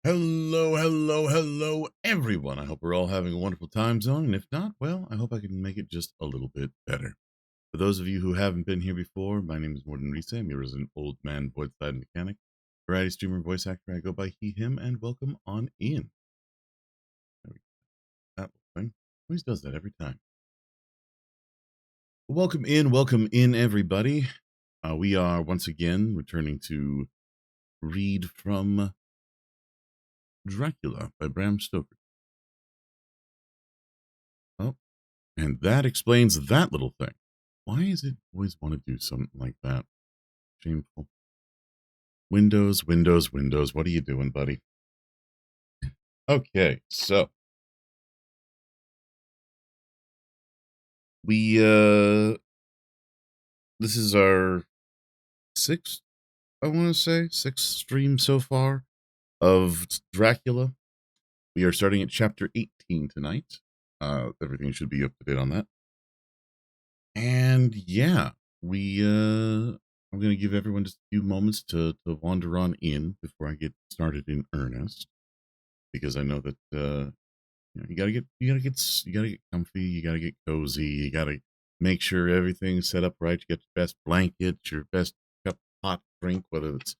Hello, everyone. I hope we're all having a wonderful time zone. And if not, well, I hope I can make it just a little bit better. For those of you who haven't been here before, my name is Morden. I'm your resident old man, voice-side mechanic, variety streamer, voice actor. I go by he, him, and welcome on in. There we go. That thing always does that every time. Welcome in, everybody. We are once again returning to read from Dracula by Bram Stoker. Oh, and that explains that little thing. Why is it always want to do something like that? Shameful. Windows. What are you doing, buddy? Okay, so we this is our sixth, I want to say, sixth stream so far of Dracula. We are starting at chapter 18 tonight. Everything should be up to date on that. And yeah, I'm going to give everyone just a few moments to wander on in before I get started in earnest, because I know that you gotta get comfy, you gotta get cozy, you gotta make sure everything's set up right. You get your best blanket, your best cup of hot drink, whether it's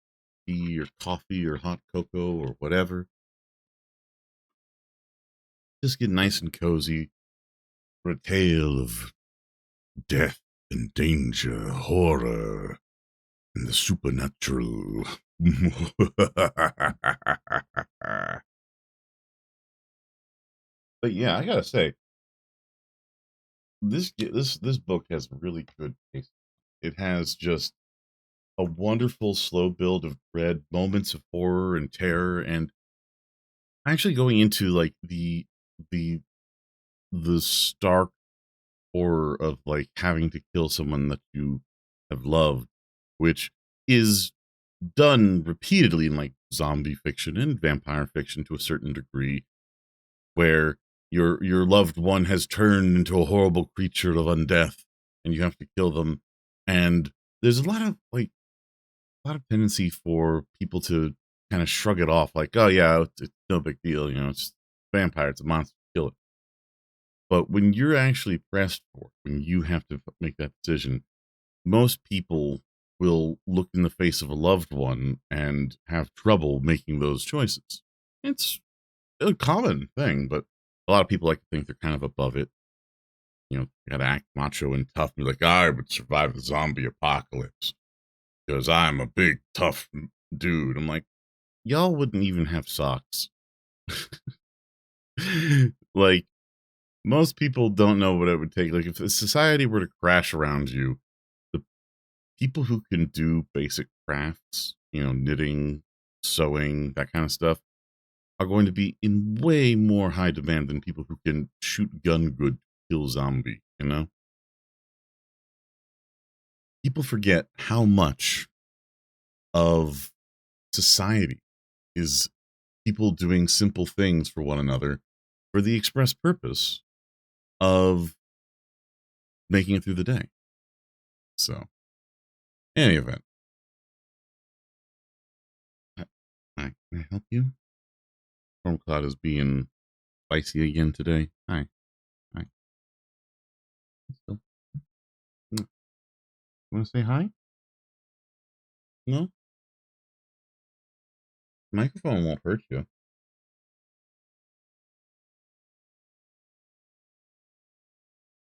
tea or coffee or hot cocoa or whatever. Just get nice and cozy for a tale of death and danger, horror, and the supernatural. But yeah, I gotta say, this book has really good taste. It has just a wonderful slow build of dread, moments of horror and terror, and actually going into like the the stark horror of like having to kill someone that you have loved, which is done repeatedly in like zombie fiction and vampire fiction to a certain degree, where your loved one has turned into a horrible creature of undeath and you have to kill them. And there's a lot of like a lot of tendency for people to kind of shrug it off like, oh yeah, it's no big deal, it's vampire, it's a monster, kill it. But when you're actually pressed for it, when you have to make that decision, most people will look in the face of a loved one and have trouble making those choices. It's a common thing, but a lot of people like to think they're kind of above it. You gotta act macho and tough and be like, I would survive the zombie apocalypse because I'm a big, tough dude. I'm like, y'all wouldn't even have socks. Like, most people don't know what it would take. Like, if a society were to crash around you, the people who can do basic crafts, knitting, sewing, that kind of stuff, are going to be in way more high demand than people who can shoot gun good, kill zombie. People forget how much of society is people doing simple things for one another for the express purpose of making it through the day. So, in any event, can I help you? Stormcloud is being spicy again today. Hi. Hi. So, you want to say hi? No? Microphone won't hurt you.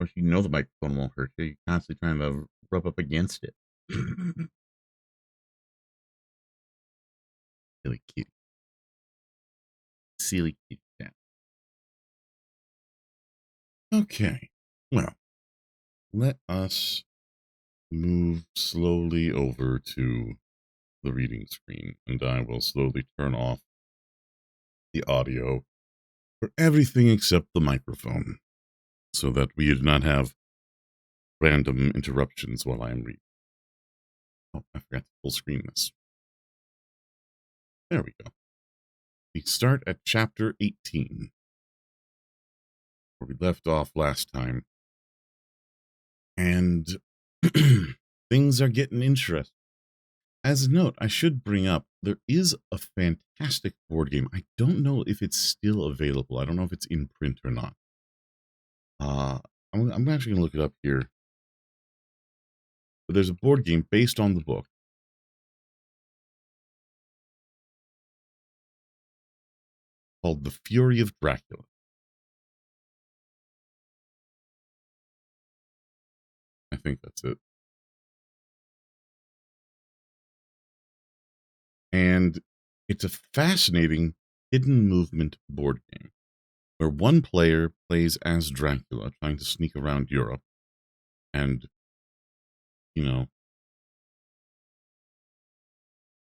Of course, the microphone won't hurt you. You're constantly trying to rub up against it. Silly kitty. Silly kitty cat. Okay. Well, let us move slowly over to the reading screen, and I will slowly turn off the audio for everything except the microphone so that we do not have random interruptions while I am reading. Oh, I forgot to full screen this. There we go. We start at chapter 18, where we left off last time, and things are getting interesting. As a note, I should bring up there is a fantastic board game. I don't know if it's still available. I don't know if it's in print or not. I'm actually gonna look it up here. But there's a board game based on the book called The Fury of Dracula. I think that's it. And it's a fascinating hidden movement board game where one player plays as Dracula trying to sneak around Europe and, you know,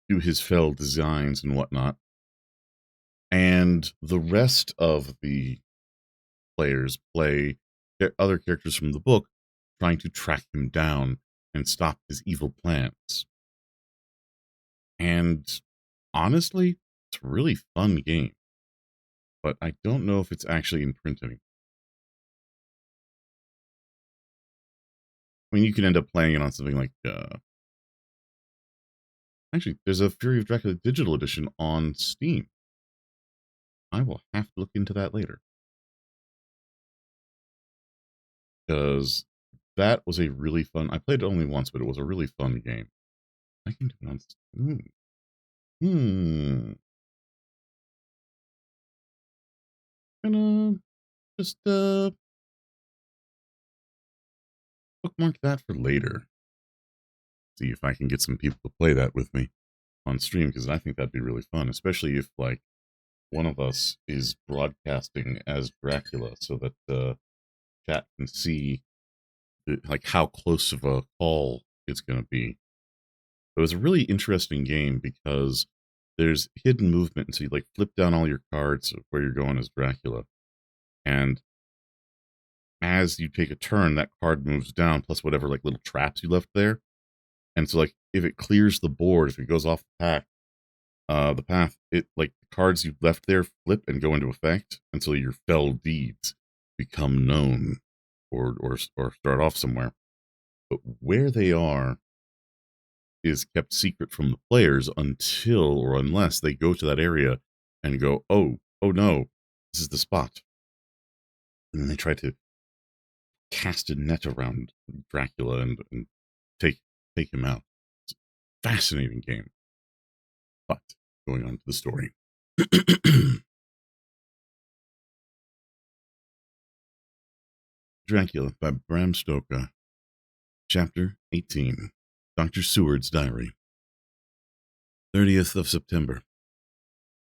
do his fell designs and whatnot. And the rest of the players play other characters from the book trying to track him down and stop his evil plans. And honestly, it's a really fun game, but I don't know if it's actually in print anymore. I mean, you can end up playing it on something like, actually, there's a Fury of Dracula digital edition on Steam. I will have to look into that later. Because that was a really fun, I played it only once, but it was a really fun game. I can do it on Steam. Gonna just bookmark that for later. see if I can get some people to play that with me on stream, because I think that'd be really fun, especially if like one of us is broadcasting as Dracula, so that the chat can see like how close of a call it's going to be. It was a really interesting game because there's hidden movement, and so you like flip down all your cards of where you're going as Dracula, and as you take a turn, that card moves down plus whatever like little traps you left there. And so like if it clears the board, if it goes off the path, it like the cards you left there flip and go into effect, and so your fell deeds become known or start off somewhere. But where they are is kept secret from the players until or unless they go to that area and go, oh no, this is the spot. And then they try to cast a net around Dracula and take him out. It's a fascinating game. But going on to the story. Dracula by Bram Stoker. Chapter 18. Dr. Seward's Diary. 30th of September.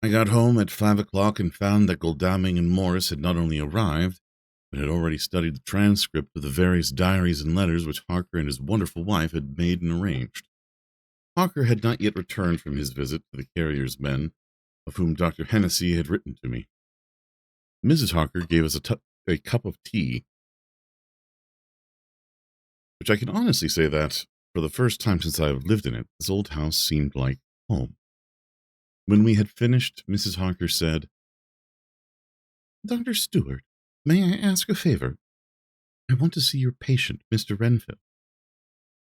I got home at 5 o'clock and found that Goldaming and Morris had not only arrived, but had already studied the transcript of the various diaries and letters which Harker and his wonderful wife had made and arranged. Harker had not yet returned from his visit to the carrier's men, of whom Dr. Hennessy had written to me. Mrs. Harker gave us a cup of tea, which I can honestly say that, for the first time since I have lived in it, this old house seemed like home. When we had finished, Mrs. Harker said, "Dr. Stewart, may I ask a favor? I want to see your patient, Mr. Renfield.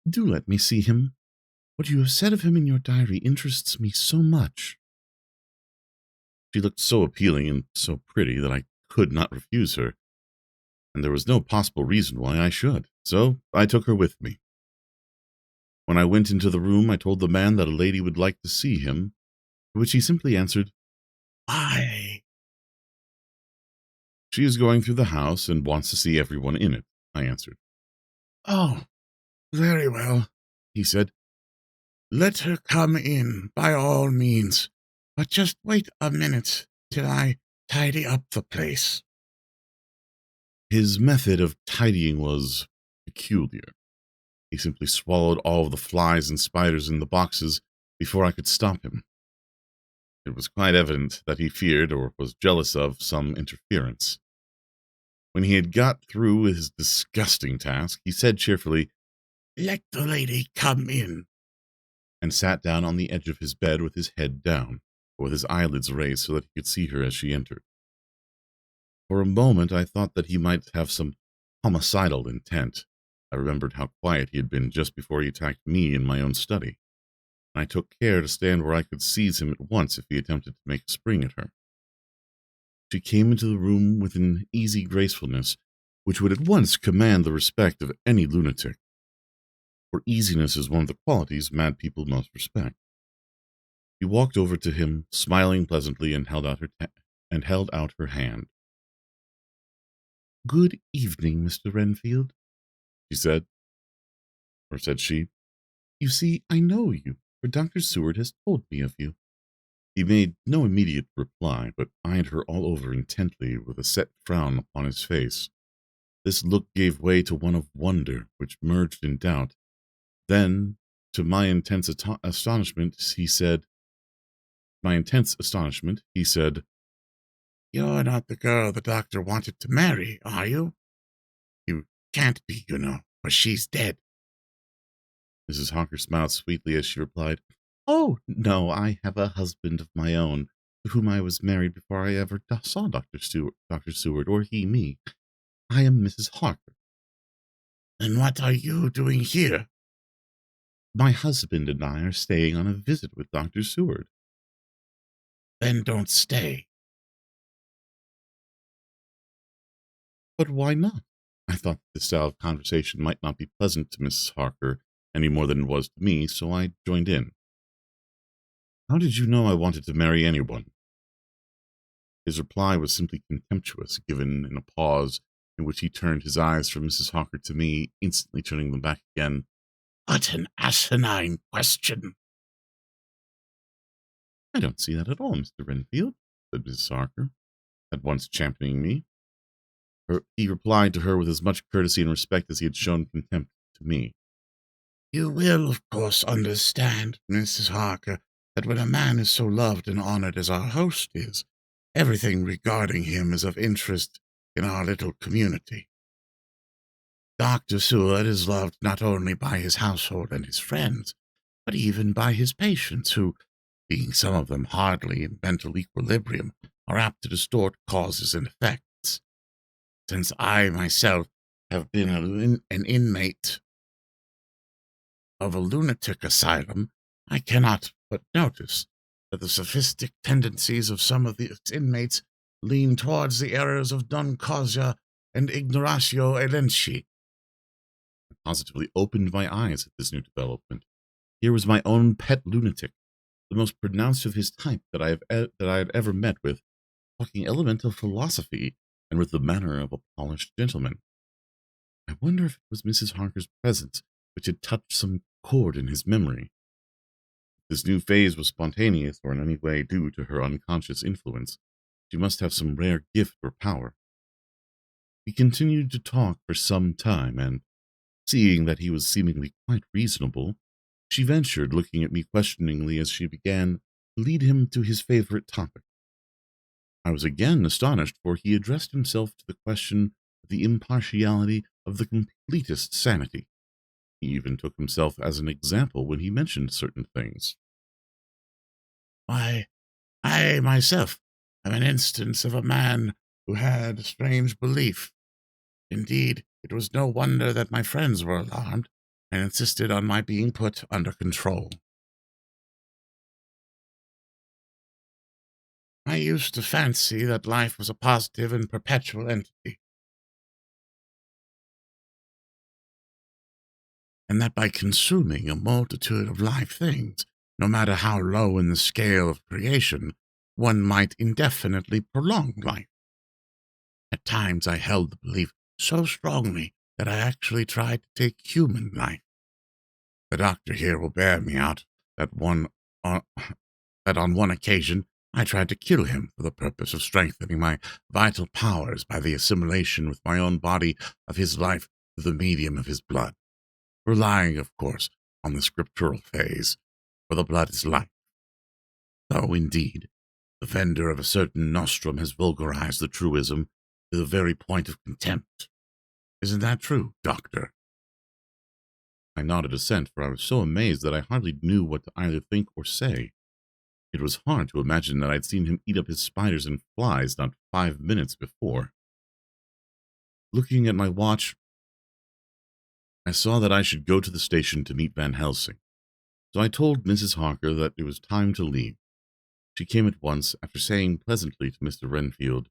Do let me see him. What you have said of him in your diary interests me so much." She looked so appealing and so pretty that I could not refuse her, and there was no possible reason why I should, so I took her with me. When I went into the room, I told the man that a lady would like to see him, to which he simply answered, "Why?" "She is going through the house and wants to see everyone in it," I answered. "Oh, very well," he said. "Let her come in, by all means, but just wait a minute till I tidy up the place." His method of tidying was peculiar. He simply swallowed all of the flies and spiders in the boxes before I could stop him. It was quite evident that he feared or was jealous of some interference. When he had got through with his disgusting task, he said cheerfully, "Let the lady come in," and sat down on the edge of his bed with his head down, or with his eyelids raised so that he could see her as she entered. For a moment I thought that he might have some homicidal intent. I remembered how quiet he had been just before he attacked me in my own study, and I took care to stand where I could seize him at once if he attempted to make a spring at her. She came into the room with an easy gracefulness which would at once command the respect of any lunatic, for easiness is one of the qualities mad people most respect. She walked over to him, smiling pleasantly, and held out her hand. "Good evening, Mr. Renfield," she said. Or said she, "You see, I know you, for Dr. Seward has told me of you." He made no immediate reply, but eyed her all over intently with a set frown upon his face. This look gave way to one of wonder, which merged in doubt. Then, to my intense astonishment, he said, "You're not the girl the doctor wanted to marry, are you? You can't be, you know, for she's dead." Mrs. Harker smiled sweetly as she replied, "Oh, no, I have a husband of my own, to whom I was married before I ever saw Dr. Seward, or he me. I am Mrs. Harker." "And what are you doing here?" "My husband and I are staying on a visit with Dr. Seward." "Then don't stay." "But why not?" I thought this style of conversation might not be pleasant to Mrs. Harker any more than it was to me, so I joined in. "How did you know I wanted to marry anyone?" His reply was simply contemptuous, given in a pause in which he turned his eyes from Mrs. Harker to me, instantly turning them back again. What an asinine question. I don't see that at all, Mr. Renfield, said Mrs. Harker, at once championing me. He replied to her with as much courtesy and respect as he had shown contempt to me. You will, of course, understand, Mrs. Harker, that when a man is so loved and honored as our host is, everything regarding him is of interest in our little community. Dr. Seward is loved not only by his household and his friends, but even by his patients who, being some of them hardly in mental equilibrium, are apt to distort causes and effects. Since I myself have been an inmate of a lunatic asylum, I cannot but notice that the sophistic tendencies of some of its inmates lean towards the errors of non causa and ignoratio elenchi. I positively opened my eyes at this new development. Here was my own pet lunatic, the most pronounced of his type that I had ever met with, talking elemental philosophy and with the manner of a polished gentleman. I wonder if it was Mrs. Harker's presence which had touched some chord in his memory. If this new phase was spontaneous or in any way due to her unconscious influence, she must have some rare gift or power. We continued to talk for some time, and, seeing that he was seemingly quite reasonable, she ventured, looking at me questioningly as she began to lead him to his favorite topic. I was again astonished, for he addressed himself to the question of the impartiality of the completest sanity. He even took himself as an example when he mentioned certain things. Why, I myself am an instance of a man who had a strange belief. Indeed, it was no wonder that my friends were alarmed and insisted on my being put under control. I used to fancy that life was a positive and perpetual entity, and that by consuming a multitude of live things, no matter how low in the scale of creation, one might indefinitely prolong life. At times I held the belief so strongly that I actually tried to take human life. The doctor here will bear me out that on one occasion I tried to kill him for the purpose of strengthening my vital powers by the assimilation with my own body of his life through the medium of his blood, relying, of course, on the scriptural phase, for the blood is life. Though, indeed, the vendor of a certain nostrum has vulgarized the truism to the very point of contempt. Isn't that true, doctor? I nodded assent, for I was so amazed that I hardly knew what to either think or say. It was hard to imagine that I'd seen him eat up his spiders and flies not 5 minutes before. Looking at my watch, I saw that I should go to the station to meet Van Helsing, so I told Mrs. Harker that it was time to leave. She came at once, after saying pleasantly to Mr. Renfield,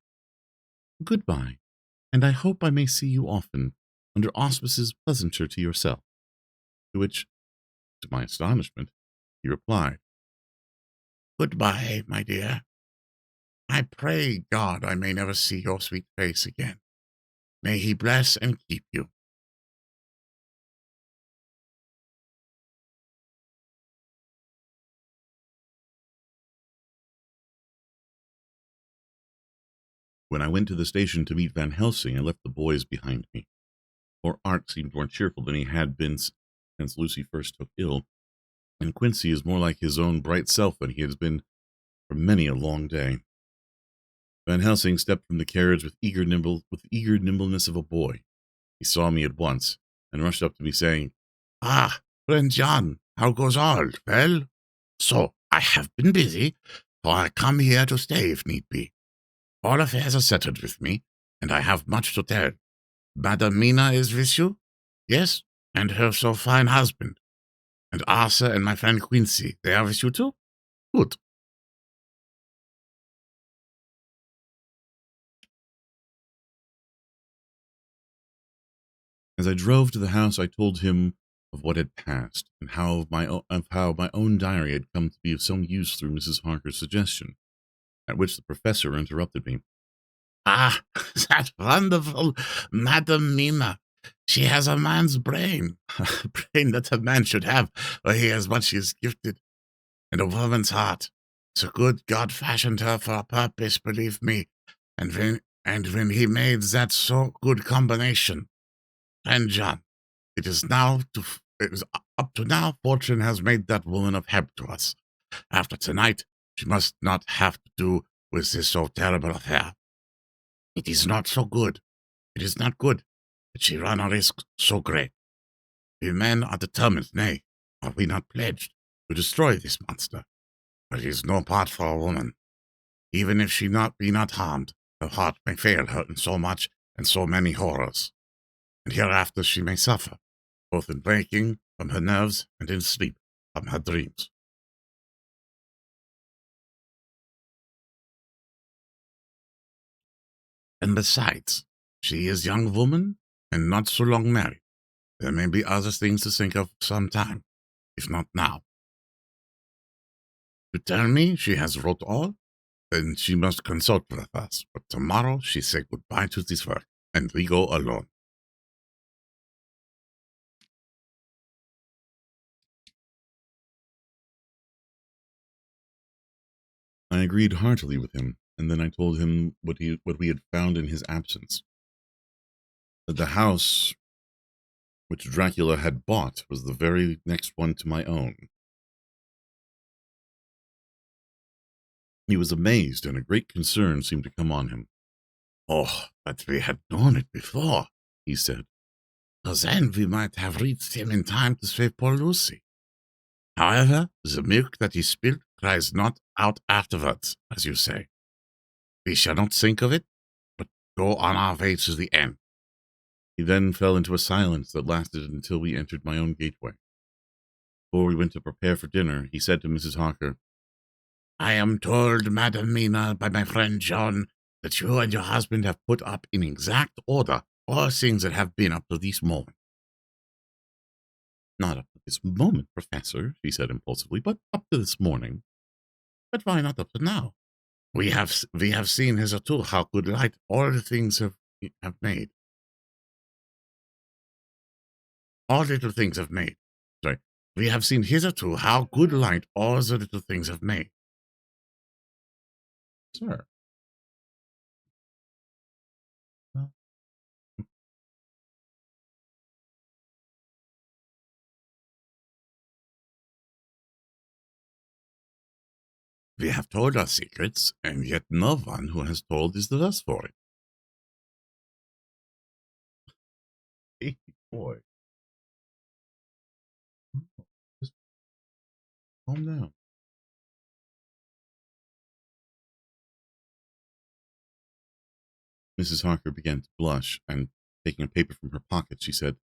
"Goodbye, and I hope I may see you often, under auspices pleasanter to yourself." To which, to my astonishment, he replied, Goodbye, my dear. I pray God I may never see your sweet face again. May he bless and keep you. When I went to the station to meet Van Helsing, I left the boys behind me. For Art seemed more cheerful than he had been since Lucy first took ill, and Quincy is more like his own bright self than he has been for many a long day. Van Helsing stepped from the carriage with eager nimbleness of a boy. He saw me at once, and rushed up to me, saying, Ah, friend John, how goes all? Well, so I have been busy, for I come here to stay if need be. All affairs are settled with me, and I have much to tell. Madam Mina is with you? Yes, and her so fine husband. And Arthur and my friend Quincy, they are with you too? Good. As I drove to the house, I told him of what had passed, and how my own diary had come to be of some use through Mrs. Harker's suggestion, at which the professor interrupted me. Ah, that wonderful Madam Mina. She has a man's brain, a brain that a man should have, or he as much is gifted, and a woman's heart. So good God fashioned her for a purpose, believe me, and when he made that so good combination, friend John, it is up to now, fortune has made that woman of help to us. After tonight, she must not have to do with this so terrible affair. It is not so good. It is not good that she run a risk so great. We men are determined, nay, are we not pledged, to destroy this monster? But it is no part for a woman. Even if she be not harmed, her heart may fail her in so much and so many horrors. And hereafter she may suffer, both in waking from her nerves and in sleep from her dreams. And besides, she is young woman and not so long married. There may be other things to think of some time, if not now. You tell me she has wrote all, then she must consult with us. But tomorrow she say goodbye to this work, and we go alone. I agreed heartily with him, and then I told him what we had found in his absence. That the house which Dracula had bought was the very next one to my own. He was amazed, and a great concern seemed to come on him. Oh, but we had known it before, he said. So then we might have reached him in time to save poor Lucy. However, the milk that he spilled cries not out afterwards, as you say. We shall not think of it, but go on our way to the end. He then fell into a silence that lasted until we entered my own gateway. Before we went to prepare for dinner, he said to Mrs. Harker, I am told, Madam Mina, by my friend John, that you and your husband have put up in exact order all things that have been up to this moment. Not up to this moment, Professor, she said impulsively, but up to this morning. But why not up to now? We have seen hitherto how good light all the things have made. All little things have made. Sorry. We have seen hitherto how good light all the little things have made. Sir. Well, we have told our secrets, and yet no one who has told is the worse for it. hey, boy. Just calm down. Mrs. Harker began to blush, and taking a paper from her pocket, she said,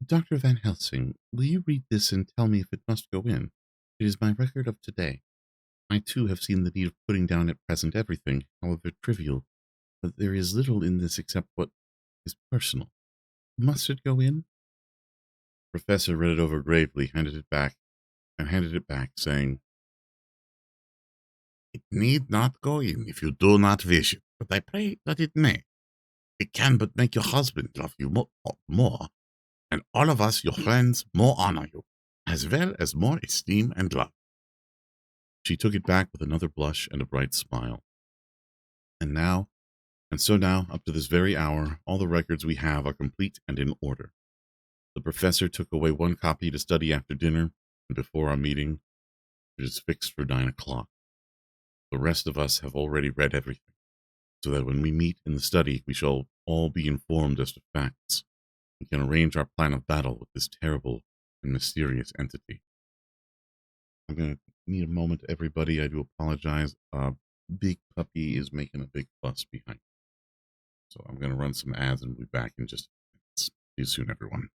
Dr. Van Helsing, will you read this and tell me if it must go in? It is my record of today. I, too, have seen the need of putting down at present everything, however trivial, but there is little in this except what is personal. Must it go in? The professor read it over gravely, handed it back, saying, It need not go in if you do not wish it, but I pray that it may. It can but make your husband love you more, and all of us, your friends, more honor you, as well as more esteem and love. She took it back with another blush and a bright smile. And so now, up to this very hour, all the records we have are complete and in order. The professor took away one copy to study after dinner, and before our meeting, it is fixed for 9 o'clock. The rest of us have already read everything, so that when we meet in the study, we shall all be informed as to facts. We can arrange our plan of battle with this terrible and mysterious entity. I'm going to need a moment, everybody. I do apologize. Big Puppy is making a big fuss behind. So I'm going to run some ads and we'll be back in just a few minutes. See you soon, everyone.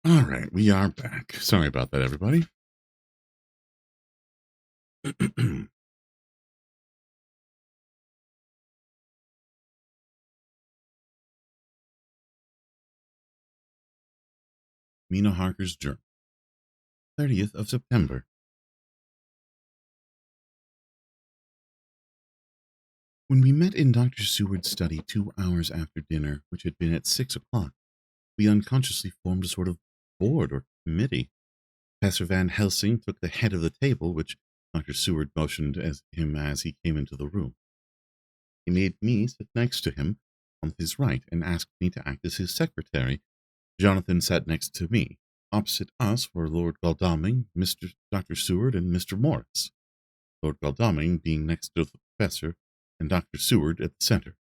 All right, we are back. Sorry about that, everybody. Mina Harker's Journal, 30th of September. When we met in Dr. Seward's study 2 hours after dinner, which had been at 6 o'clock, we unconsciously formed a sort of board or committee. Professor Van Helsing took the head of the table, which Dr. Seward motioned as he came into the room. He made me sit next to him on his right and asked me to act as his secretary. Jonathan sat next to me. Opposite us were Lord Godalming, Dr. Seward, and Mr. Morris. Lord Godalming being next to the professor, and Dr. Seward at the center.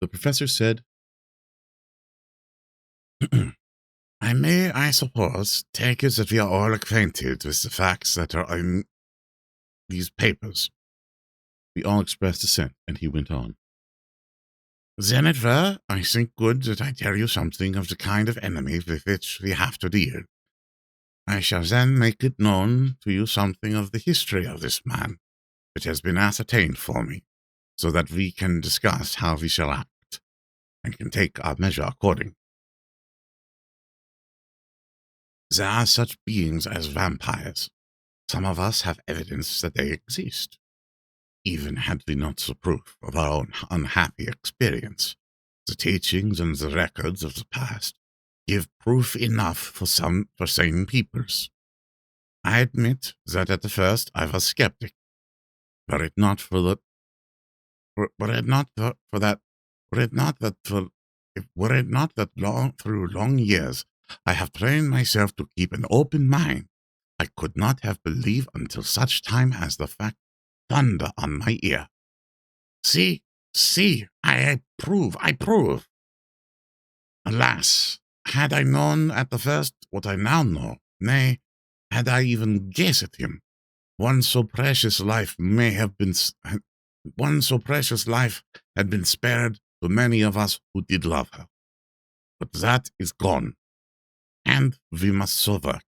The professor said, I may, I suppose, take it that we are all acquainted with the facts that are in these papers. We all expressed assent, and he went on. Then it were, I think, good that I tell you something of the kind of enemy with which we have to deal. I shall then make it known to you something of the history of this man, which has been ascertained for me, so that we can discuss how we shall act, and can take our measure according. There are such beings as vampires. Some of us have evidence that they exist. Even had we not the proof of our own unhappy experience, the teachings and the records of the past give proof enough for sane peoples. I admit that at the first I was skeptic. Were it not that through long years I have trained myself to keep an open mind, I could not have believed until such time as the fact thunder on my ear. See, I prove. Alas, had I known at the first what I now know, nay, had I even guessed him, one so precious life had been spared to many of us who did love her. But that is gone, and we must so work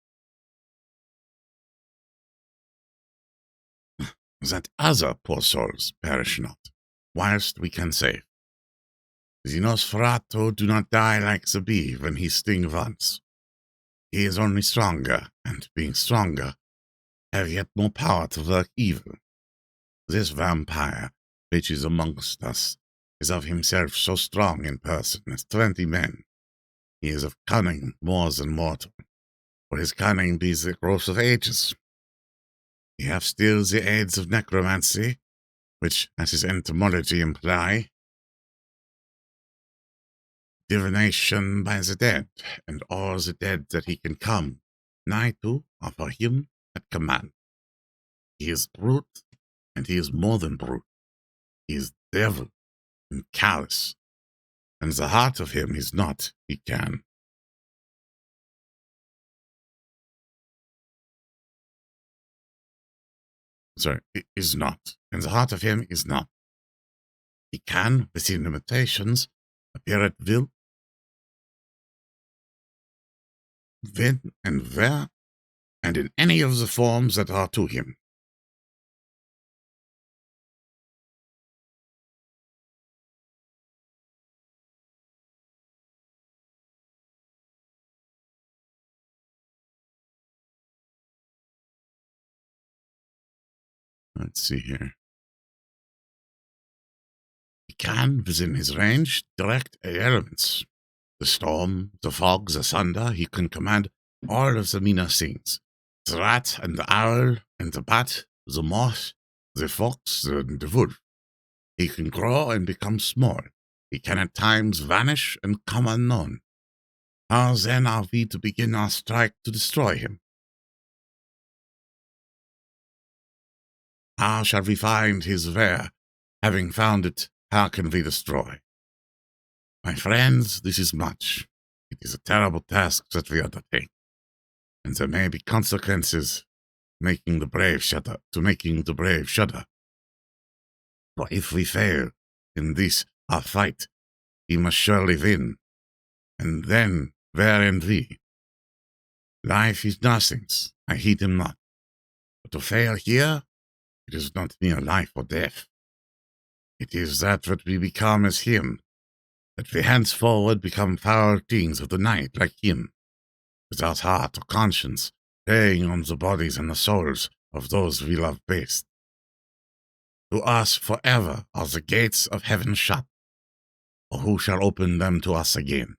that other poor souls perish not, whilst we can save. The Nosferatu do not die like the bee when he stings once. He is only stronger, and being stronger, have yet more power to work evil. This vampire, which is amongst us, is of himself so strong in person as 20 men. He is of cunning more than mortal, for his cunning be the growth of ages. He hath still the aids of necromancy, which, as his etymology imply, divination by the dead, and all the dead that he can come nigh to are for him at command. He is brute, and he is more than brute. He is devil and callous, and the heart of him is not, he can. Sorry, it is not, and the heart of him is not. He can, within limitations, appear at will, when and where, and in any of the forms that are to him. Let's see here. He can, within his range, direct elements. The storm, the fog, the thunder, he can command all of the meaner things. The rat and the owl and the bat, the moth, the fox and the wolf. He can grow and become small. He can at times vanish and come unknown. How then are we to begin our strike to destroy him? How shall we find his lair? Having found it, how can we destroy? My friends, this is much. It is a terrible task that we undertake, and there may be consequences to making the brave shudder. For if we fail in this our fight, he must surely win, and then where end we? Life is nothings, I heed him not. But to fail here, it is not mere life or death. It is that what we become as him, that we henceforward become foul things of the night like him, without heart or conscience, preying on the bodies and the souls of those we love best. To us forever are the gates of heaven shut, or who shall open them to us again?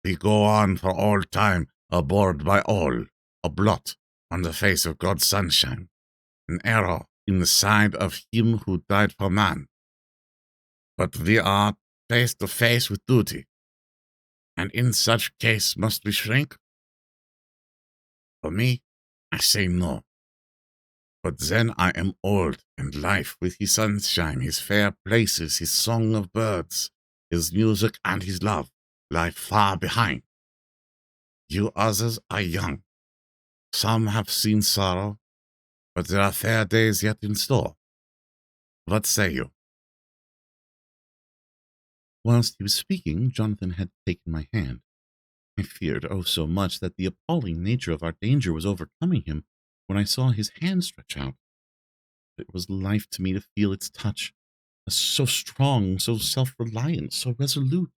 We go on for all time, abhorred by all, a blot on the face of God's sunshine, an arrow in the side of him who died for man. But we are face to face with duty, and in such case must we shrink? For me, I say no. But then I am old, and life with his sunshine, his fair places, his song of birds, his music and his love lie far behind. You others are young. Some have seen sorrow, but there are fair days yet in store. What say you? Whilst he was speaking, Jonathan had taken my hand. I feared, oh so much, that the appalling nature of our danger was overcoming him when I saw his hand stretch out. It was life to me to feel its touch, so strong, so self-reliant, so resolute.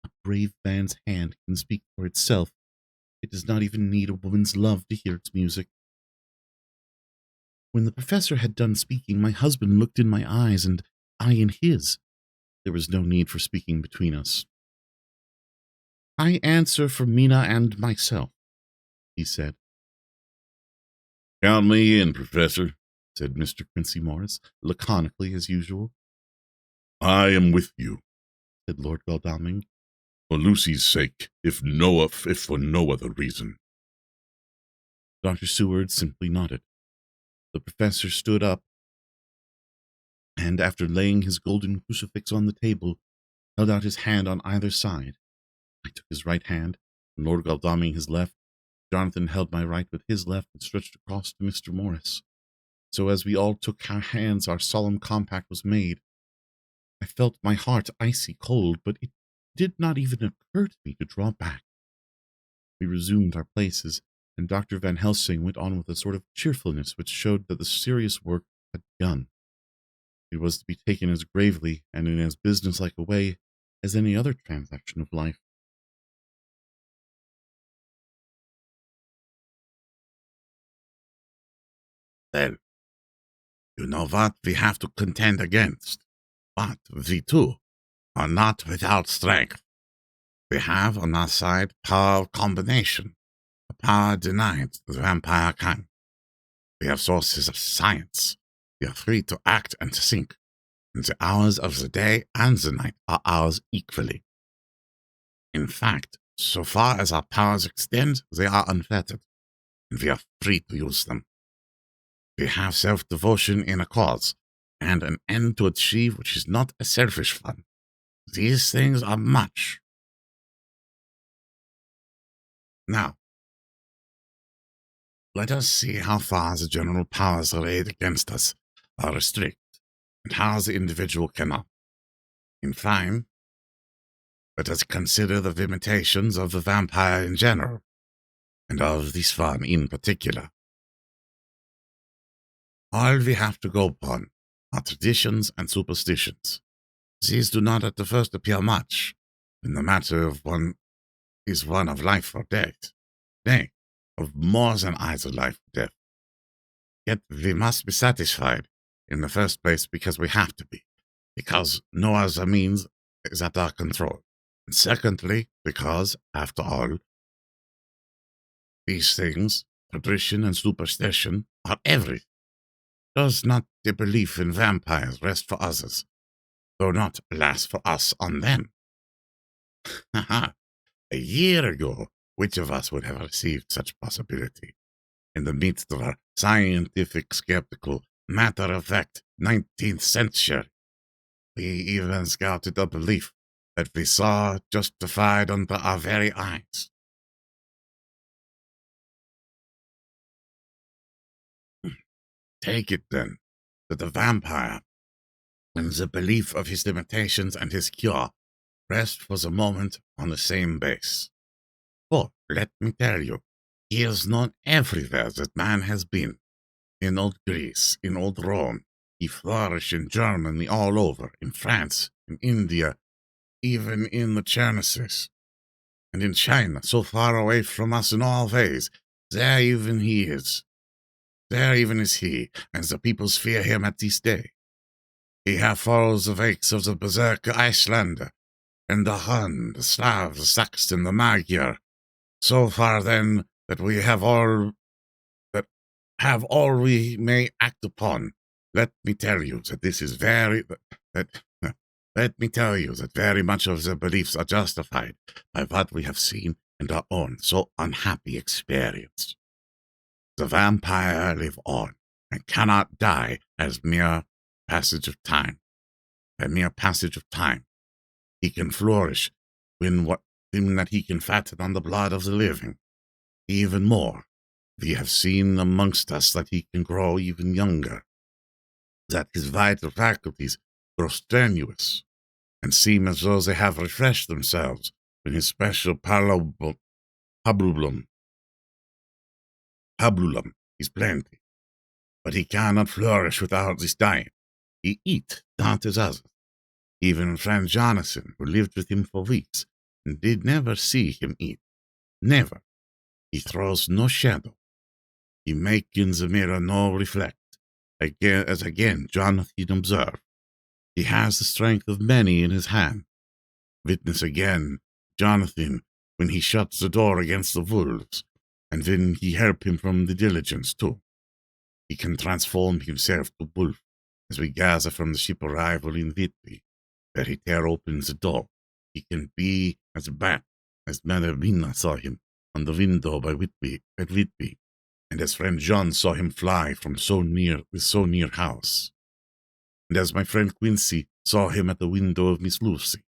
A brave man's hand can speak for itself. It does not even need a woman's love to hear its music. When the professor had done speaking, my husband looked in my eyes, and I in his. There was no need for speaking between us. I answer for Mina and myself, he said. Count me in, Professor, said Mr. Quincy Morris, laconically as usual. I am with you, said Lord Godalming. For Lucy's sake, if for no other reason. Dr. Seward simply nodded. The professor stood up, and after laying his golden crucifix on the table, held out his hand on either side. I took his right hand, and Lord Godalming his left. Jonathan held my right with his left and stretched across to Mr. Morris. So as we all took our hands, our solemn compact was made. I felt my heart icy cold, but it did not even occur to me to draw back. We resumed our places, and Dr. Van Helsing went on with a sort of cheerfulness which showed that the serious work had begun. It was to be taken as gravely and in as businesslike a way as any other transaction of life. Well, you know what we have to contend against, but we too are not without strength. We have on our side power of combination, a power denied to the vampire kind. We have sources of science. We are free to act and to think, and the hours of the day and the night are ours equally. In fact, so far as our powers extend, they are unfettered, and we are free to use them. We have self-devotion in a cause, and an end to achieve which is not a selfish one. These things are much. Now, let us see how far the general powers arrayed against us are restricted, and how the individual cannot. In fine, let us consider the limitations of the vampire in general, and of this one in particular. All we have to go upon are traditions and superstitions. These do not at the first appear much, when the matter of one is one of life or death, nay, of more than either life or death. Yet we must be satisfied, in the first place because we have to be, because no other means is at our control, and secondly, because, after all, these things, tradition and superstition, are everything. Does not the belief in vampires rest for others, though not, alas, for us on them? Ha ha! A year ago, which of us would have received such possibility? In the midst of our scientific, skeptical, matter-of-fact 19th century, we even scouted a belief that we saw justified under our very eyes. Take it, then, that the vampire, when the belief of his limitations and his cure, rest for the moment on the same base. For, let me tell you, He is known everywhere that man has been. In old Greece, in old Rome. He flourished in Germany all over, in France, in India, even in the Chernobyl, and in China, so far away from us in all ways. There even he is. There even is he, and the peoples fear him at this day. He hath followed the wakes of the Berserker Icelander, and the Hun, the Slav, the Saxon, the Magyar, so far then that we have all we may act upon. Let me tell you that this is let me tell you that very much of the beliefs are justified by what we have seen in our own so unhappy experience. The vampire live on, and cannot die as mere passage of time. By mere passage of time, he can flourish when that he can fatten on the blood of the living. Even more, we have seen amongst us that he can grow even younger, that his vital faculties grow strenuous, and seem as though they have refreshed themselves when his special pabulum is plenty. But he cannot flourish without this diet. He eat, not as others. Even friend Jonathan, who lived with him for weeks, and did never see him eat. Never. He throws no shadow. He make in the mirror no reflect. Again Jonathan observed. He has the strength of many in his hand. Witness again Jonathan when he shuts the door against the wolves, and when he help him from the diligence too. He can transform himself to wolf, as we gather from the ship arrival in Whitby, where he tear open the door. He can be as a bat, as Madalina saw him on the window by Whitby, and as friend John saw him fly from so near house, and as my friend Quincy saw him at the window of Miss Lucy.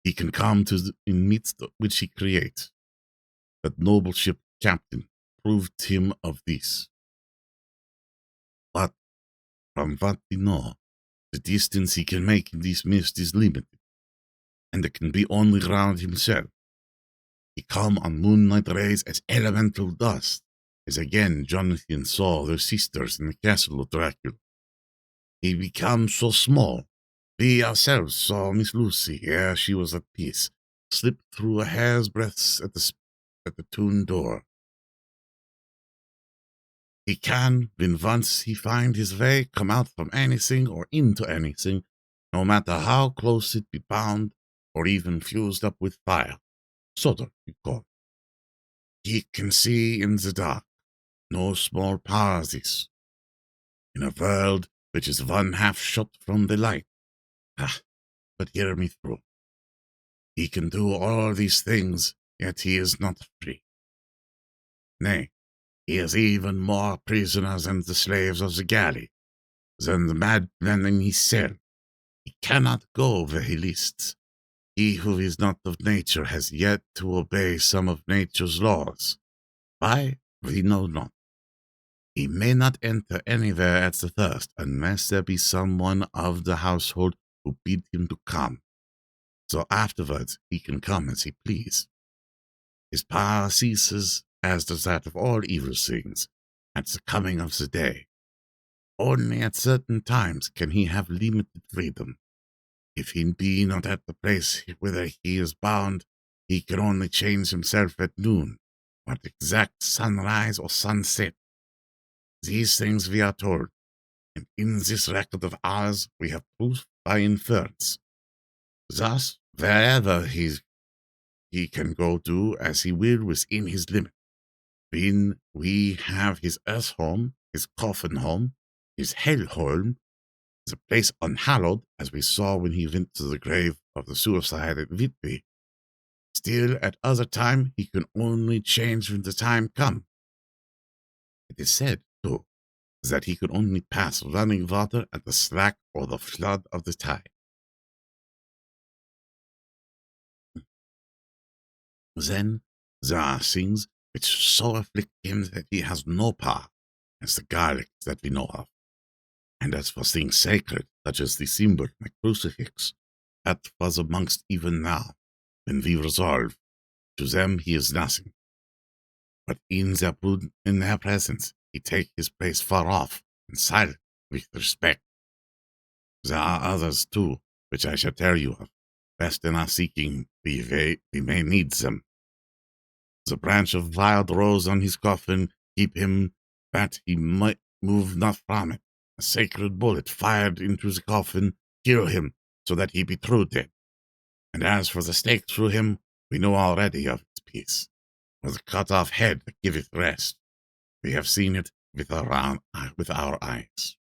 He can come in midst which he creates. That noble ship captain proved him of this. But from what we know, the distance he can make in this mist is limited, and it can be only round himself. He come on moonlight rays as elemental dust, as again Jonathan saw their sisters in the castle of Dracula. He became so small. We ourselves saw Miss Lucy, ere she was at peace, slip through a hair's breadth at the tomb door. He can, when once he find his way, come out from anything or into anything, no matter how close it be bound or even fused up with fire. Soda, you call. He can see in the dark. No small power this. In a world which is one half shut from the light. But hear me through. He can do all these things, yet he is not free. Nay, he is even more prisoner than the slaves of the galley, than the madman in his cell. He cannot go where he lists. He who is not of nature has yet to obey some of nature's laws. Why, we know not. He may not enter anywhere at the first, unless there be someone of the household who bid him to come. So afterwards he can come as he please. His power ceases, as does that of all evil things, at the coming of the day. Only at certain times can he have limited freedom. If he be not at the place whither he is bound, he can only change himself at noon, or at exact sunrise or sunset. These things we are told, and in this record of ours we have proof by inference. Thus, wherever he can go do as he will within his limit. When we have his earth home, his coffin home, his hell home, the place unhallowed, as we saw when he went to the grave of the suicide at Whitby. Still, at other time, he can only change when the time come. It is said, too, that he could only pass running water at the slack or the flood of the tide. Then there are things which so afflict him that he has no power, as the garlic that we know of. And as for things sacred, such as the symbol, the crucifix, that was amongst even now, when we resolve, to them he is nothing. but in their presence, he take his place far off and silent with respect. There are others too, which I shall tell you of. Best in our seeking, we may need them. The branch of wild rose on his coffin, keep him that he might move not from it. A sacred bullet fired into the coffin, kill him, so that he be true dead. And as for the stake through him, we know already of its piece. For the cut off head that giveth rest. We have seen it with our eyes.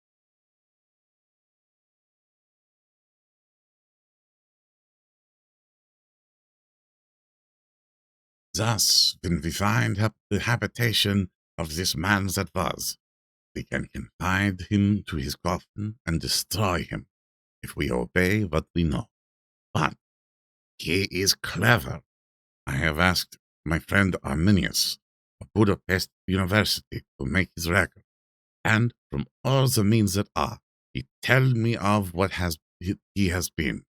Thus, when we find the habitation of this man that was, we can confide him to his coffin and destroy him, if we obey what we know. But he is clever. I have asked my friend Arminius of Budapest University to make his record, and from all the means that are, he tell me of what he has been.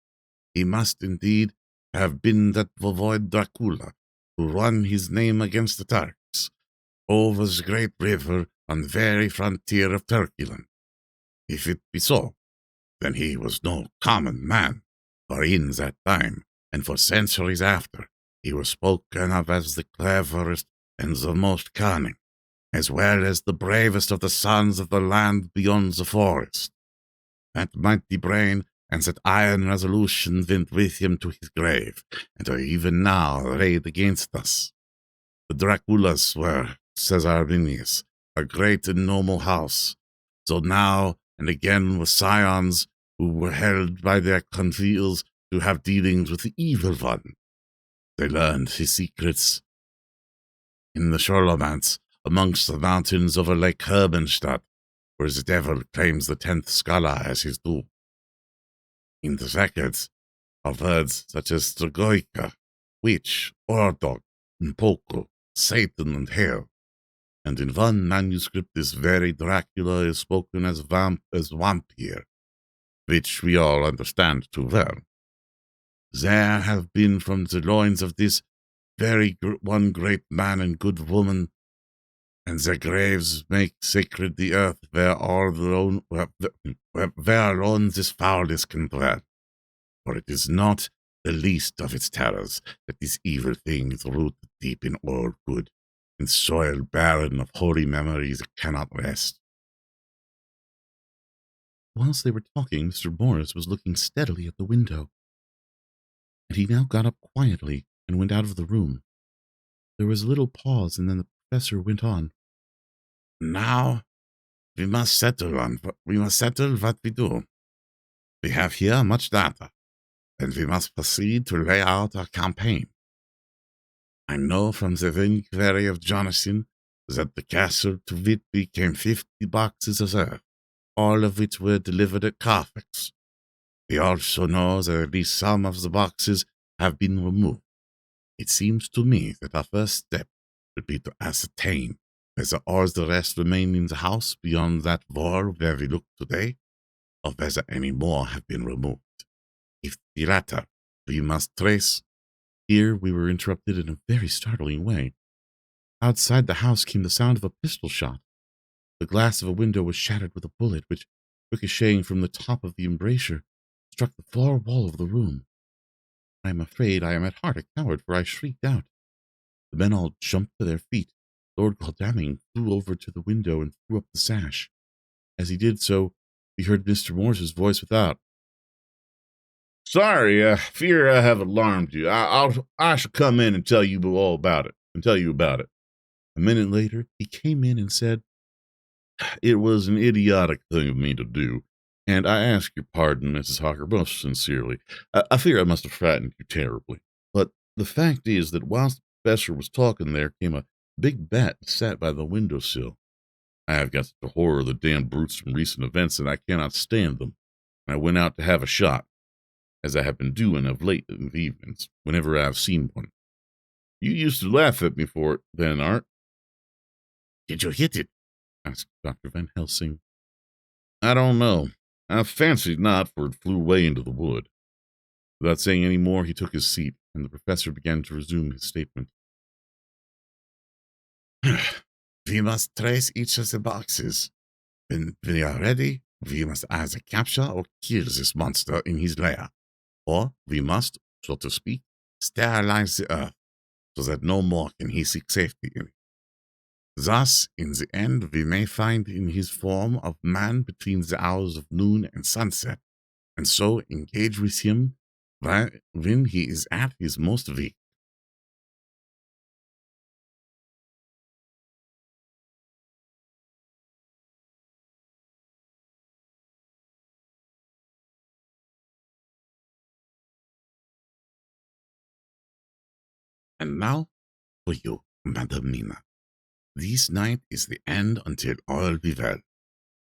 He must indeed have been that voivode Dracula, who won his name against the Turks, over the great river on the very frontier of Turkeyland. If it be so, then he was no common man, for in that time, and for centuries after, he was spoken of as the cleverest and the most cunning, as well as the bravest of the sons of the land beyond the forest. That mighty brain and that iron resolution went with him to his grave, and are even now arrayed against us. The Draculas were, says Arminius, a great and noble house, so now and again were scions who were held by their congeals to have dealings with the evil one. They learned his secrets in the Scholomance amongst the mountains over Lake Herbenstadt, where the devil claims the 10th scholar as his due. In the records of words such as Stragoica, witch, Ordog, Mpoko, Satan, and hell, and in one manuscript this very Dracula is spoken as vampire, which we all understand too well. There have been from the loins of this very one great man and good woman, and their graves make sacred the earth where alone this foulness can dwell. For it is not the least of its terrors that this evil thing is rooted deep in all good, in soil barren of holy memories that cannot rest. Whilst they were talking, Mr. Morris was looking steadily at the window, and he now got up quietly and went out of the room. There was a little pause, and then the professor went on. Now we must settle what we do. We have here much data, and we must proceed to lay out our campaign. I know from the inquiry of Jonathan that the castle to Whitby came 50 boxes of earth, all of which were delivered at Carfax. We also know that at least some of the boxes have been removed. It seems to me that our first step would be to ascertain whether all the rest remain in the house beyond that wall where we look today, or whether any more have been removed. If the latter, we must trace. Here we were interrupted in a very startling way. Outside the house came the sound of a pistol shot. The glass of a window was shattered with a bullet, which, ricocheting from the top of the embrasure, struck the floor wall of the room. I am afraid I am at heart a coward, for I shrieked out. The men all jumped to their feet. Lord Godalming flew over to the window and threw up the sash. As he did so, we heard Mr. Morris's voice without. Sorry, fear I have alarmed you. I shall come in and tell you all about it. A minute later, he came in and said, "It was an idiotic thing of me to do, and I ask your pardon, Mrs. Hawker, most sincerely. I fear I must have frightened you terribly. But the fact is that whilst the professor was talking, there came a big bat and sat by the window sill. I have got such a horror of the damned brutes from recent events that I cannot stand them, and I went out to have a shot, as I have been doing of late in the evenings, whenever I have seen one. You used to laugh at me for it then, Art." Did you hit it? asked Dr. Van Helsing. "I don't know. I fancied not, for it flew away into the wood." Without saying any more, he took his seat, and the professor began to resume his statement. We must trace each of the boxes. When we are ready, we must either capture or kill this monster in his lair. Or we must, so to speak, sterilize the earth, so that no more can he seek safety in it. Thus, in the end, we may find in his form of man between the hours of noon and sunset, and so engage with him when he is at his most weak. And now, for you, Madam Mina. This night is the end until all be well.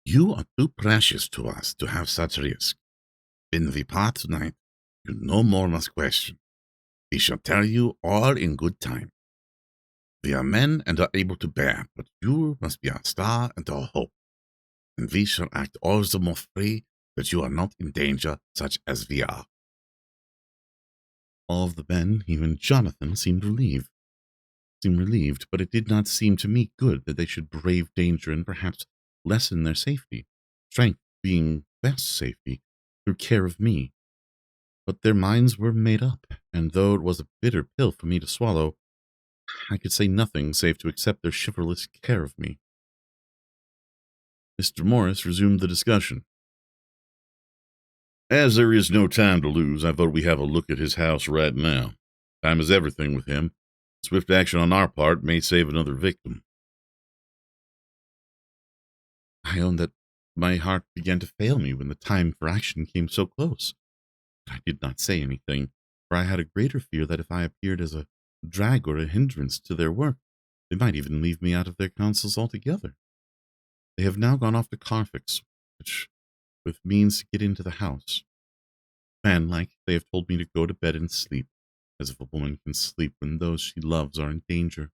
You are too precious to us to have such risk. When we part tonight, you no more must question. We shall tell you all in good time. We are men and are able to bear, but you must be our star and our hope. And we shall act all the more free that you are not in danger such as we are. All of the men, even Jonathan, seemed relieved, but it did not seem to me good that they should brave danger and perhaps lessen their safety, strength being best safety, through care of me. But their minds were made up, and though it was a bitter pill for me to swallow, I could say nothing save to accept their chivalrous care of me. Mr. Morris resumed the discussion. As there is no time to lose, I vote we have a look at his house right now. Time is everything with him. Swift action on our part may save another victim. I own that my heart began to fail me when the time for action came so close. But I did not say anything, for I had a greater fear that if I appeared as a drag or a hindrance to their work, they might even leave me out of their counsels altogether. They have now gone off to Carfax, which with means to get into the house. Manlike, they have told me to go to bed and sleep, as if a woman can sleep when those she loves are in danger.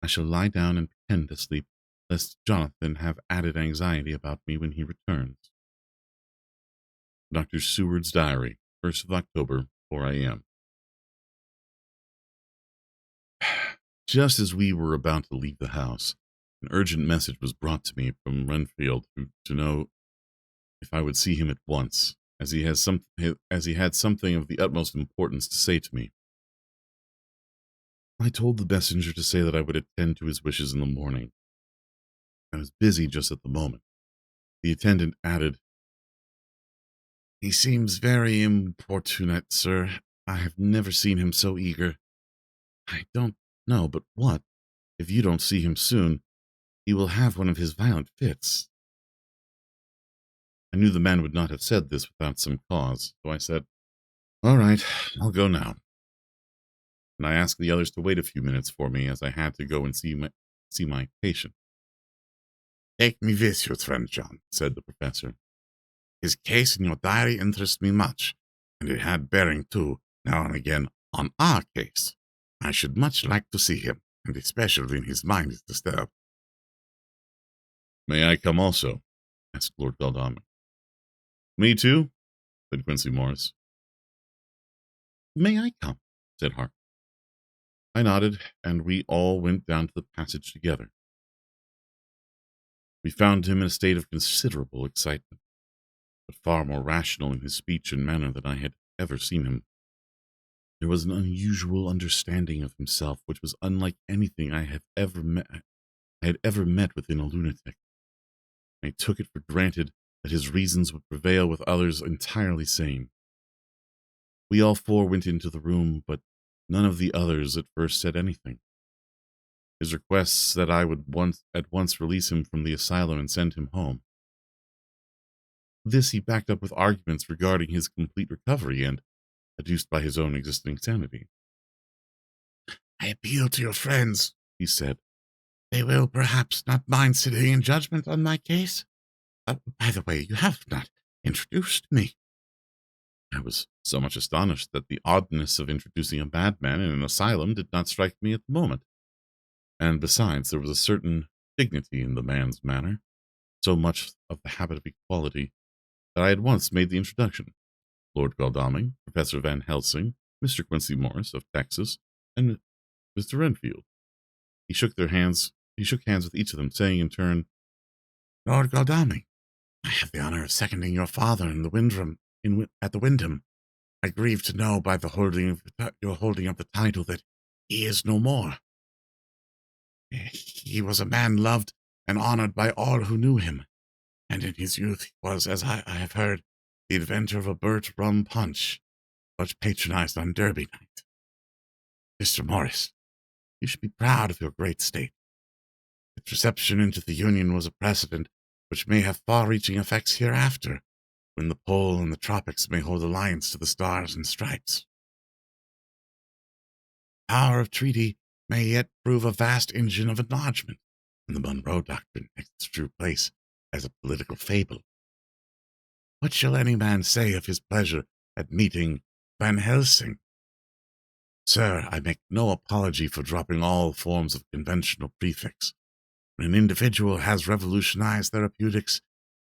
I shall lie down and pretend to sleep, lest Jonathan have added anxiety about me when he returns. Dr. Seward's Diary, 1st of October, 4 a.m. Just as we were about to leave the house, an urgent message was brought to me from Renfield to know if I would see him at once, as he had something of the utmost importance to say to me. I told the messenger to say that I would attend to his wishes in the morning. I was busy just at the moment. The attendant added, "He seems very importunate, sir. I have never seen him so eager. I don't know but what, if you don't see him soon, he will have one of his violent fits." I knew the man would not have said this without some cause, so I said, "All right, I'll go now." And I asked the others to wait a few minutes for me, as I had to go and see my patient. Take me with you, friend John, said the professor. His case in your diary interests me much, and it had bearing, too, now and again, on our case. I should much like to see him, and especially when his mind is disturbed. "May I come also?" asked Lord Godalming. "Me too?" said Quincy Morris. "May I come?" said Hark. I nodded, and we all went down to the passage together. We found him in a state of considerable excitement, but far more rational in his speech and manner than I had ever seen him. There was an unusual understanding of himself which was unlike anything I had ever met within a lunatic. I took it for granted that his reasons would prevail with others entirely sane. We all four went into the room, but none of the others at first said anything. His requests that I would at once release him from the asylum and send him home. This he backed up with arguments regarding his complete recovery and adduced by his own existing sanity. "I appeal to your friends," he said. "They will perhaps not mind sitting in judgment on my case. By the way, you have not introduced me." I was so much astonished that the oddness of introducing a madman in an asylum did not strike me at the moment. And besides, there was a certain dignity in the man's manner, so much of the habit of equality, that I at once made the introduction. Lord Godalming, Professor Van Helsing, Mr. Quincy Morris of Texas, and Mr. Renfield. He shook hands with each of them, saying in turn, Lord Godalming, I have the honor of seconding your father in the Windrum at the Wyndham. I grieve to know by the your holding of the title that he is no more. He was a man loved and honored by all who knew him, and in his youth he was, as I have heard, the inventor of a Burt rum punch, much patronized on Derby night. Mr. Morris, you should be proud of your great state. Its reception into the Union was a precedent which may have far-reaching effects hereafter, when the pole and the tropics may hold alliance to the stars and stripes. Power of treaty may yet prove a vast engine of enlargement, when the Monroe Doctrine takes its true place as a political fable. What shall any man say of his pleasure at meeting Van Helsing? Sir, I make no apology for dropping all forms of conventional prefix. When an individual has revolutionized therapeutics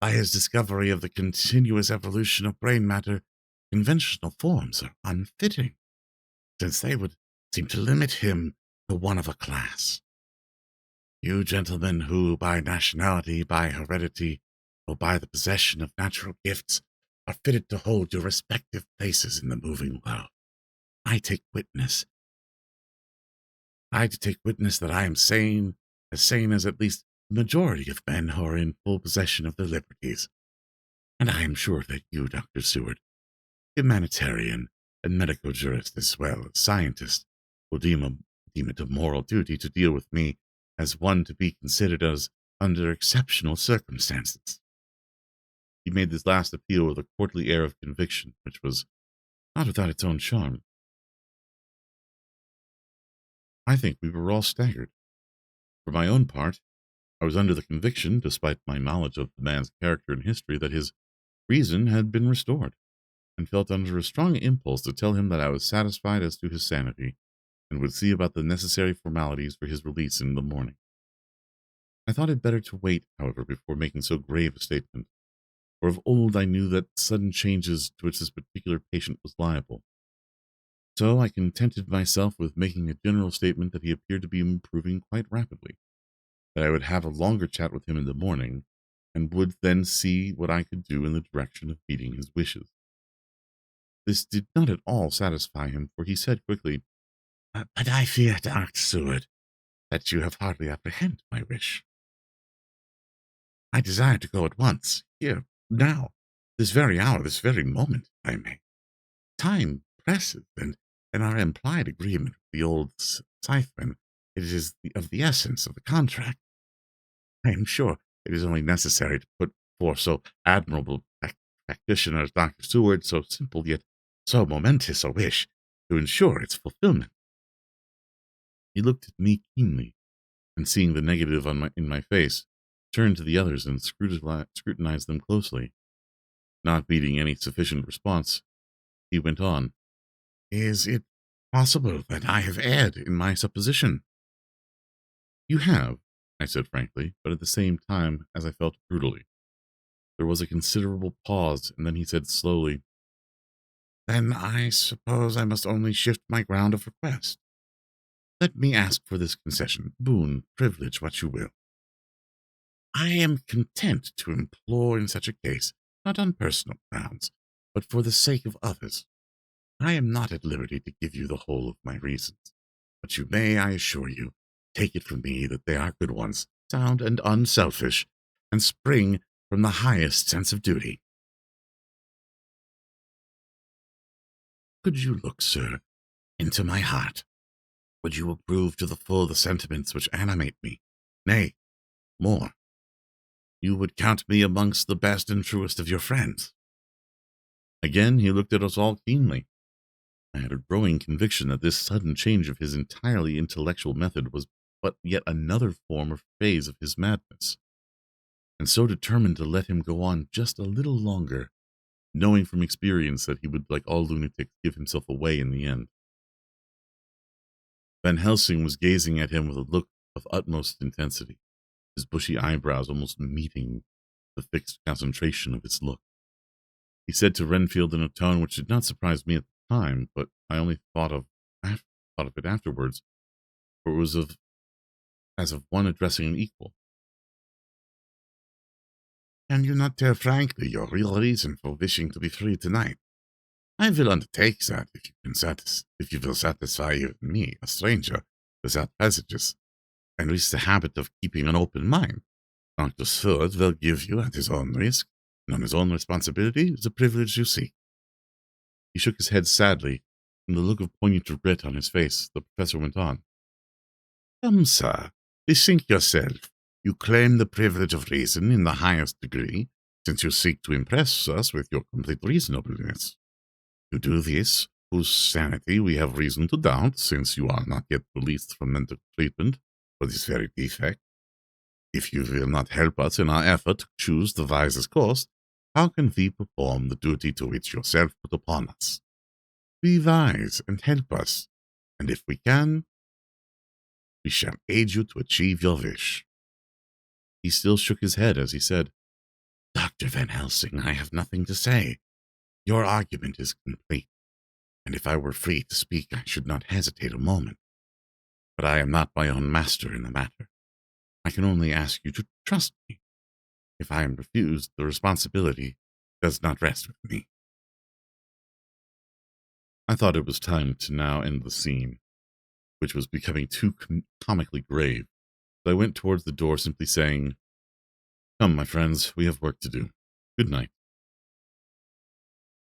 by his discovery of the continuous evolution of brain matter, conventional forms are unfitting, since they would seem to limit him to one of a class. You gentlemen who, by nationality, by heredity, or by the possession of natural gifts, are fitted to hold your respective places in the moving world, I take witness that I am sane as at least the majority of men who are in full possession of their liberties. And I am sure that you, Dr. Seward, humanitarian and medical jurist as well as scientist, will deem it a moral duty to deal with me as one to be considered as under exceptional circumstances. He made this last appeal with a courtly air of conviction, which was not without its own charm. I think we were all staggered. For my own part, I was under the conviction, despite my knowledge of the man's character and history, that his reason had been restored, and felt under a strong impulse to tell him that I was satisfied as to his sanity, and would see about the necessary formalities for his release in the morning. I thought it better to wait, however, before making so grave a statement, for of old I knew that sudden changes to which this particular patient was liable. So I contented myself with making a general statement that he appeared to be improving quite rapidly, that I would have a longer chat with him in the morning, and would then see what I could do in the direction of meeting his wishes. This did not at all satisfy him, for he said quickly, But I fear, Dr. Seward, that you have hardly apprehended my wish. I desire to go at once, here, now, this very hour, this very moment, if I may. Time presses, and our implied agreement with the old Scytheman, it is of the essence of the contract. I am sure it is only necessary to put forth so admirable practitioner as Dr. Seward, so simple yet so momentous a wish, to ensure its fulfillment. He looked at me keenly, and seeing the negative in my face, turned to the others and scrutinized them closely. Not meeting any sufficient response, he went on. Is it possible that I have erred in my supposition? You have, I said frankly, but at the same time, as I felt, brutally. There was a considerable pause, and then he said slowly, Then I suppose I must only shift my ground of request. Let me ask for this concession, boon, privilege, what you will. I am content to implore in such a case, not on personal grounds, but for the sake of others. I am not at liberty to give you the whole of my reasons, but you may, I assure you, take it from me that they are good ones, sound and unselfish, and spring from the highest sense of duty. Could you look, sir, into my heart? Would you approve to the full the sentiments which animate me? Nay, more. You would count me amongst the best and truest of your friends. Again he looked at us all keenly. I had a growing conviction that this sudden change of his entirely intellectual method was but yet another form or phase of his madness, and so determined to let him go on just a little longer, knowing from experience that he would, like all lunatics, give himself away in the end. Van Helsing was gazing at him with a look of utmost intensity, his bushy eyebrows almost meeting the fixed concentration of his look. He said to Renfield in a tone which did not surprise me at the time, but I only thought of it afterwards, for it was of as of one addressing an equal. Can you not tell frankly your real reason for wishing to be free tonight? I will undertake that if you will satisfy even me, a stranger, without prejudice, and with the habit of keeping an open mind. Dr. Seward will give you, at his own risk and on his own responsibility, the privilege you seek. He shook his head sadly, and the look of poignant regret on his face. The professor went on. Come, sir, bethink yourself. You claim the privilege of reason in the highest degree, since you seek to impress us with your complete reasonableness. You do this, whose sanity we have reason to doubt, since you are not yet released from mental treatment for this very defect. If you will not help us in our effort to choose the wisest course, how can we perform the duty to which yourself put upon us? Be wise and help us, and if we can, we shall aid you to achieve your wish. He still shook his head as he said, Dr. Van Helsing, I have nothing to say. Your argument is complete, and if I were free to speak, I should not hesitate a moment. But I am not my own master in the matter. I can only ask you to trust me. If I am refused, the responsibility does not rest with me. I thought it was time to now end the scene, which was becoming too comically grave. So I went towards the door, simply saying, Come, my friends, we have work to do. Good night.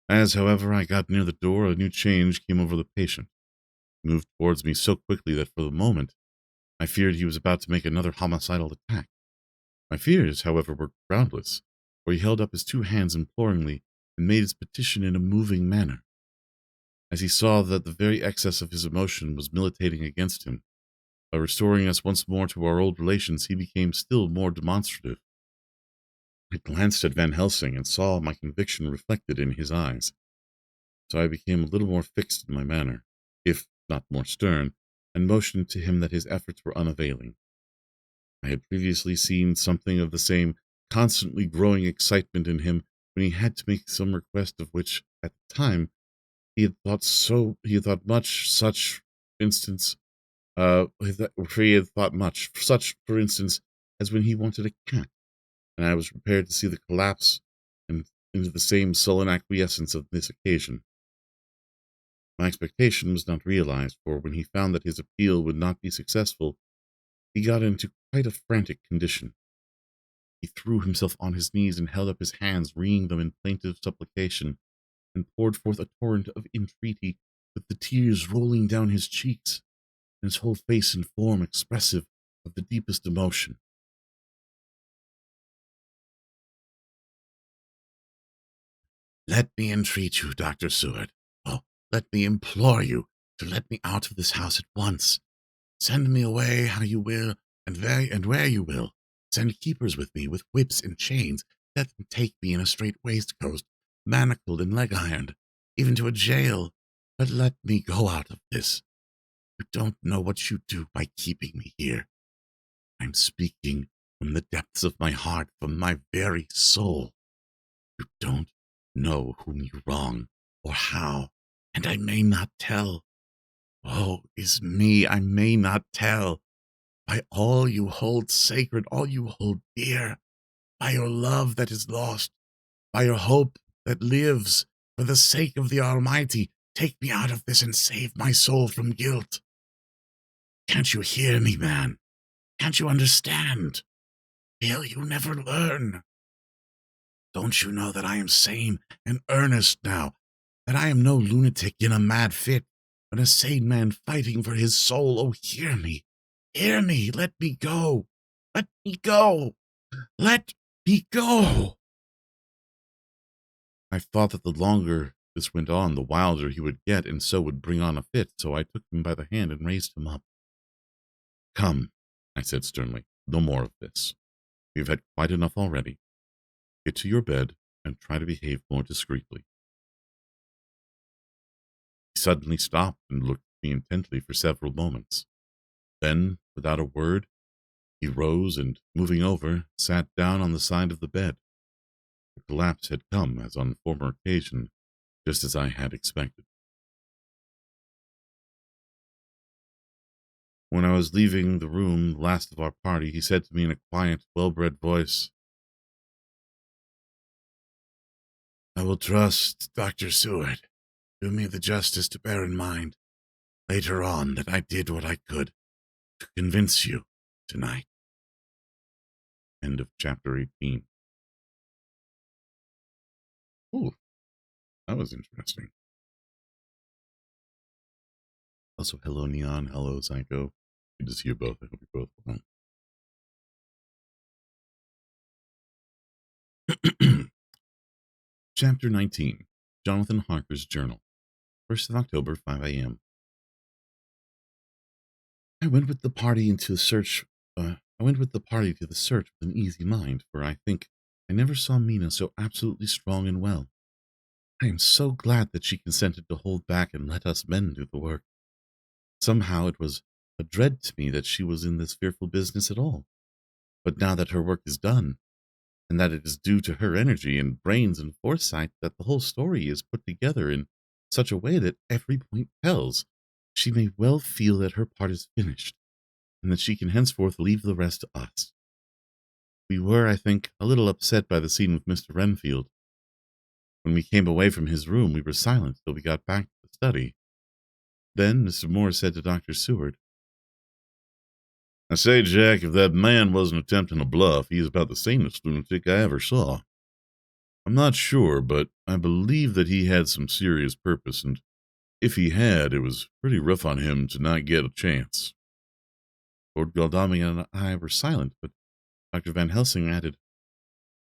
As, however, I got near the door, a new change came over the patient. He moved towards me so quickly that for the moment I feared he was about to make another homicidal attack. My fears, however, were groundless, for he held up his two hands imploringly and made his petition in a moving manner. As he saw that the very excess of his emotion was militating against him, by restoring us once more to our old relations, he became still more demonstrative. I glanced at Van Helsing and saw my conviction reflected in his eyes, so I became a little more fixed in my manner, if not more stern, and motioned to him that his efforts were unavailing. I had previously seen something of the same constantly growing excitement in him when he had to make some request of which, at the time, he had thought much, such, for instance, for instance, as when he wanted a cat, and I was prepared to see the collapse and into the same sullen acquiescence of this occasion. My expectation was not realized, for when he found that his appeal would not be successful, he got into quite a frantic condition. He threw himself on his knees and held up his hands, wringing them in plaintive supplication, and poured forth a torrent of entreaty, with the tears rolling down his cheeks, and his whole face and form expressive of the deepest emotion. Let me entreat you, Dr. Seward. Oh, let me implore you to let me out of this house at once. Send me away how you will, and where you will. Send keepers with me, with whips and chains. Let them take me in a strait waistcoat, manacled and leg-ironed, even to a jail. But let me go out of this. You don't know what you do by keeping me here. I'm speaking from the depths of my heart, from my very soul. You don't know whom you wrong, or how, and I may not tell. Woe is me, I may not tell. By all you hold sacred, all you hold dear, by your love that is lost, by your hope that lives, for the sake of the Almighty, take me out of this and save my soul from guilt. Can't you hear me, man? Can't you understand? Will you never learn? Don't you know that I am sane and earnest now, that I am no lunatic in a mad fit, but a sane man fighting for his soul? Oh, hear me, let me go, let me go, let me go. I thought that the longer this went on, the wilder he would get, and so would bring on a fit, so I took him by the hand and raised him up. Come, I said sternly, no more of this. We have had quite enough already. Get to your bed and try to behave more discreetly. He suddenly stopped and looked at me intently for several moments. Then, without a word, he rose and, moving over, sat down on the side of the bed. The collapse had come, as on the former occasion, just as I had expected. When I was leaving the room, last of our party, he said to me in a quiet, well-bred voice, I will trust Dr. Seward. Do me the justice to bear in mind later on that I did what I could to convince you tonight. End of chapter 18. Ooh, that was interesting. Also, hello, Neon. Hello, Psycho. Good to see you both. I hope you're both well. Chapter 19. Jonathan Harker's Journal. 1st of October, 5 a.m. I went with the party to the search with an easy mind, for I think I never saw Mina so absolutely strong and well. I am so glad that she consented to hold back and let us men do the work. Somehow it was a dread to me that she was in this fearful business at all. But now that her work is done, and that it is due to her energy and brains and foresight that the whole story is put together in such a way that every point tells, she may well feel that her part is finished, and that she can henceforth leave the rest to us. We were, I think, a little upset by the scene with Mr. Renfield. When we came away from his room, we were silent till we got back to the study. Then Mr. Moore said to Dr. Seward, I say, Jack, if that man wasn't attempting a bluff, he is about the sanest lunatic I ever saw. I'm not sure, but I believe that he had some serious purpose, and if he had, it was pretty rough on him to not get a chance. Lord Godalming and I were silent, but Dr. Van Helsing added,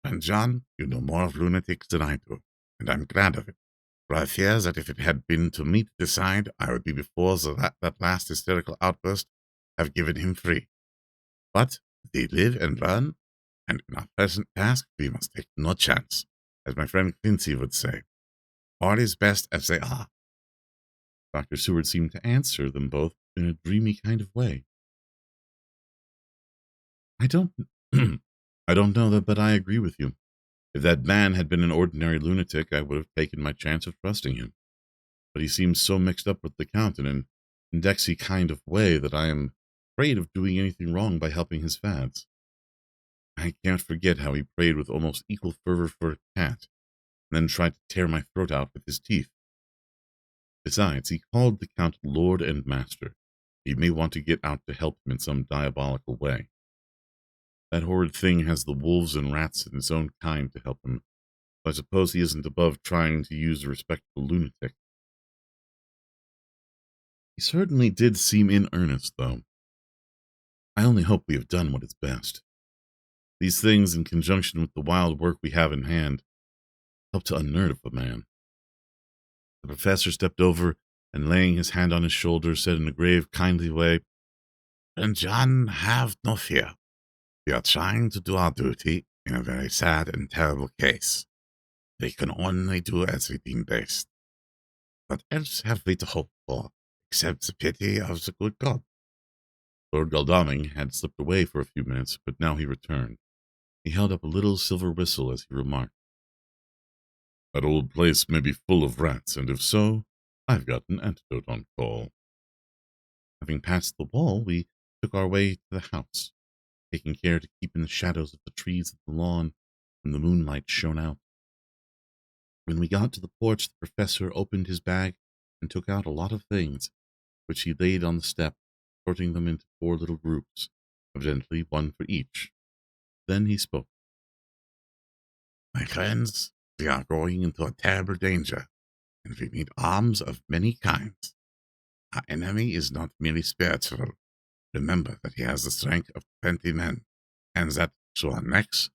And John, you know more of lunatics than I do, and I'm glad of it, for I fear that if it had been to me to decide, I would be before that last hysterical outburst have given him free. But they live and learn, and in our present task we must take no chance, as my friend Quincy would say. All is best as they are. Dr. Seward seemed to answer them both in a dreamy kind of way. I don't know that, but I agree with you. If that man had been an ordinary lunatic, I would have taken my chance of trusting him. But he seems so mixed up with the Count in an indexy kind of way that I am afraid of doing anything wrong by helping his fads. I can't forget how he prayed with almost equal fervor for a cat, and then tried to tear my throat out with his teeth. Besides, he called the Count Lord and Master. He may want to get out to help him in some diabolical way. That horrid thing has the wolves and rats in his own kind to help him, so I suppose he isn't above trying to use a respectable lunatic. He certainly did seem in earnest, though. I only hope we have done what is best. These things, in conjunction with the wild work we have in hand, help to unnerve a man. The professor stepped over and, laying his hand on his shoulder, said in a grave, kindly way, And John, have no fear. We are trying to do our duty in a very sad and terrible case. We can only do as we deem best. What else have we to hope for, except the pity of the good God? Lord Godalming had slipped away for a few minutes, but now he returned. He held up a little silver whistle as he remarked, That old place may be full of rats, and if so, I've got an antidote on call. Having passed the wall, we took our way to the house, taking care to keep in the shadows of the trees of the lawn when the moonlight shone out. When we got to the porch, the professor opened his bag and took out a lot of things, which he laid on the step, sorting them into 4 little groups, evidently one for each. Then he spoke. My friends, we are going into a terrible danger, and we need arms of many kinds. Our enemy is not merely spiritual. Remember that he has the strength of 20 men, and that, through our necks,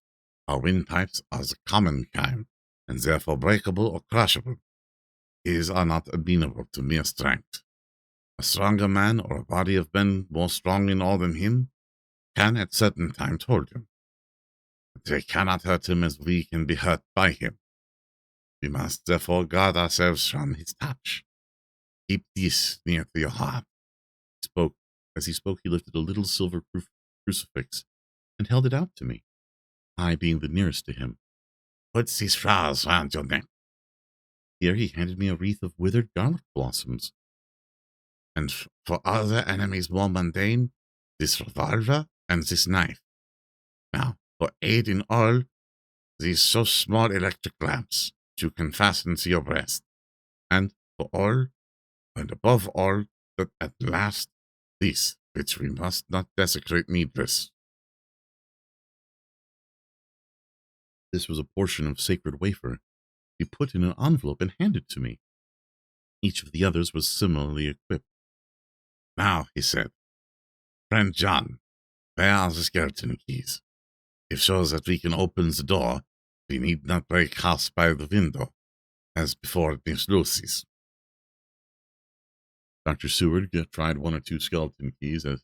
our windpipes are the common kind, and therefore breakable or crushable. His are not amenable to mere strength. A stronger man, or a body of men more strong in all than him, can at certain times hold him. But they cannot hurt him as we can be hurt by him. We must therefore guard ourselves from his touch. Keep this near to your heart. As he spoke, he lifted a little silver crucifix and held it out to me, I being the nearest to him. Put these flowers round your neck. Here he handed me a wreath of withered garlic blossoms. and for other enemies more mundane, this revolver and this knife. Now, for aid in all, these so small electric lamps which you can fasten to your breast. And for all, and above all, that at last, this which we must not desecrate needless. This was a portion of sacred wafer. He put in an envelope and handed to me. Each of the others was similarly equipped. Now, he said, friend John, there are the skeleton keys. If so that we can open the door, we need not break house by the window, as before at Miss Lucy's. Dr. Seward tried one or two skeleton keys, as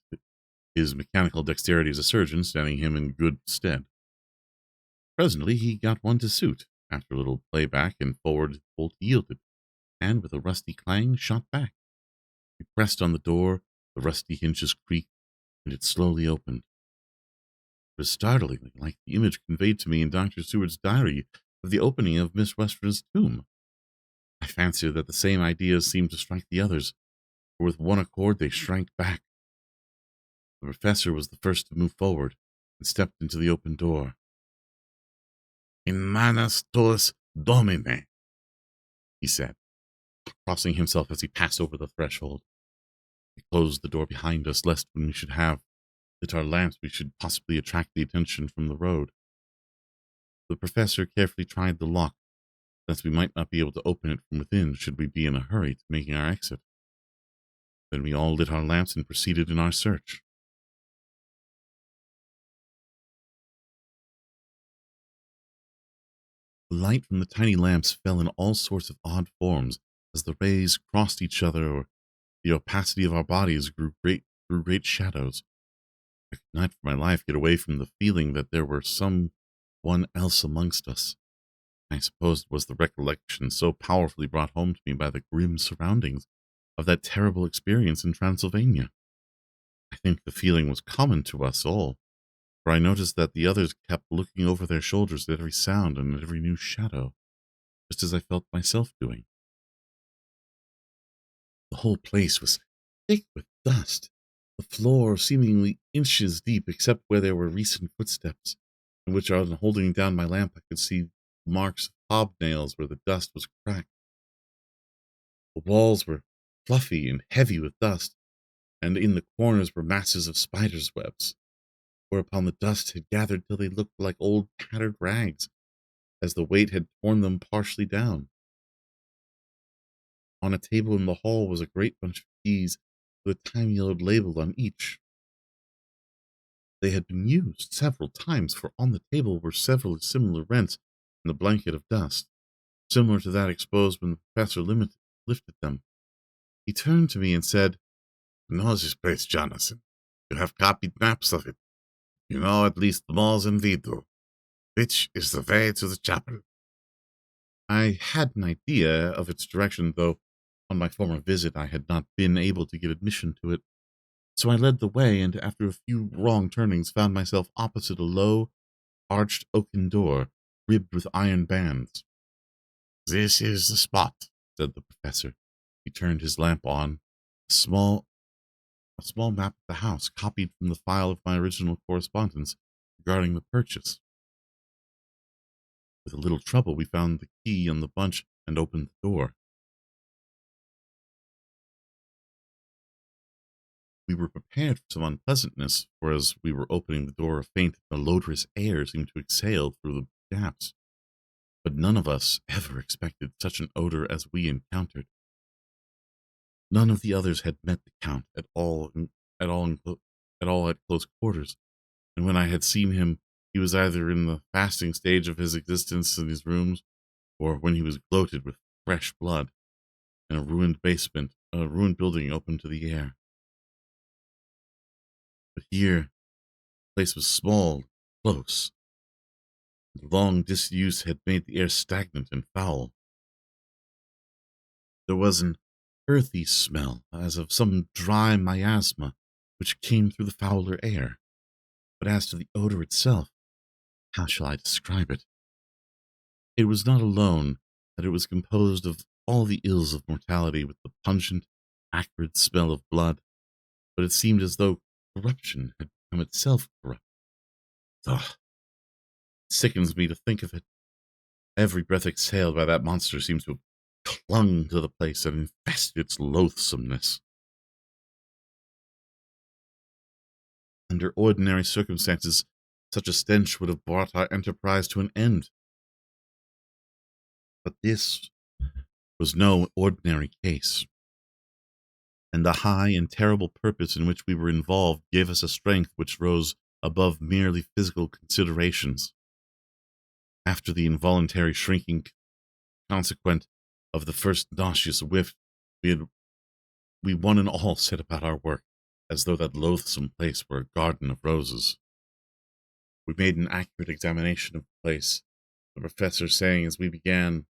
his mechanical dexterity as a surgeon standing him in good stead. Presently he got one to suit. After a little playback and forward, the bolt yielded, and with a rusty clang shot back. He pressed on the door, the rusty hinges creaked, and it slowly opened. It was startlingly like the image conveyed to me in Dr. Seward's diary of the opening of Miss Wester's tomb. I fancied that the same ideas seemed to strike the others, for with one accord they shrank back. The professor was the first to move forward and stepped into the open door. In manus tuus domine, he said, crossing himself as he passed over the threshold. He closed the door behind us, lest when we should have lit our lamps we should possibly attract the attention from the road. The professor carefully tried the lock, lest we might not be able to open it from within should we be in a hurry to making our exit. Then we all lit our lamps and proceeded in our search. The light from the tiny lamps fell in all sorts of odd forms as the rays crossed each other, or the opacity of our bodies grew great shadows. I could not for my life get away from the feeling that there were some one else amongst us. I suppose it was the recollection so powerfully brought home to me by the grim surroundings of that terrible experience in Transylvania. I think the feeling was common to us all, for I noticed that the others kept looking over their shoulders at every sound and at every new shadow, just as I felt myself doing. The whole place was thick with dust, the floor seemingly inches deep except where there were recent footsteps, in which on holding down my lamp I could see marks of hobnails where the dust was cracked. The walls were fluffy and heavy with dust, and in the corners were masses of spiders' webs, whereupon the dust had gathered till they looked like old tattered rags, as the weight had torn them partially down. On a table in the hall was a great bunch of keys with a tiny yellowed label on each. They had been used several times, for on the table were several similar rents in the blanket of dust, similar to that exposed when the professor lifted them. He turned to me and said, "You know this place, Jonathan. You have copied maps of it. You know at least the malls and Vido. Which is the way to the chapel?" I had an idea of its direction, though on my former visit I had not been able to get admission to it. So I led the way, and after a few wrong turnings found myself opposite a low, arched oaken door, ribbed with iron bands. "This is the spot," said the professor. He turned his lamp on. A small map of the house, copied from the file of my original correspondence regarding the purchase. With a little trouble, we found the key on the bunch and opened the door. We were prepared for some unpleasantness, for as we were opening the door, a faint and odorous air seemed to exhale through the gaps. But none of us ever expected such an odor as we encountered. None of the others had met the Count at all at close quarters, and when I had seen him, he was either in the fasting stage of his existence in his rooms, or when he was gloated with fresh blood, in a ruined building open to the air. But here, the place was small, close. Long disuse had made the air stagnant and foul. There was an earthy smell, as of some dry miasma, which came through the fouler air. But as to the odor itself, how shall I describe it? It was not alone that it was composed of all the ills of mortality, with the pungent, acrid smell of blood, but it seemed as though corruption had become itself corrupt. Ugh, it sickens me to think of it. Every breath exhaled by that monster seems to have clung to the place and infested its loathsomeness. Under ordinary circumstances, such a stench would have brought our enterprise to an end. But this was no ordinary case, and the high and terrible purpose in which we were involved gave us a strength which rose above merely physical considerations. After the involuntary shrinking consequent of the first nauseous whiff, we one and all set about our work, as though that loathsome place were a garden of roses. We made an accurate examination of the place, the professor saying as we began,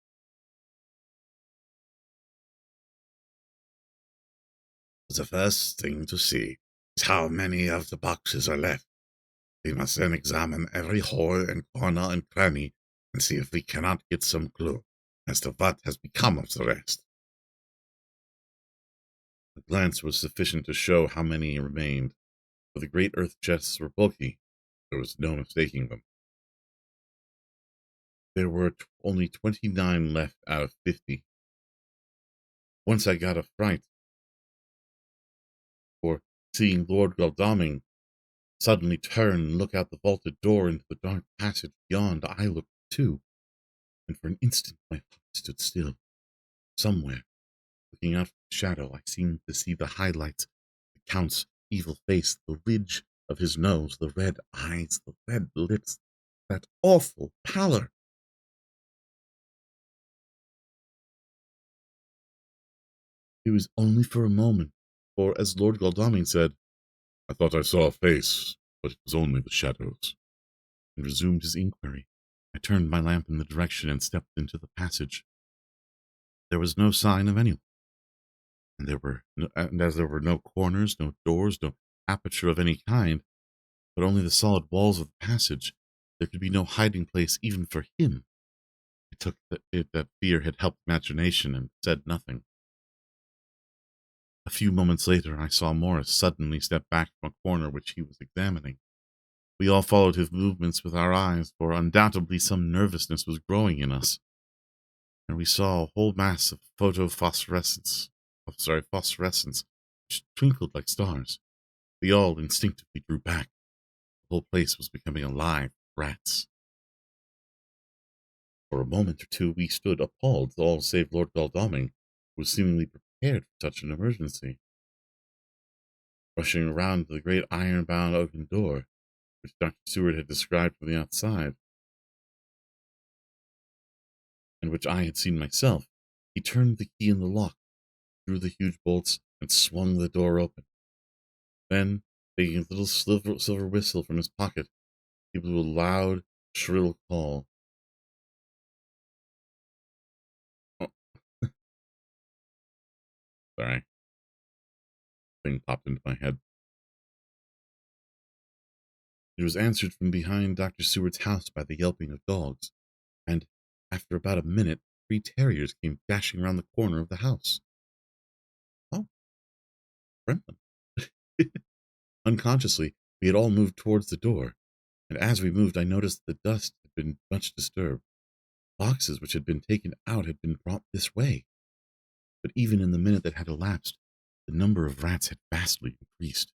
The first thing to see is how many of the boxes are left. We must then examine every hole and corner and cranny and see if we cannot get some clue as to what has become of the rest. A glance was sufficient to show how many remained, for the great earth chests were bulky. There was no mistaking them. There were only 29 left out of 50. Once I got a fright for seeing Lord Godalming suddenly turn and look out the vaulted door into the dark passage beyond. I looked too, and for an instant my heart stood still. Somewhere, looking out from the shadow, I seemed to see the highlights of the Count's evil face, the ridge of his nose, the red eyes, the red lips, that awful pallor. It was only for a moment, for, as Lord Godalming said, I thought I saw a face, but it was only the shadows, and resumed his inquiry. I turned my lamp in the direction and stepped into the passage. There was no sign of anyone, and as there were no corners, no doors, no aperture of any kind, but only the solid walls of the passage, there could be no hiding place even for him. I took it that fear had helped imagination and said nothing. A few moments later, I saw Morris suddenly step back from a corner which he was examining. We all followed his movements with our eyes, for undoubtedly some nervousness was growing in us, and we saw a whole mass of phosphorescence, which twinkled like stars. We all instinctively drew back. The whole place was becoming alive with rats. For a moment or two we stood appalled, all save Lord Godalming, who was seemingly prepared for such an emergency. Rushing around to the great iron-bound oaken door, which Dr. Seward had described from the outside, and which I had seen myself, he turned the key in the lock, drew the huge bolts, and swung the door open. Then, taking a little silver whistle from his pocket, he blew a loud, shrill call. Oh, sorry. Thing popped into my head. It was answered from behind Dr. Seward's house by the yelping of dogs, and after about a minute, 3 terriers came dashing round the corner of the house. Oh, Gremlin. Unconsciously, we had all moved towards the door, and as we moved, I noticed that the dust had been much disturbed. Boxes which had been taken out had been brought this way. But even in the minute that had elapsed, the number of rats had vastly increased.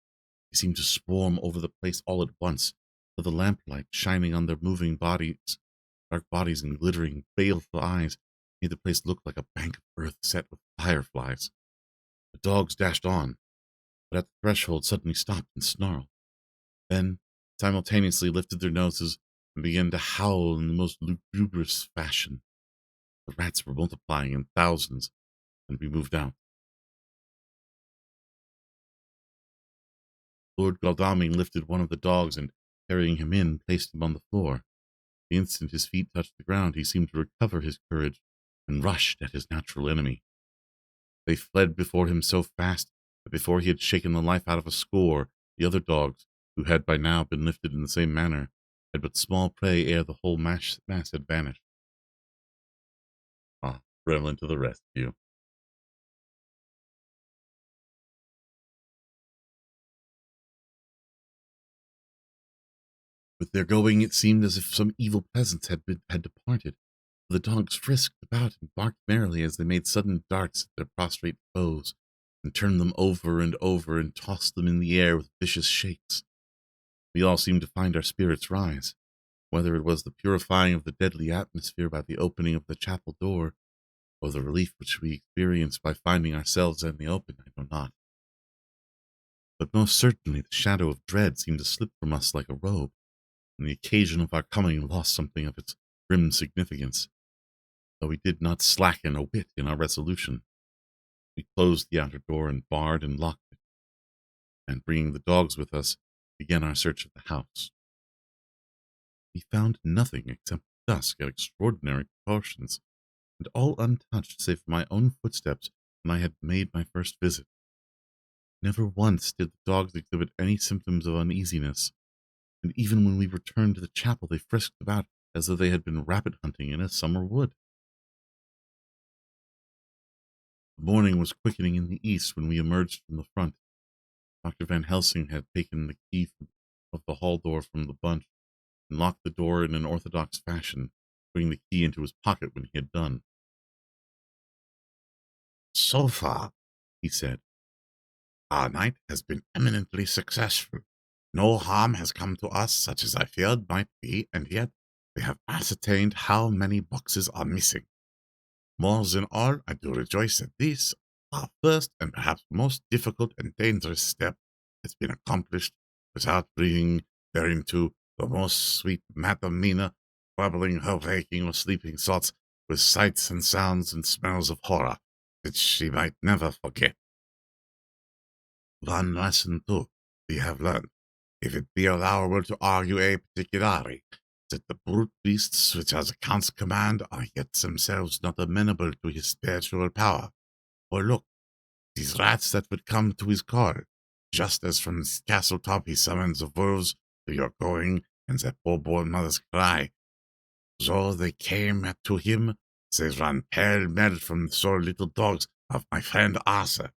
They seemed to swarm over the place all at once, for the lamplight shining on their moving bodies, dark bodies and glittering, baleful eyes, made the place look like a bank of earth set with fireflies. The dogs dashed on, but at the threshold suddenly stopped and snarled. Then, simultaneously lifted their noses and began to howl in the most lugubrious fashion. The rats were multiplying in thousands, and we moved out. Lord Godalming lifted one of the dogs and, carrying him in, placed him on the floor. The instant his feet touched the ground, he seemed to recover his courage and rushed at his natural enemy. They fled before him so fast that before he had shaken the life out of a score, the other dogs, who had by now been lifted in the same manner, had but small prey ere the whole mass had vanished. Ah, Gremlin to the rescue. With their going, it seemed as if some evil presence had departed. The dogs frisked about and barked merrily as they made sudden darts at their prostrate foes, and turned them over and tossed them in the air with vicious shakes. We all seemed to find our spirits rise. Whether it was the purifying of the deadly atmosphere by the opening of the chapel door, or the relief which we experienced by finding ourselves in the open, I know not. But most certainly the shadow of dread seemed to slip from us like a robe, and the occasion of our coming lost something of its grim significance, though we did not slacken a whit in our resolution. We closed the outer door and barred and locked it, and bringing the dogs with us, began our search of the house. We found nothing except dusk at extraordinary proportions, and all untouched save for my own footsteps when I had made my first visit. Never once did the dogs exhibit any symptoms of uneasiness, and even when we returned to the chapel they frisked about as though they had been rabbit hunting in a summer wood. The morning was quickening in the east when we emerged from the front. Dr. Van Helsing had taken the key of the hall door from the bunch and locked the door in an orthodox fashion, putting the key into his pocket when he had done. So far, he said, our night has been eminently successful. No harm has come to us such as I feared might be, and yet we have ascertained how many boxes are missing. More than all, I do rejoice that this, our first and perhaps most difficult and dangerous step, has been accomplished without bringing thereinto the most sweet Madam Mina, troubling her waking or sleeping thoughts with sights and sounds and smells of horror, which she might never forget. One lesson, too, we have learned, if it be allowable to argue a particulari, that the brute beasts which are the Count's command are yet themselves not amenable to his spiritual power. For look, these rats that would come to his call, just as from the castle top he summons the wolves to your going and their poor born mother's cry. Though they came to him, they ran pell-mell from the sore little dogs of my friend Arthur.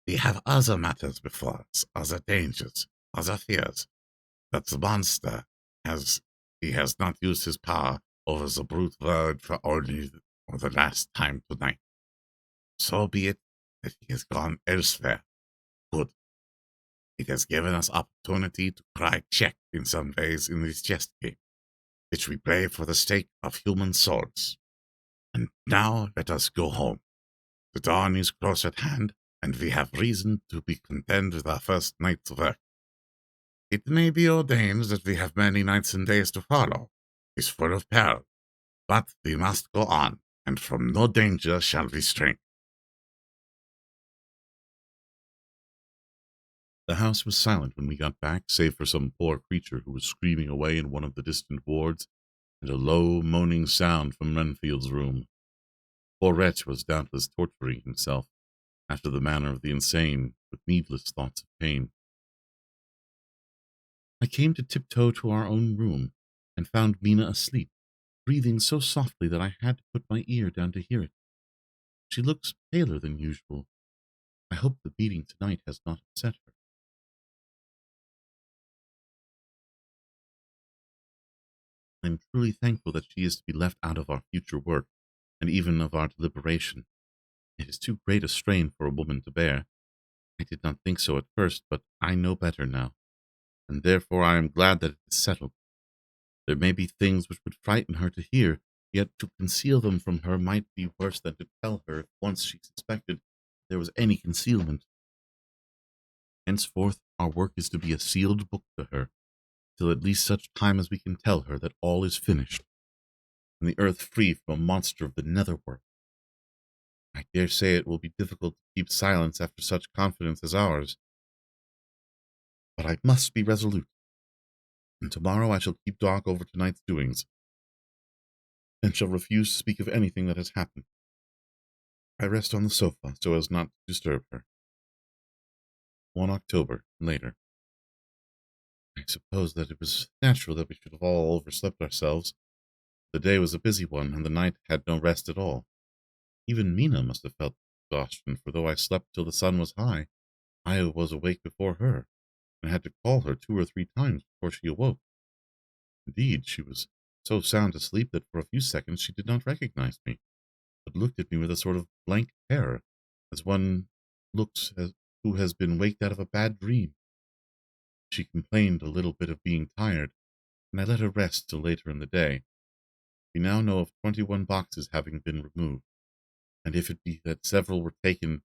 We have other matters before us, other dangers, other fears. But the monster he has not used his power over the brute world for the last time tonight. So be it that he has gone elsewhere. Good. It has given us opportunity to cry check in some ways in this chess game, which we play for the sake of human souls. And now let us go home. The dawn is close at hand, and we have reason to be content with our first night's work. It may be ordained that we have many nights and days to follow. It's full of peril, but we must go on, and from no danger shall we shrink. The house was silent when we got back, save for some poor creature who was screaming away in one of the distant wards, and a low, moaning sound from Renfield's room. Poor wretch was doubtless torturing himself, after the manner of the insane, with needless thoughts of pain. I came to tiptoe to our own room, and found Mina asleep, breathing so softly that I had to put my ear down to hear it. She looks paler than usual. I hope the beating tonight has not upset her. I am truly thankful that she is to be left out of our future work, and even of our deliberation. It is too great a strain for a woman to bear. I did not think so at first, but I know better now, and therefore I am glad that it is settled. There may be things which would frighten her to hear, yet to conceal them from her might be worse than to tell her if once she suspected there was any concealment. Henceforth our work is to be a sealed book to her, till at least such time as we can tell her that all is finished, and the earth free from a monster of the netherworld. I dare say it will be difficult to keep silence after such confidence as ours, but I must be resolute, and tomorrow I shall keep dark over tonight's doings, and shall refuse to speak of anything that has happened. I rest on the sofa so as not to disturb her. 1 October, later. I suppose that it was natural that we should have all overslept ourselves. The day was a busy one, and the night had no rest at all. Even Mina must have felt exhaustion, for though I slept till the sun was high, I was awake before her, and had to call her 2 or 3 times before she awoke. Indeed, she was so sound asleep that for a few seconds she did not recognize me, but looked at me with a sort of blank terror, as one looks as who has been waked out of a bad dream. She complained a little bit of being tired, and I let her rest till later in the day. We now know of 21 boxes having been removed, and if it be that several were taken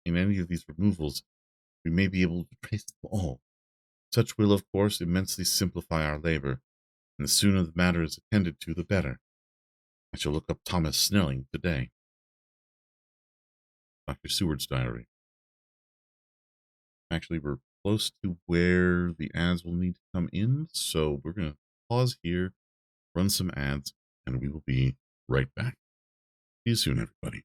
in any of these removals, we may be able to trace them all. Such will, of course, immensely simplify our labor, and the sooner the matter is attended to, the better. I shall look up Thomas Snelling today. Dr. Seward's diary. Actually, we're close to where the ads will need to come in, so we're going to pause here, run some ads, and we will be right back. See you soon, everybody.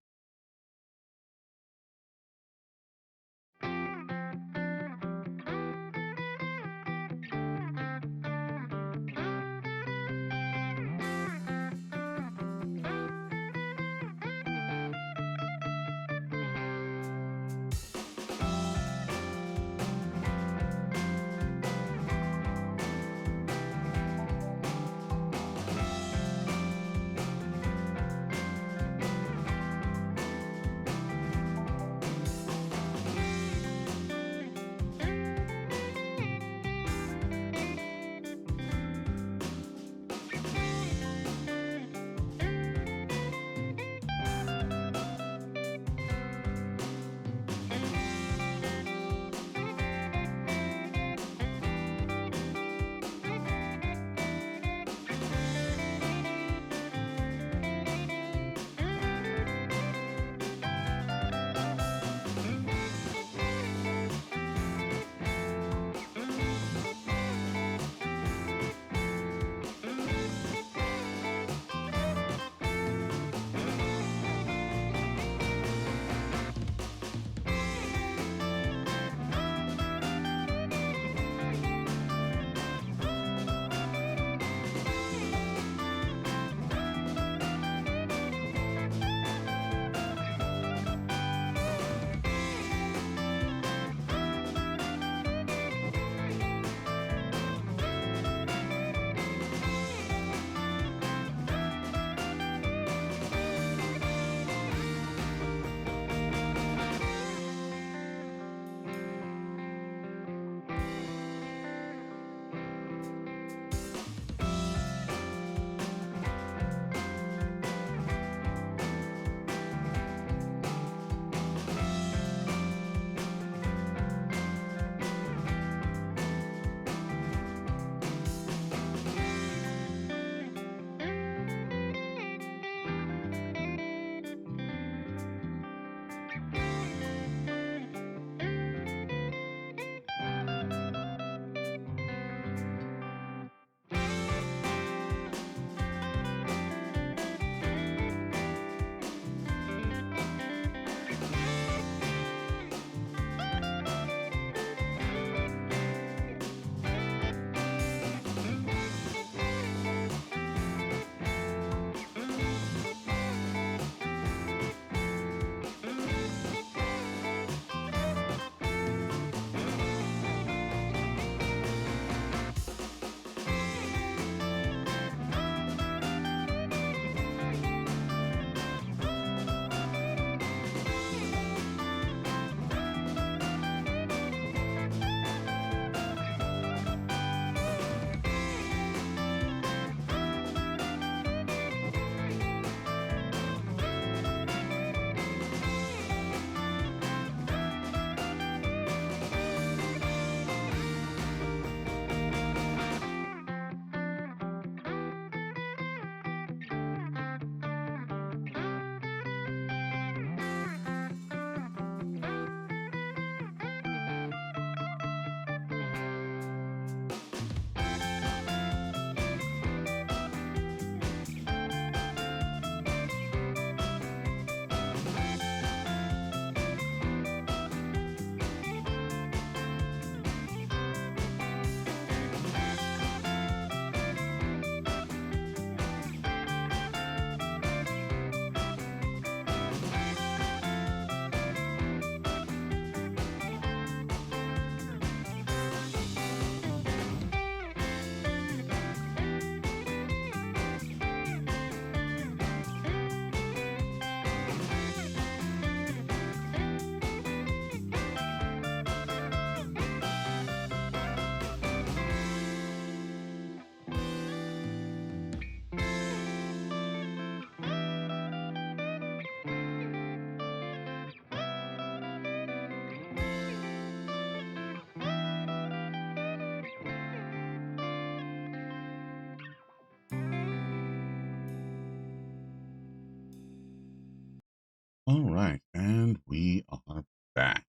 All right, and we are back.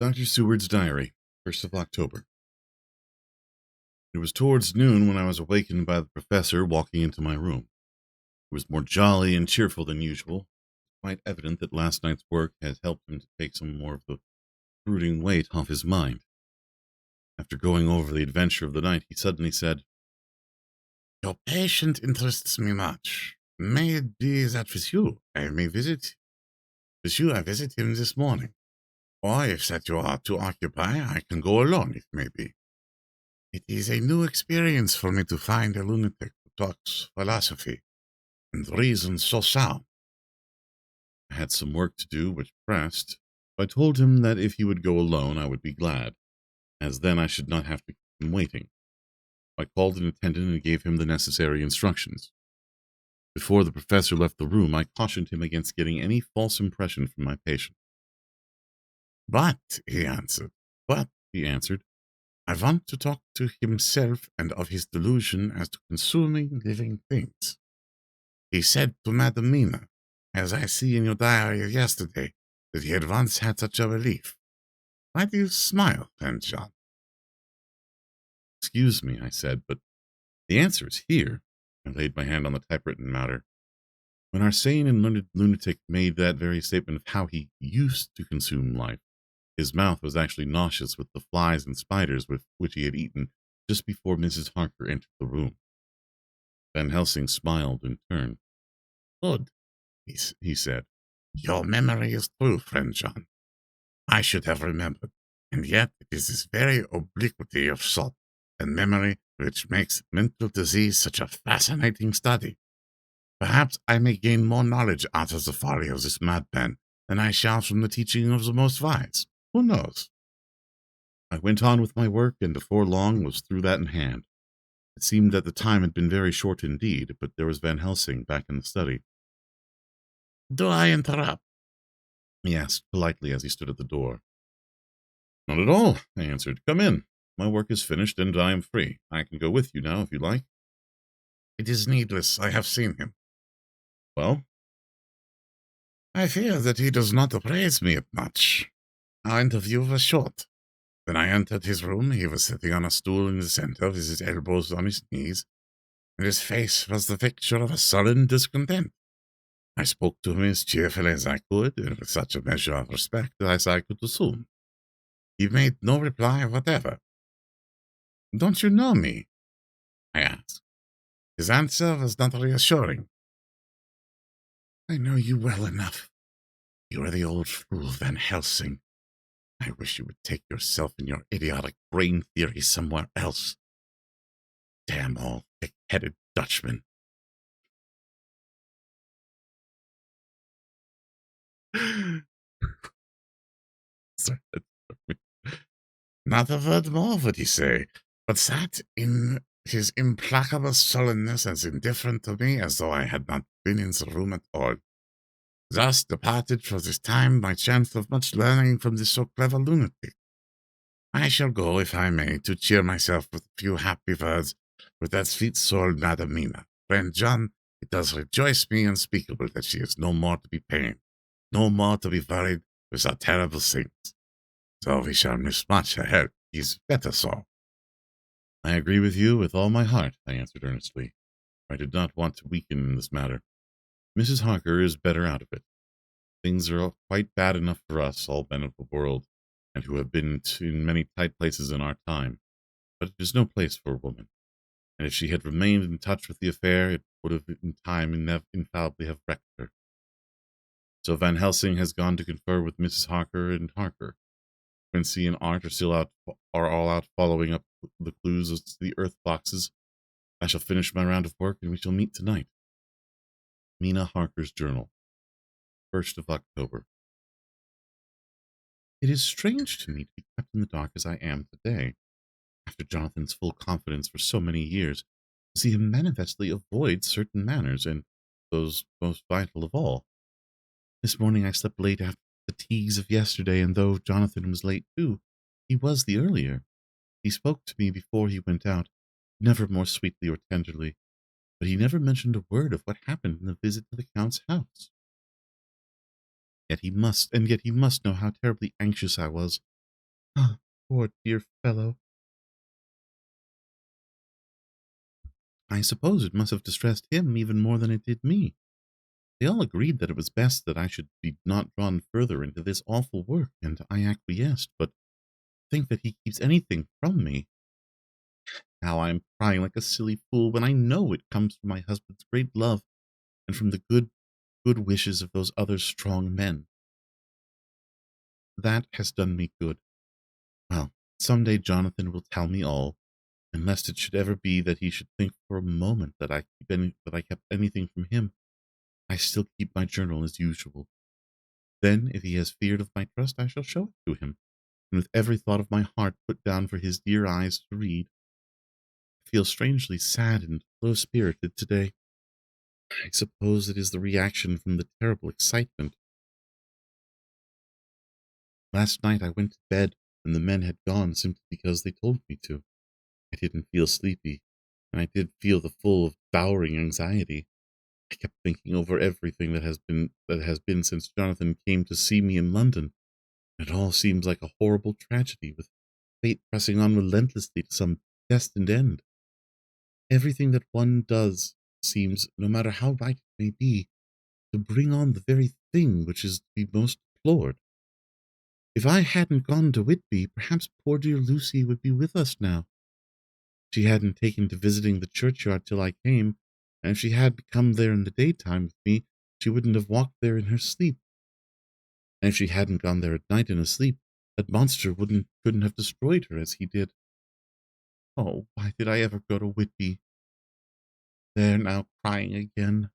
Dr. Seward's Diary, 1st of October. It was towards noon when I was awakened by the professor walking into my room. He was more jolly and cheerful than usual. Quite evident that last night's work had helped him to take some more of the brooding weight off his mind. After going over the adventure of the night, he suddenly said, Your patient interests me much. May it be that with you I may visit? With you I visit him this morning. Or if that you are to occupy, I can go alone, if may be. It is a new experience for me to find a lunatic who talks philosophy and reason so sound. I had some work to do which pressed, so I told him that if he would go alone, I would be glad, as then I should not have to keep him waiting. I called an attendant and gave him the necessary instructions. Before the professor left the room, I cautioned him against getting any false impression from my patient. But, he answered, I want to talk to himself and of his delusion as to consuming living things. He said to Madam Mina, as I see in your diary of yesterday, that he had once had such a belief. Why do you smile, friend John? Excuse me, I said, but the answer is here. I laid my hand on the typewritten matter. When our sane and learned lunatic made that very statement of how he used to consume life, his mouth was actually nauseous with the flies and spiders with which he had eaten just before Mrs. Harker entered the room. Van Helsing smiled in turn. Good, he said. Your memory is true, friend John. I should have remembered, and yet it is this very obliquity of thought and memory which makes mental disease such a fascinating study. Perhaps I may gain more knowledge out of the folly of this madman than I shall from the teaching of the most wise. Who knows? I went on with my work, and before long was through that in hand. It seemed that the time had been very short indeed, but there was Van Helsing back in the study. Do I interrupt? He asked politely as he stood at the door. Not at all, I answered. Come in. My work is finished, and I am free. I can go with you now, if you like. It is needless. I have seen him. Well? I fear that he does not appraise me much. Our interview was short. When I entered his room, he was sitting on a stool in the center with his elbows on his knees, and his face was the picture of a sullen discontent. I spoke to him as cheerfully as I could, and with such a measure of respect as I could assume. He made no reply whatever. Don't you know me? I asked. His answer was not reassuring. I know you well enough. You are the old fool Van Helsing. I wish you would take yourself and your idiotic brain theory somewhere else. Damn all thick-headed Dutchmen. Sorry. Not a word more would he say, but sat in his implacable sullenness as indifferent to me as though I had not been in the room at all. Thus departed for this time my chance of much learning from this so clever lunatic. I shall go, if I may, to cheer myself with a few happy words with that sweet-souled Madam Mina. Friend John, it does rejoice me unspeakable that she is no more to be pained, no more to be worried with our terrible things. So we shall miss much her help. He's better so. I agree with you with all my heart, I answered earnestly. I did not want to weaken in this matter. Mrs. Harker is better out of it. Things are quite bad enough for us, all men of the world, and who have been in many tight places in our time. But it is no place for a woman. And if she had remained in touch with the affair, it would have in time infallibly have wrecked her. So Van Helsing has gone to confer with Mrs. Harker and Harker. Quincy and Art are all out following up the clues as to the earth boxes. I shall finish my round of work, and we shall meet tonight. Mina Harker's Journal, 1st of October. It is strange to me to be kept in the dark as I am today, after Jonathan's full confidence for so many years, to see him manifestly avoid certain manners, and those most vital of all. This morning I slept late after the fatigues of yesterday, and though Jonathan was late too, He was the earlier. He spoke to me before he went out, never more sweetly or tenderly, but he never mentioned a word of what happened in the visit to the Count's house. Yet he must know how terribly anxious I was. Ah, poor dear fellow. I suppose it must have distressed him even more than it did me. They all agreed that it was best that I should be not drawn further into this awful work, and I acquiesced, but think that he keeps anything from me. Now I am crying like a silly fool when I know it comes from my husband's great love and from the good wishes of those other strong men. That has done me good. Well, some day Jonathan will tell me all, and lest it should ever be that he should think for a moment that I kept anything from him, I still keep my journal as usual. Then, if he has feared of my trust, I shall show it to him, and with every thought of my heart put down for his dear eyes to read. I feel strangely sad and low-spirited today. I suppose it is the reaction from the terrible excitement. Last night I went to bed when the men had gone simply because they told me to. I didn't feel sleepy, and I did feel the full of devouring anxiety. I kept thinking over everything that has been since Jonathan came to see me in London. It all seems like a horrible tragedy, with fate pressing on relentlessly to some destined end. Everything that one does seems, no matter how right it may be, to bring on the very thing which is to be most deplored. If I hadn't gone to Whitby, perhaps poor dear Lucy would be with us now. She hadn't taken to visiting the churchyard till I came, and if she had come there in the daytime with me, she wouldn't have walked there in her sleep. And if she hadn't gone there at night in a sleep, that monster couldn't have destroyed her as he did. Oh, why did I ever go to Whitby? There now, crying again.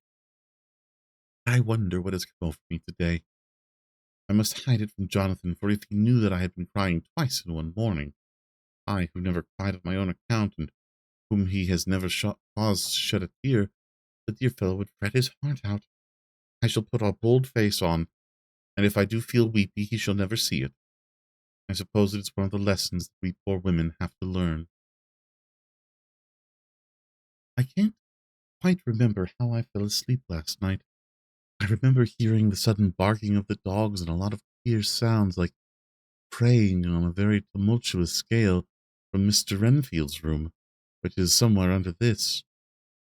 I wonder what has come over me today. I must hide it from Jonathan, for if he knew that I had been crying twice in one morning, I, who never cried on my own account, and whom he has never caused to shed a tear, the dear fellow would fret his heart out. I shall put a bold face on, and if I do feel weepy, he shall never see it. I suppose it is one of the lessons that we poor women have to learn. I can't quite remember how I fell asleep last night. I remember hearing the sudden barking of the dogs and a lot of queer sounds like praying on a very tumultuous scale from Mr. Renfield's room, which is somewhere under this.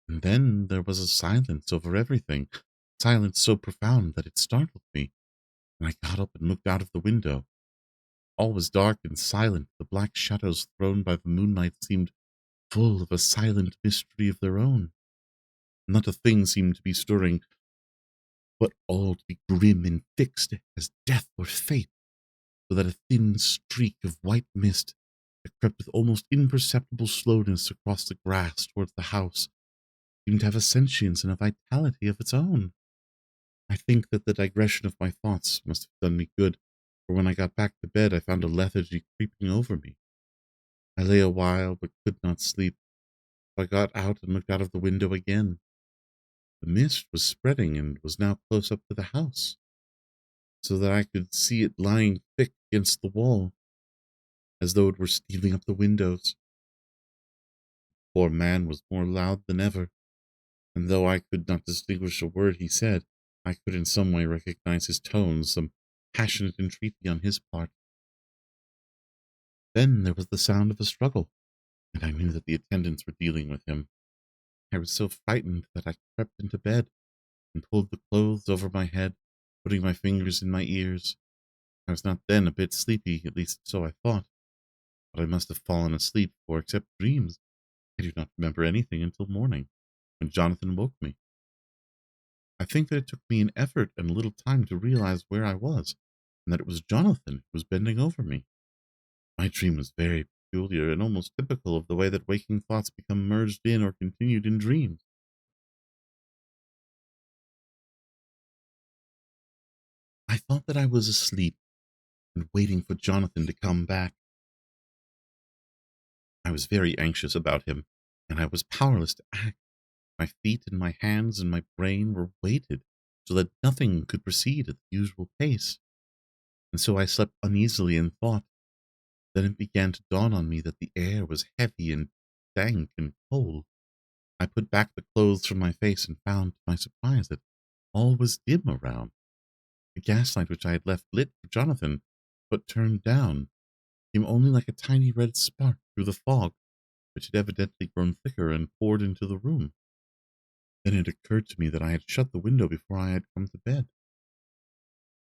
And then there was a silence over everything, silence so profound that it startled me, and I got up and looked out of the window. All was dark and silent. The black shadows thrown by the moonlight seemed full of a silent mystery of their own. Not a thing seemed to be stirring, but all to be grim and fixed as death or fate, so that a thin streak of white mist that crept with almost imperceptible slowness across the grass towards the house seemed to have a sentience and a vitality of its own. I think that the digression of my thoughts must have done me good, for when I got back to bed I found a lethargy creeping over me. I lay a while, but could not sleep, so I got out and looked out of the window again. The mist was spreading and was now close up to the house, so that I could see it lying thick against the wall, as though it were stealing up the windows. The poor man was more loud than ever, and though I could not distinguish a word he said, I could in some way recognize his tones, some passionate entreaty on his part. Then there was the sound of a struggle, and I knew that the attendants were dealing with him. I was so frightened that I crept into bed and pulled the clothes over my head, putting my fingers in my ears. I was not then a bit sleepy, at least so I thought, but I must have fallen asleep, for except dreams, I do not remember anything until morning, when Jonathan woke me. I think that it took me an effort and a little time to realize where I was, and that it was Jonathan who was bending over me. My dream was very peculiar and almost typical of the way that waking thoughts become merged in or continued in dreams. I thought that I was asleep and waiting for Jonathan to come back. I was very anxious about him, and I was powerless to act. My feet and my hands and my brain were weighted so that nothing could proceed at the usual pace, and so I slept uneasily and thought. Then it began to dawn on me that the air was heavy and dank and cold. I put back the clothes from my face and found, to my surprise, that all was dim around. The gaslight which I had left lit for Jonathan, but turned down, came only like a tiny red spark through the fog, which had evidently grown thicker and poured into the room. Then it occurred to me that I had shut the window before I had come to bed.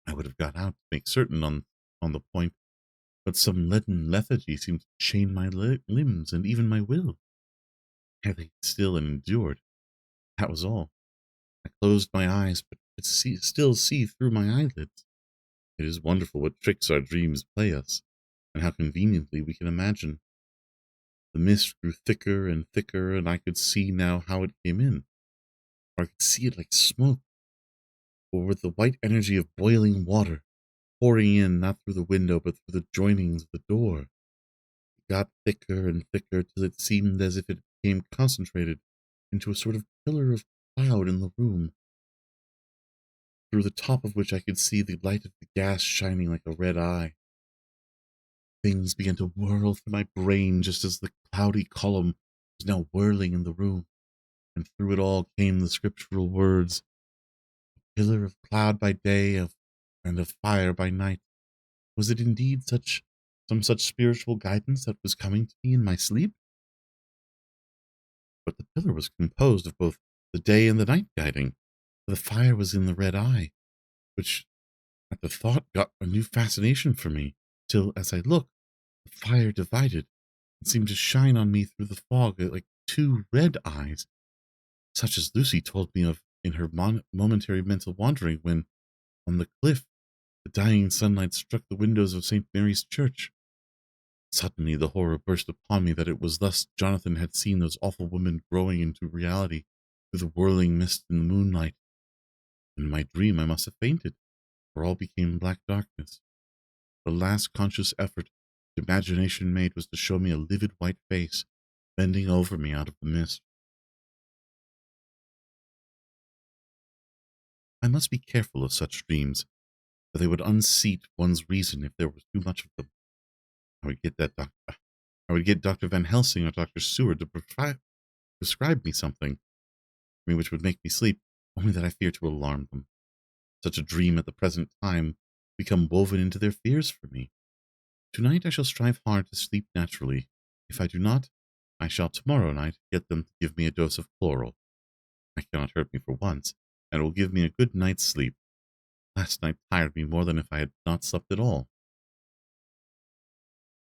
I would have got out to make certain on the point, but some leaden lethargy seemed to chain my limbs and even my will. I lay still and endured. That was all. I closed my eyes, but could still see through my eyelids. It is wonderful what tricks our dreams play us, and how conveniently we can imagine. The mist grew thicker and thicker, and I could see now how it came in, or I could see it like smoke, or with the white energy of boiling water, pouring in not through the window but through the joinings of the door. It got thicker and thicker till it seemed as if it became concentrated into a sort of pillar of cloud in the room, through the top of which I could see the light of the gas shining like a red eye. Things began to whirl through my brain just as the cloudy column was now whirling in the room, and through it all came the scriptural words, "A pillar of cloud by day and of fire by night." Was it indeed some such spiritual guidance that was coming to me in my sleep? But the pillar was composed of both the day and the night guiding. The fire was in the red eye, which at the thought got a new fascination for me, till as I looked, the fire divided and seemed to shine on me through the fog like two red eyes, such as Lucy told me of in her momentary mental wandering when, on the cliff, the dying sunlight struck the windows of St. Mary's Church. Suddenly the horror burst upon me that it was thus Jonathan had seen those awful women growing into reality through the whirling mist in the moonlight. In my dream I must have fainted, for all became black darkness. The last conscious effort imagination made was to show me a livid white face bending over me out of the mist. I must be careful of such dreams, for they would unseat one's reason if there was too much of them. I would get Dr. Van Helsing or Dr. Seward to prescribe me something, which would make me sleep, only that I fear to alarm them. Such a dream at the present time become woven into their fears for me. Tonight I shall strive hard to sleep naturally. If I do not, I shall tomorrow night get them to give me a dose of chloral. That cannot hurt me for once, and it will give me a good night's sleep. Last night tired me more than if I had not slept at all.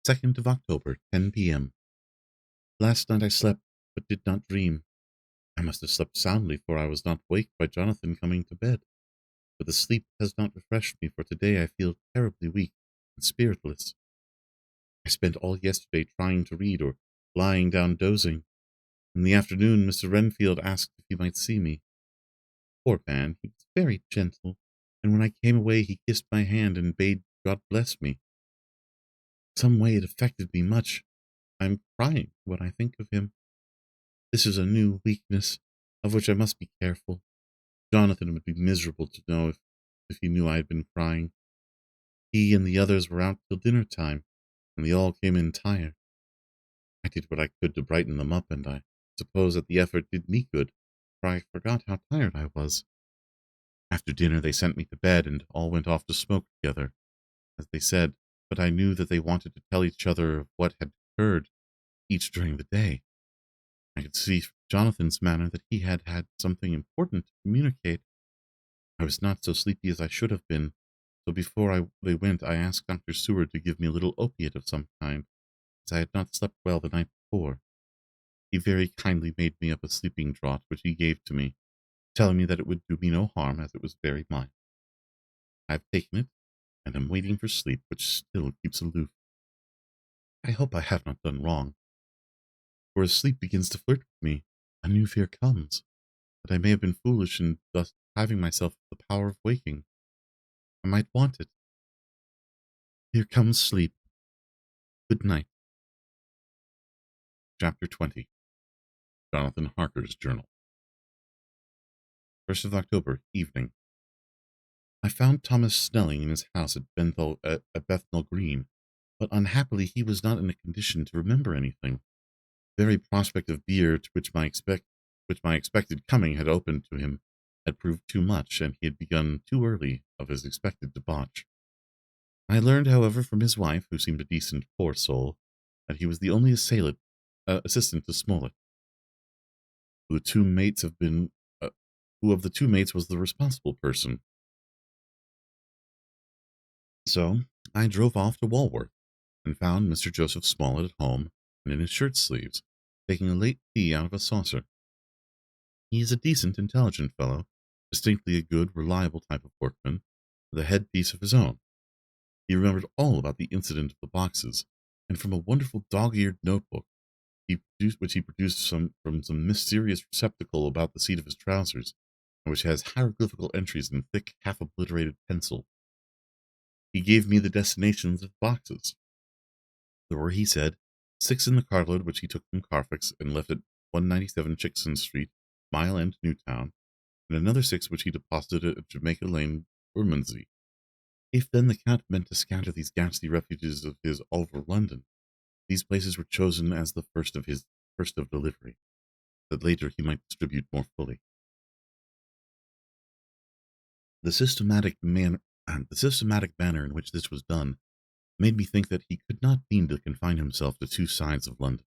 2nd of October, 10 p.m. Last night I slept, but did not dream. I must have slept soundly, for I was not waked by Jonathan coming to bed. But the sleep has not refreshed me, for today I feel terribly weak and spiritless. I spent all yesterday trying to read or lying down dozing. In the afternoon, Mr. Renfield asked if he might see me. Poor man, he was very gentle, and when I came away he kissed my hand and bade God bless me. Some way it affected me much. I am crying when I think of him. This is a new weakness, of which I must be careful. Jonathan would be miserable to know if he knew I had been crying. He and the others were out till dinner time, and they all came in tired. I did what I could to brighten them up, and I suppose that the effort did me good, for I forgot how tired I was. After dinner they sent me to bed, and all went off to smoke together, as they said, but I knew that they wanted to tell each other of what had occurred each during the day. I could see from Jonathan's manner that he had had something important to communicate. I was not so sleepy as I should have been, so before they went I asked Dr. Seward to give me a little opiate of some kind, as I had not slept well the night before. He very kindly made me up a sleeping draught, which he gave to me, telling me that it would do me no harm, as it was very mild. I have taken it, and am waiting for sleep, which still keeps aloof. I hope I have not done wrong, for as sleep begins to flirt with me, a new fear comes, that I may have been foolish in thus depriving myself of the power of waking. I might want it. Here comes sleep. Good night. Chapter 20. Jonathan Harker's Journal. 1st of October, evening. I found Thomas Snelling in his house at Bethnal Green, but unhappily he was not in a condition to remember anything. The very prospect of beer to which my expected coming had opened to him had proved too much, and he had begun too early of his expected debauch. I learned, however, from his wife, who seemed a decent poor soul, that he was the only assistant to Smollett, who who of the two mates was the responsible person. So I drove off to Walworth and found Mr. Joseph Smollett at home and in his shirt sleeves, taking a late tea out of a saucer. He is a decent, intelligent fellow, distinctly a good, reliable type of workman, with a headpiece of his own. He remembered all about the incident of the boxes, and from a wonderful dog-eared notebook, which he produced from some mysterious receptacle about the seat of his trousers, and which has hieroglyphical entries in thick, half-obliterated pencil. He gave me the destinations of the boxes. There were, he said, 6 in the carload which he took from Carfax and left at 197 Chickson Street, Mile End, Newtown, and another 6 which he deposited at Jamaica Lane, Bermondsey. If then the Count meant to scatter these ghastly refuges of his all over London, these places were chosen as the first of delivery, that later he might distribute more fully. The systematic manner in which this was done made me think that he could not mean to confine himself to 2 sides of London.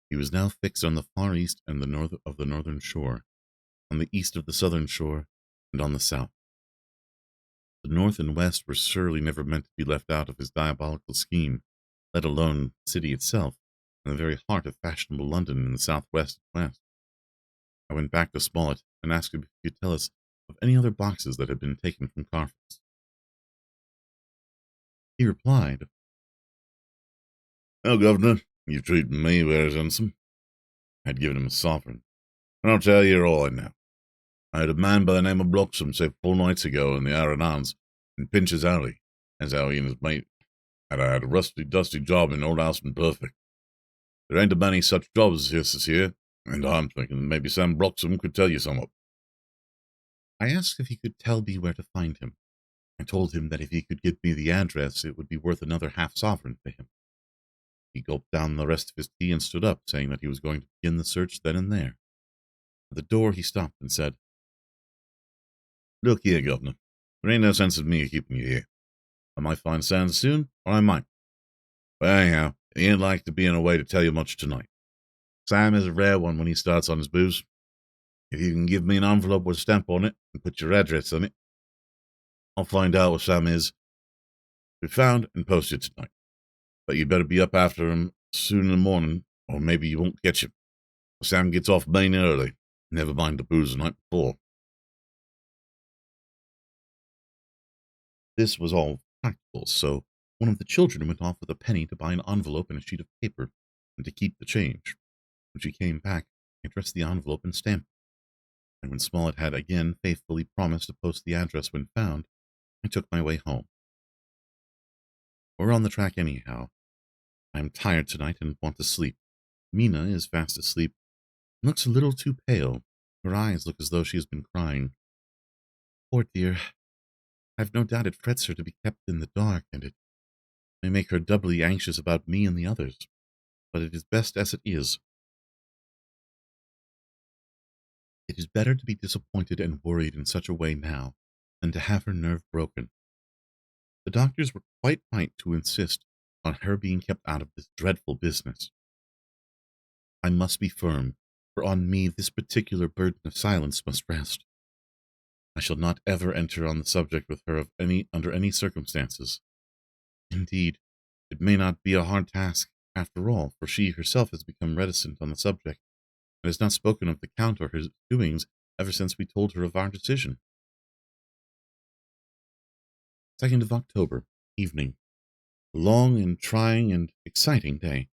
He was now fixed on the far east and the north of the northern shore, on the east of the southern shore, and on the south. The north and west were surely never meant to be left out of his diabolical scheme, let alone the city itself, and the very heart of fashionable London in the southwest and west. I went back to Smollett and asked him if he could tell us of any other boxes that had been taken from Carfax. He replied, "Well, Governor, you've treated me very handsome." I had given him a sovereign. "And I'll tell you all I know. I had a man by the name of Bloxham say 4 nights ago in the Arenans in Pinch's Alley, as how he and his mate had a rusty, dusty job in Old House and Perfect. There ain't a many such jobs as this here, and I'm thinking maybe Sam Bloxham could tell you some of." I asked if he could tell me where to find him. I told him that if he could give me the address, it would be worth another half-sovereign to him. He gulped down the rest of his tea and stood up, saying that he was going to begin the search then and there. At the door he stopped and said, "Look here, Governor, there ain't no sense in me keeping you here. I might find Sam soon, or I might. But anyhow, he ain't like to be in a way to tell you much tonight. Sam is a rare one when he starts on his booze. If you can give me an envelope with a stamp on it and put your address on it, I'll find out where Sam is, be found, and post it tonight. But you'd better be up after him soon in the morning, or maybe you won't catch him. Sam gets off main early. Never mind the booze the night before." This was all practical, so one of the children went off with a penny to buy an envelope and a sheet of paper, and to keep the change. When she came back, I addressed the envelope and stamped it. And when Smollett had again faithfully promised to post the address when found, I took my way home. We're on the track anyhow. I am tired tonight and want to sleep. Mina is fast asleep and looks a little too pale. Her eyes look as though she has been crying. Poor dear. I've no doubt it frets her to be kept in the dark, and it may make her doubly anxious about me and the others. But it is best as it is. It is better to be disappointed and worried in such a way now than to have her nerve broken. The doctors were quite right to insist on her being kept out of this dreadful business. I must be firm, for on me this particular burden of silence must rest. I shall not ever enter on the subject with her under any circumstances. Indeed, it may not be a hard task after all, for she herself has become reticent on the subject, and has not spoken of the Count or his doings ever since we told her of our decision. 2nd of October, evening. A long and trying and exciting day.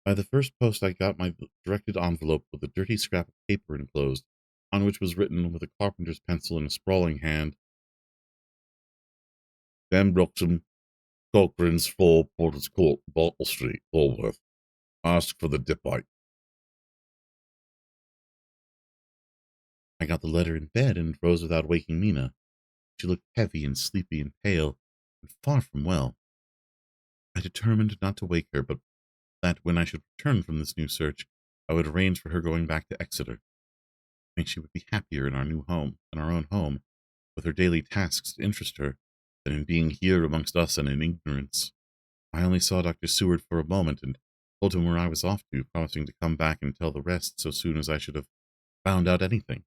By the first post I got my directed envelope with a dirty scrap of paper enclosed, on which was written with a carpenter's pencil in a sprawling hand, "Sam Bloxham, Cochrane's 4, Porter's Court, Bartle Street, Walworth. Ask for the dipite." I got the letter in bed and rose without waking Mina. She looked heavy and sleepy and pale, and far from well. I determined not to wake her, but that when I should return from this new search, I would arrange for her going back to Exeter. I think she would be happier in our new home, in our own home, with her daily tasks to interest her, than in being here amongst us and in ignorance. I only saw Dr. Seward for a moment and told him where I was off to, promising to come back and tell the rest so soon as I should have found out anything.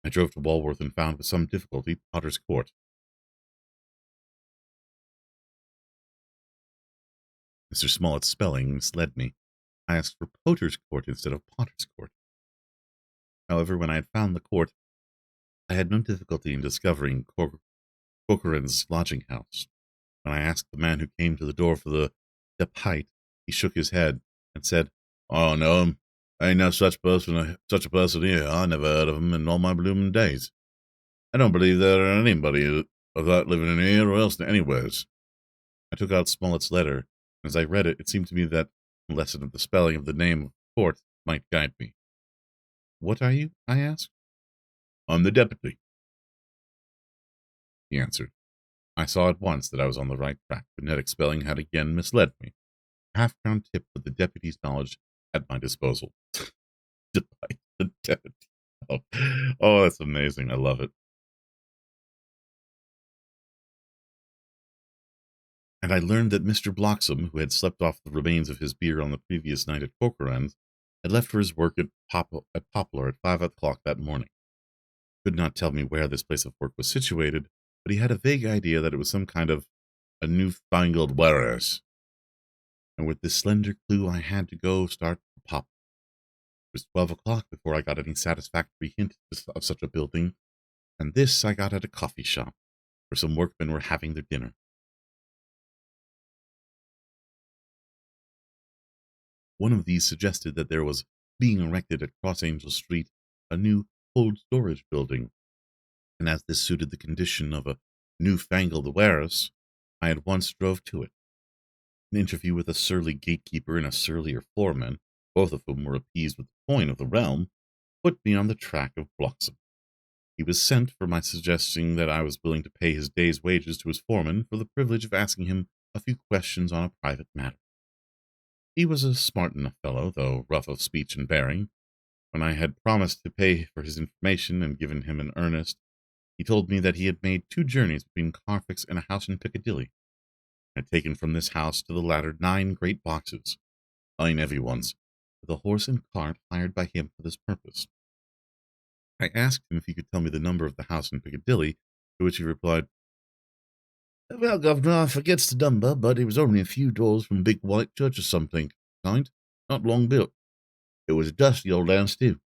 I drove to Walworth and found with some difficulty Potter's Court. Mr. Smollett's spelling misled me. I asked for Potter's Court instead of Potter's Court. However, when I had found the court, I had no difficulty in discovering Corcoran's lodging house. When I asked the man who came to the door for the depite, he shook his head and said, "I don't know him. Ain't no such a person here. I never heard of him in all my blooming days. I don't believe there are anybody of that living in here or else anywheres." I took out Smollett's letter, and as I read it, it seemed to me that a lesson of the spelling of the name of the court might guide me. "What are you?" I asked. "I'm the deputy," he answered. I saw at once that I was on the right track. Phonetic spelling had again misled me. A half-crown tip with the deputy's knowledge at my disposal. The deputy. Oh, that's amazing. I love it. And I learned that Mr. Bloxam, who had slept off the remains of his beer on the previous night at Corcoran's, had left for his work at Poplar at 5 o'clock that morning. He could not tell me where this place of work was situated, but he had a vague idea that it was some kind of a newfangled warehouse. And with this slender clue, I had to go start for Poplar. It was 12 o'clock before I got any satisfactory hint of such a building, and this I got at a coffee shop, where some workmen were having their dinner. One of these suggested that there was being erected at Cross Angel Street a new cold storage building, and as this suited the condition of a newfangled warehouse, I at once drove to it. An interview with a surly gatekeeper and a surlier foreman, both of whom were appeased with the coin of the realm, put me on the track of Bloxam. He was sent for my suggesting that I was willing to pay his day's wages to his foreman for the privilege of asking him a few questions on a private matter. He was a smart enough fellow, though rough of speech and bearing. When I had promised to pay for his information and given him an earnest, he told me that he had made 2 journeys between Carfax and a house in Piccadilly, and had taken from this house to the latter 9 great boxes, 9 heavy ones, with a horse and cart hired by him for this purpose. I asked him if he could tell me the number of the house in Piccadilly, to which he replied, "Well, governor, I forgets the number, but it was only a few doors from a big white church or something kind, not long built. It was a dusty old house, too.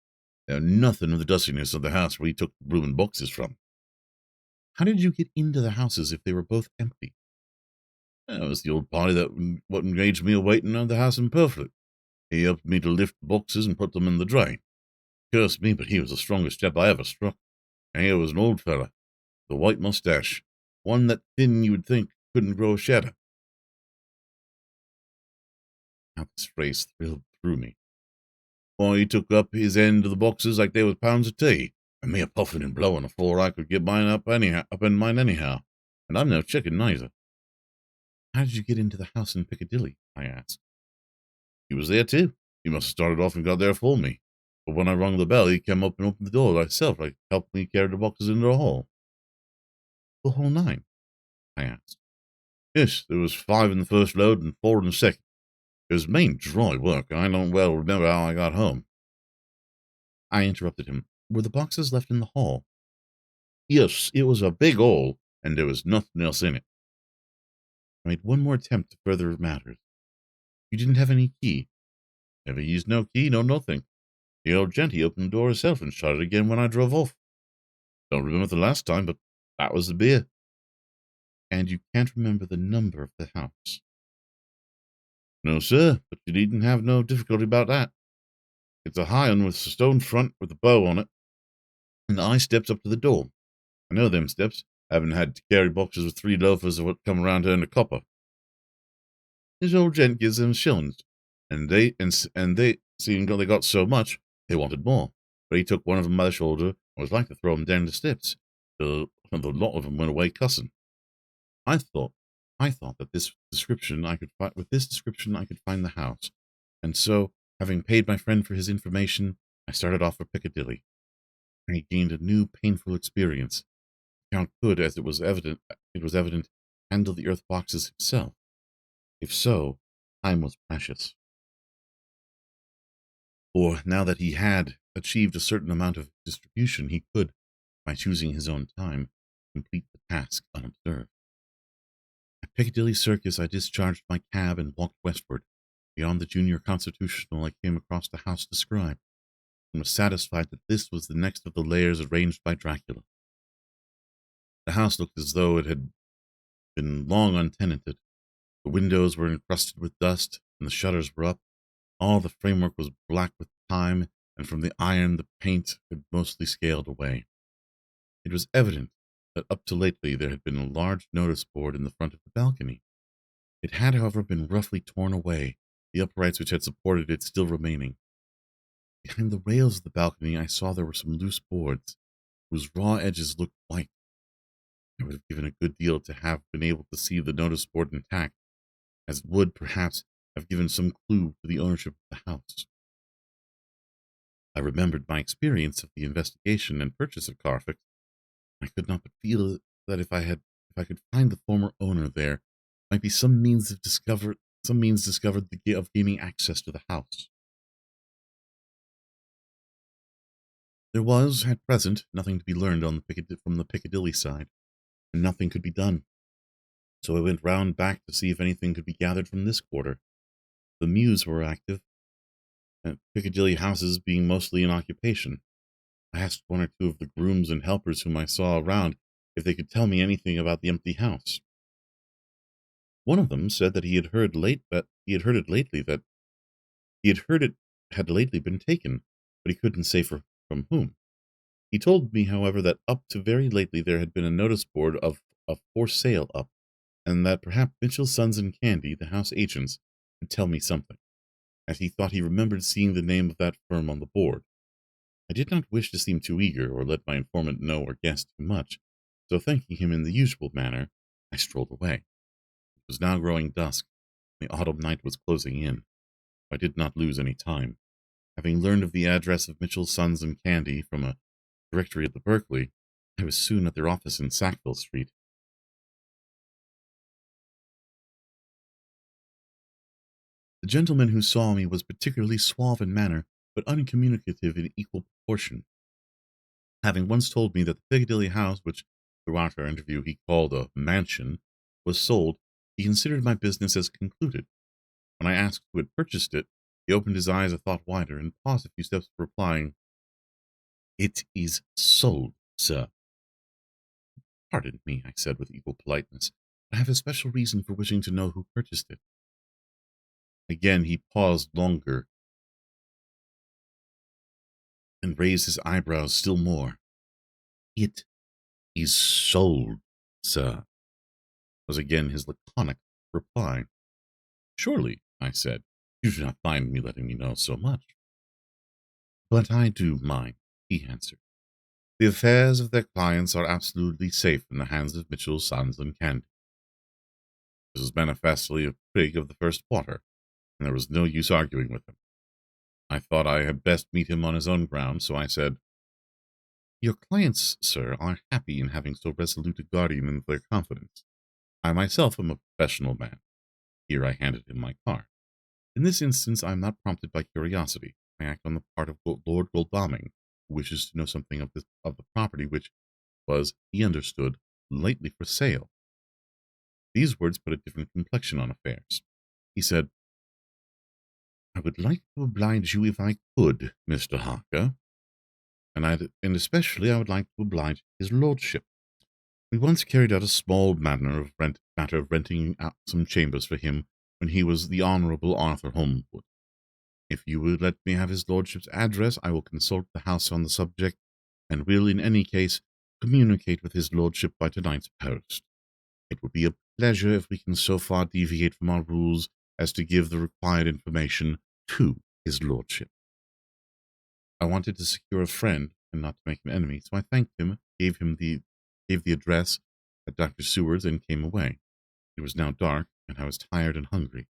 There was nothing of the dustiness of the house where he took the bloomin' boxes from." "How did you get into the houses if they were both empty?" "That was the old party what engaged me a waiting on the house in Purfleet. He helped me to lift the boxes and put them in the drain. Curse me, but he was the strongest chap I ever struck. And here was an old fella, with a white moustache, one that thin you would think couldn't grow a shadow." How this phrase thrilled through me. "Why, he took up his end of the boxes like they was pounds of tea, and me a puffing and blowing afore I could get mine up in mine anyhow. And I'm no chicken neither." "How did you get into the house in Piccadilly?" I asked. "He was there too. He must have started off and got there for me. But when I rung the bell, he came up and opened the door himself, like helped me carry the boxes into the hall." "The whole 9?" I asked. "Yes, there was 5 in the first load and 4 in the second. It was main dry work, and I don't well remember how I got home." I interrupted him. "Were the boxes left in the hall?" "Yes, it was a big hall, and there was nothing else in it." I made one more attempt to further matters. "You didn't have any key?" "Never used no key, no nothing. The old gentry opened the door herself and shut it again when I drove off. Don't remember the last time, but that was the beer." "And you can't remember the number of the house?" "No, sir, but you needn't have no difficulty about that. It's a high un with a stone front with a bow on it, and I steps up to the door. I know them steps, having had to carry boxes with 3 loafers of what come around to earn a copper. This old gent gives them shillings, and they seeing they got so much, they wanted more. But he took one of them by the shoulder and was like to throw him down the steps, till the lot of them went away cussing. I thought that this description, with this description, I could find the house. And so, having paid my friend for his information, I started off for Piccadilly. I gained a new painful experience. The Count could, as it was evident, handle the earth boxes himself. If so, time was precious. For now that he had achieved a certain amount of distribution, he could, by choosing his own time, complete the task unobserved. At Piccadilly Circus, I discharged my cab and walked westward. Beyond the Junior Constitutional, I came across the house described, and was satisfied that this was the next of the lairs arranged by Dracula. The house looked as though it had been long untenanted. The windows were encrusted with dust, and the shutters were up. All the framework was black with time, and from the iron the paint had mostly scaled away. It was evident that up to lately there had been a large notice board in the front of the balcony. It had, however, been roughly torn away, the uprights which had supported it still remaining. Behind the rails of the balcony I saw there were some loose boards, whose raw edges looked white. I would have given a good deal to have been able to see the notice board intact, as it would, perhaps, have given some clue to the ownership of the house. I remembered my experience of the investigation and purchase of Carfax. I could not but feel that if I could find the former owner, there might be some means discovered of gaining access to the house. There was, at present, nothing to be learned from the Piccadilly side, and nothing could be done. So I went round back to see if anything could be gathered from this quarter. The mews were active, and Piccadilly houses being mostly in occupation. I asked one or two of the grooms and helpers whom I saw around if they could tell me anything about the empty house. One of them said that he had heard it had lately been taken, but he couldn't say from whom. He told me, however, that up to very lately there had been a notice board of for sale up, and that perhaps Mitchell, Sons and Candy, the house agents, could tell me something, as he thought he remembered seeing the name of that firm on the board. I did not wish to seem too eager, or let my informant know or guess too much, so thanking him in the usual manner, I strolled away. It was now growing dusk, and the autumn night was closing in. I did not lose any time. Having learned of the address of Mitchell, Sons and Candy from a directory at the Berkeley, I was soon at their office in Sackville Street. The gentleman who saw me was particularly suave in manner, but uncommunicative in equal proportion. Having once told me that the Piccadilly house, which throughout our interview he called a mansion, was sold, he considered my business as concluded. When I asked who had purchased it, he opened his eyes a thought wider, and paused a few steps before replying, "It is sold, sir." "Pardon me," I said with equal politeness, "but I have a special reason for wishing to know who purchased it." Again he paused longer, and raised his eyebrows still more. "It is sold, sir," was again his laconic reply. "Surely," I said, "you do not mind me letting me know so much." "But I do mind," he answered. "The affairs of their clients are absolutely safe in the hands of Mitchell, Sons and Candy." This was manifestly a prig of the first water, and there was no use arguing with him. I thought I had best meet him on his own ground, so I said, "Your clients, sir, are happy in having so resolute a guardian in their confidence. I myself am a professional man." Here I handed him my card. "In this instance, I am not prompted by curiosity. I act on the part of Lord Godalming, who wishes to know something of the property which was, he understood, lately for sale." These words put a different complexion on affairs. He said, "I would like to oblige you if I could, Mr. Harker, and especially I would like to oblige his lordship. We once carried out a small matter of renting out some chambers for him when he was the Honourable Arthur Holmwood. If you would let me have his lordship's address, I will consult the house on the subject, and will, in any case, communicate with his lordship by tonight's post. It would be a pleasure if we can so far deviate from our rules as to give the required information to his lordship." I wanted to secure a friend and not to make an enemy, so I thanked him, gave the address at Dr. Seward's, and came away. It was now dark, and I was tired and hungry.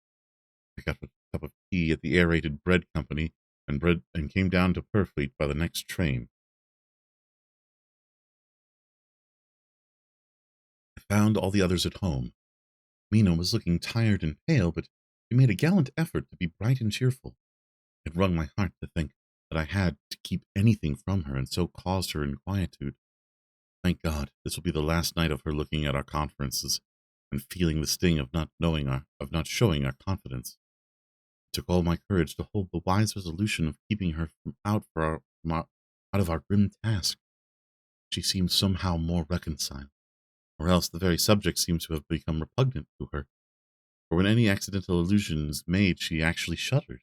I got a cup of tea at the aerated bread company and came down to Purfleet by the next train. I found all the others at home. Mina was looking tired and pale, but she made a gallant effort to be bright and cheerful. It wrung my heart to think that I had to keep anything from her and so caused her inquietude. Thank God, this will be the last night of her looking at our conferences and feeling the sting of not showing our confidence. It took all my courage to hold the wise resolution of keeping her out of our grim task. She seemed somehow more reconciled, or else the very subject seems to have become repugnant to her. For when any accidental allusion is made, she actually shudders.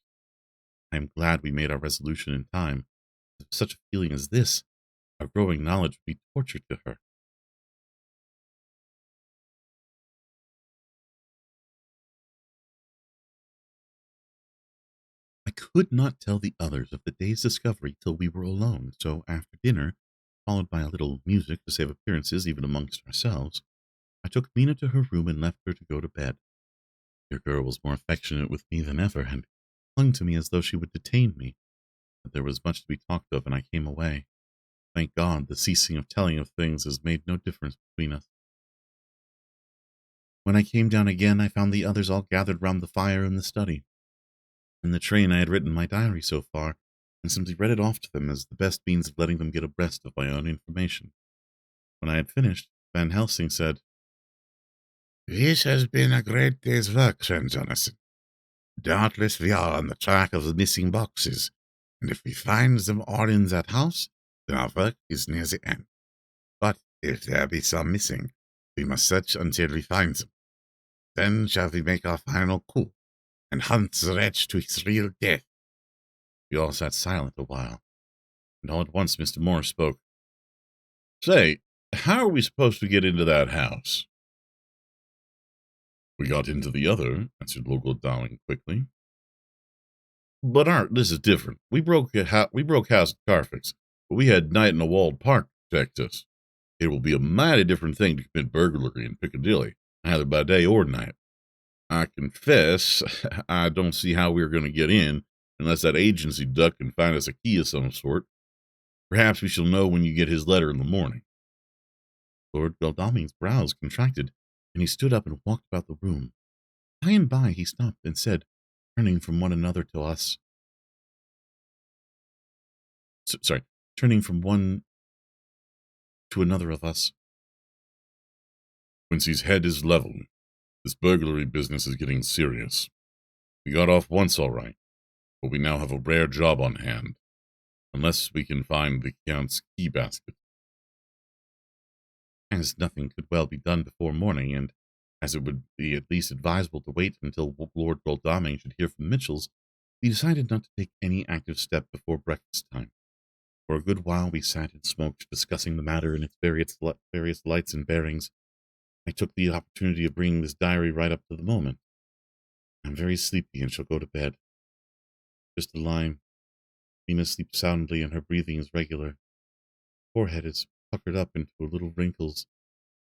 I am glad we made our resolution in time. With such a feeling as this, our growing knowledge would be torture to her. I could not tell the others of the day's discovery till we were alone, so after dinner, followed by a little music to save appearances even amongst ourselves, I took Mina to her room and left her to go to bed. Your girl was more affectionate with me than ever, and clung to me as though she would detain me. But there was much to be talked of, and I came away. Thank God, the ceasing of telling of things has made no difference between us. When I came down again, I found the others all gathered round the fire in the study. In the train, I had written my diary so far, and simply read it off to them as the best means of letting them get abreast of my own information. When I had finished, Van Helsing said, "This has been a great day's work, friend Jonathan. Doubtless we are on the track of the missing boxes, and if we find them all in that house, then our work is near the end. But if there be some missing, we must search until we find them. Then shall we make our final coup, and hunt the wretch to his real death." We all sat silent a while, and all at once Mr. Morris spoke. "Say, how are we supposed to get into that house?" "We got into the other," answered Lord Dowling quickly. "But this is different. We broke house at Carfax, but we had night in a walled park to protect us. It will be a mighty different thing to commit burglary in Piccadilly, either by day or night. I confess, I don't see how we're going to get in unless that agency duck can find us a key of some sort. Perhaps we shall know when you get his letter in the morning." Lord Godalming's brows contracted, and he stood up and walked about the room. By and by he stopped and said, turning from one another to us, turning from one to another of us, "Quincy's head is leveled. This burglary business is getting serious. We got off once all right, but we now have a rare job on hand, unless we can find the Count's key basket." As nothing could well be done before morning, and as it would be at least advisable to wait until Lord Godalming should hear from Mitchell's, we decided not to take any active step before breakfast time. For a good while we sat and smoked, discussing the matter in its various lights and bearings. I took the opportunity of bringing this diary right up to the moment. I'm very sleepy and shall go to bed. Just a line. Mina sleeps soundly and her breathing is regular. Her forehead is puckered up into little wrinkles,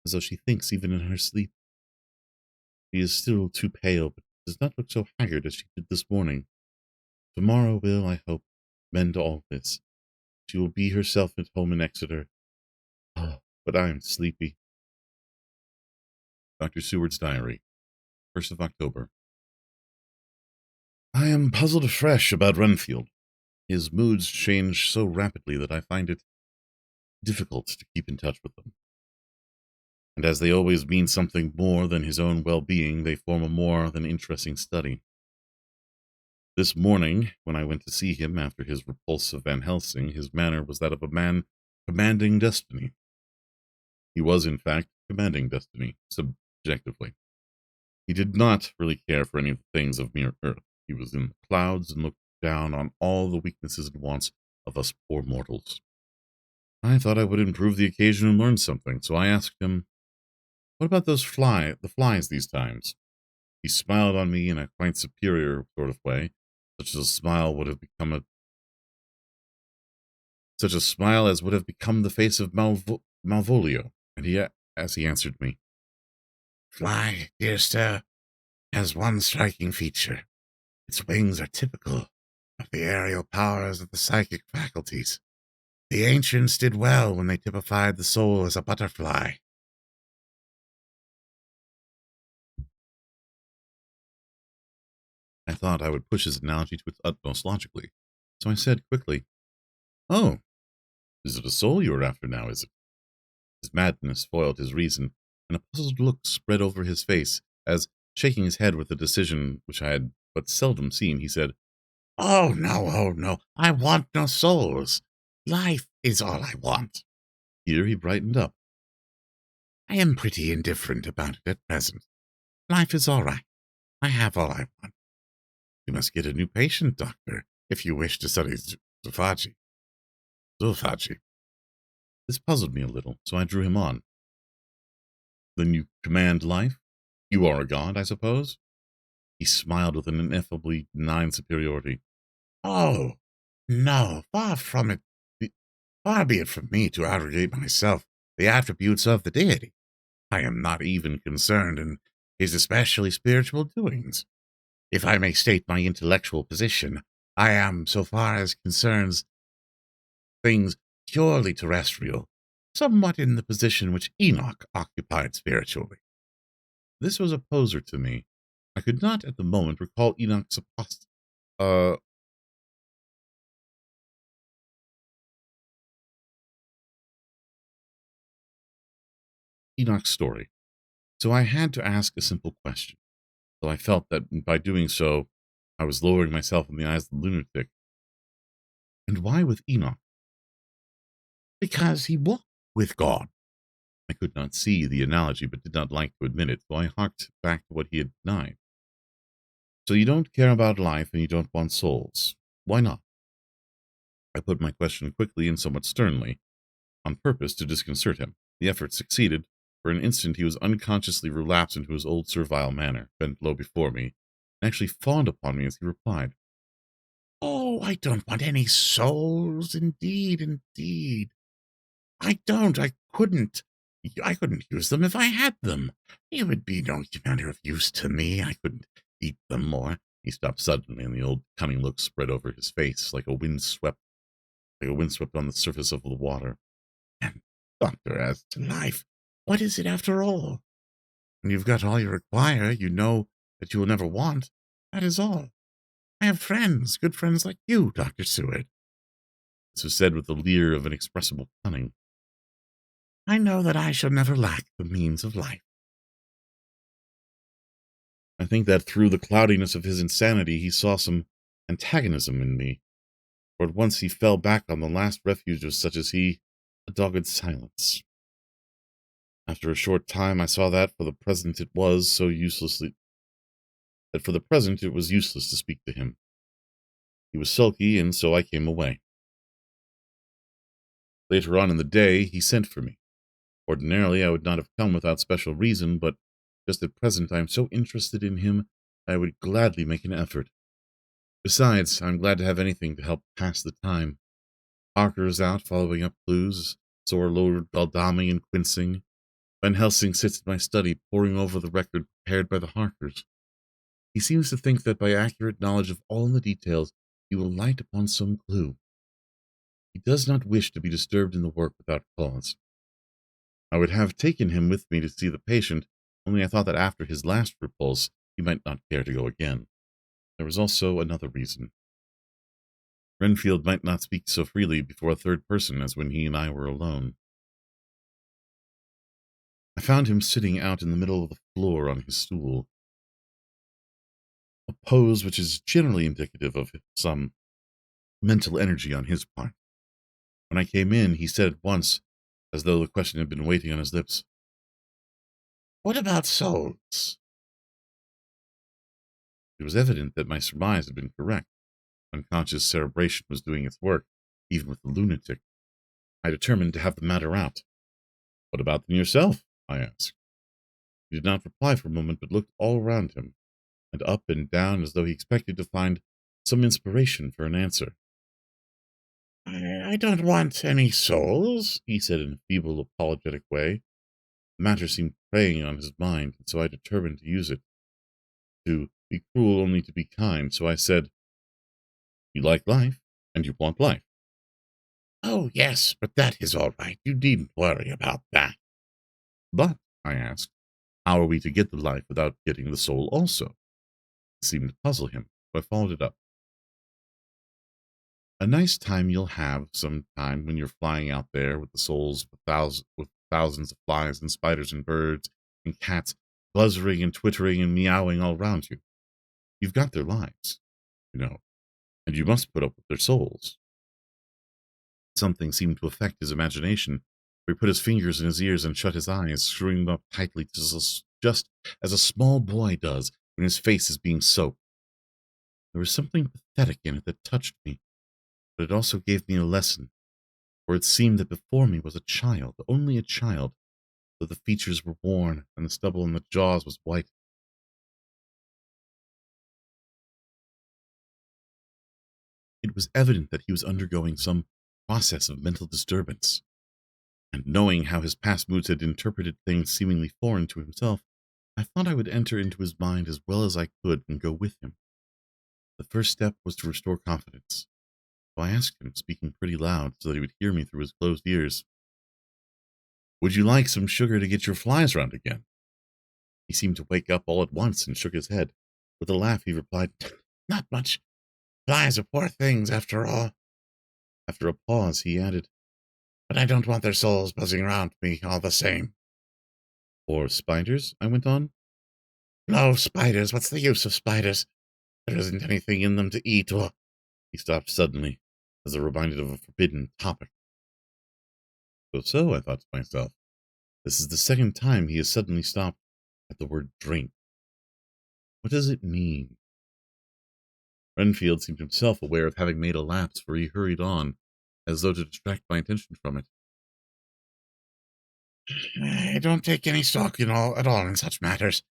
as though she thinks even in her sleep. She is still too pale, but does not look so haggard as she did this morning. Tomorrow will, I hope, mend all this. She will be herself at home in Exeter. Oh, but I am sleepy. Dr. Seward's Diary, 1st of October. I am puzzled afresh about Renfield. His moods change so rapidly that I find it difficult to keep in touch with them. And as they always mean something more than his own well-being, they form a more than interesting study. This morning, when I went to see him after his repulse of Van Helsing, his manner was that of a man commanding destiny. He was, in fact, commanding destiny, subjectively. He did not really care for any of the things of mere earth. He was in the clouds and looked down on all the weaknesses and wants of us poor mortals. I thought I would improve the occasion and learn something, so I asked him, "What about the flies these times?" He smiled on me in a quite superior sort of way, such a smile as would have become the face of Malvolio, and as he answered me, "Fly, dear sir, has one striking feature. Its wings are typical of the aerial powers of the psychic faculties. The ancients did well when they typified the soul as a butterfly. I thought I would push his analogy to its utmost logically, so I said quickly, "Oh, is it a soul you are after now, is it?" His madness foiled his reason, and a puzzled look spread over his face as, shaking his head with a decision which I had but seldom seen, he said, Oh, no, oh, no. I want no souls. Life is all I want. Here he brightened up. I am pretty indifferent about it at present. Life is all right. I have all I want. You must get a new patient, doctor, if you wish to study zoophagy. Zoophagy. This puzzled me a little, so I drew him on. Then you command life? You are a god, I suppose? He smiled with an ineffably benign superiority. Oh, no, far from it. Far be it from me to arrogate myself the attributes of the deity. I am not even concerned in his especially spiritual doings. If I may state my intellectual position, I am, so far as concerns things purely terrestrial, somewhat in the position which Enoch occupied spiritually. This was a poser to me. I could not at the moment recall Enoch's Enoch's story, so I had to ask a simple question, though I felt that by doing so, I was lowering myself in the eyes of the lunatic. And why with Enoch? Because he walked with God. I could not see the analogy, but did not like to admit it, so I harked back to what he had denied. So you don't care about life and you don't want souls. Why not? I put my question quickly and somewhat sternly, on purpose to disconcert him. The effort succeeded. For an instant he was unconsciously relapsed into his old servile manner, bent low before me, and actually fawned upon me as he replied. Oh, I don't want any souls, indeed, indeed. I don't, I couldn't use them if I had them. It would be no manner of use to me. I couldn't eat them more. He stopped suddenly, and the old cunning look spread over his face like a wind swept on the surface of the water. And, doctor, as to life, what is it after all? When you've got all you require, you know that you will never want. That is all. I have friends, good friends like you, Dr. Seward. This was said with the leer of inexpressible cunning. I know that I shall never lack the means of life. I think that through the cloudiness of his insanity he saw some antagonism in me, for at once he fell back on the last refuge of such as he, a dogged silence. After a short time I saw that for the present it was useless to speak to him. He was sulky, and so I came away. Later on in the day he sent for me. Ordinarily I would not have come without special reason, but just at present I am so interested in him I would gladly make an effort. Besides, I am glad to have anything to help pass the time. Harker is out following up clues, so are Lord Galdami and Quincing. Van Helsing sits in my study poring over the record prepared by the Harkers. He seems to think that by accurate knowledge of all the details he will light upon some clue. He does not wish to be disturbed in the work without cause. I would have taken him with me to see the patient, only I thought that after his last repulse he might not care to go again. There was also another reason. Renfield might not speak so freely before a third person as when he and I were alone. I found him sitting out in the middle of the floor on his stool, a pose which is generally indicative of some mental energy on his part. When I came in, he said at once, as though the question had been waiting on his lips, What about souls? It was evident that my surmise had been correct. Unconscious cerebration was doing its work, even with the lunatic. I determined to have the matter out. What about them yourself? I asked. He did not reply for a moment, but looked all around him, and up and down as though he expected to find some inspiration for an answer. I don't want any souls, he said in a feeble, apologetic way. The matter seemed preying on his mind, and so I determined to use it. to be cruel, only to be kind. So I said, "You like life, and you want life." Oh, yes, but that is all right. You needn't worry about that. But, I asked, how are we to get the life without getting the soul also? It seemed to puzzle him, so I followed it up. A nice time you'll have some time when you're flying out there with the souls of thousands of flies and spiders and birds and cats buzzing and twittering and meowing all around you. You've got their lives, and you must put up with their souls. Something seemed to affect his imagination, for he put his fingers in his ears and shut his eyes, screwing them up tightly just as a small boy does when his face is being soaped. There was something pathetic in it that touched me, but it also gave me a lesson, for it seemed that before me was a child, only a child, though the features were worn and the stubble on the jaws was white. It was evident that he was undergoing some process of mental disturbance, and knowing how his past moods had interpreted things seemingly foreign to himself, I thought I would enter into his mind as well as I could and go with him. The first step was to restore confidence, so I asked him, speaking pretty loud so that he would hear me through his closed ears, "Would you like some sugar to get your flies round again?" He seemed to wake up all at once and shook his head. With a laugh, he replied, Not much. Flies are poor things, after all. After a pause, he added, But I don't want their souls buzzing around me all the same. "Or spiders?" I went on. No, spiders. What's the use of spiders? There isn't anything in them to eat or... He stopped suddenly, as though reminded of a forbidden topic. So, I thought to myself, this is the second time he has suddenly stopped at the word drink. What does it mean? Renfield seemed himself aware of having made a lapse, for he hurried on, as though to distract my attention from it. I don't take any stock, at all in such matters.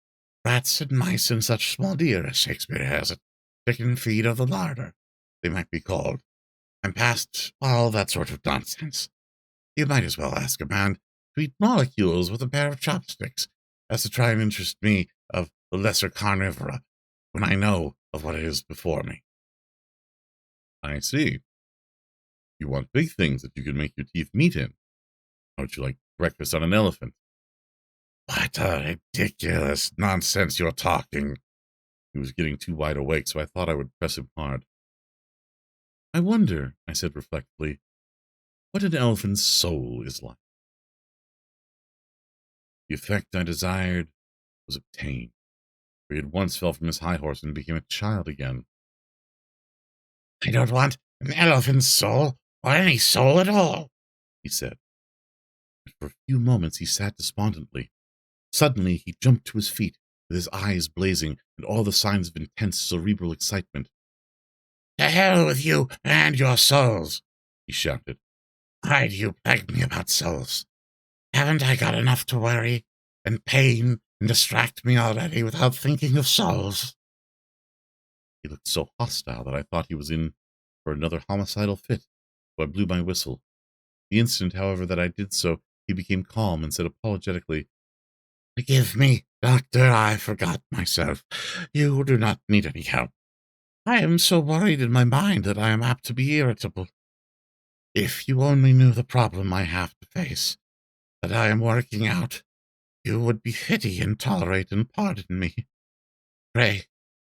Rats and mice and such small deer, as Shakespeare has it. Chicken feed of the larder, they might be called. I'm past all that sort of nonsense. You might as well ask a man to eat molecules with a pair of chopsticks as to try and interest me of the lesser carnivora when I know of what is before me. I see. You want big things that you can make your teeth meet in. How would you like breakfast on an elephant? What a ridiculous nonsense you're talking. He was getting too wide awake, so I thought I would press him hard. I wonder, I said reflectively, what an elephant's soul is like. The effect I desired was obtained, for he at once fell from his high horse and became a child again. I don't want an elephant's soul, or any soul at all, he said. And for a few moments he sat despondently. Suddenly he jumped to his feet, with his eyes blazing and all the signs of intense cerebral excitement. To hell with you and your souls, he shouted. Why do you beg me about souls? Haven't I got enough to worry and pain and distract me already without thinking of souls? He looked so hostile that I thought he was in for another homicidal fit, so I blew my whistle. The instant, however, that I did so, he became calm and said apologetically, Forgive me, Doctor, I forgot myself. You do not need any help. I am so worried in my mind that I am apt to be irritable. If you only knew the problem I have to face, that I am working out, you would be pity and tolerate and pardon me. Pray,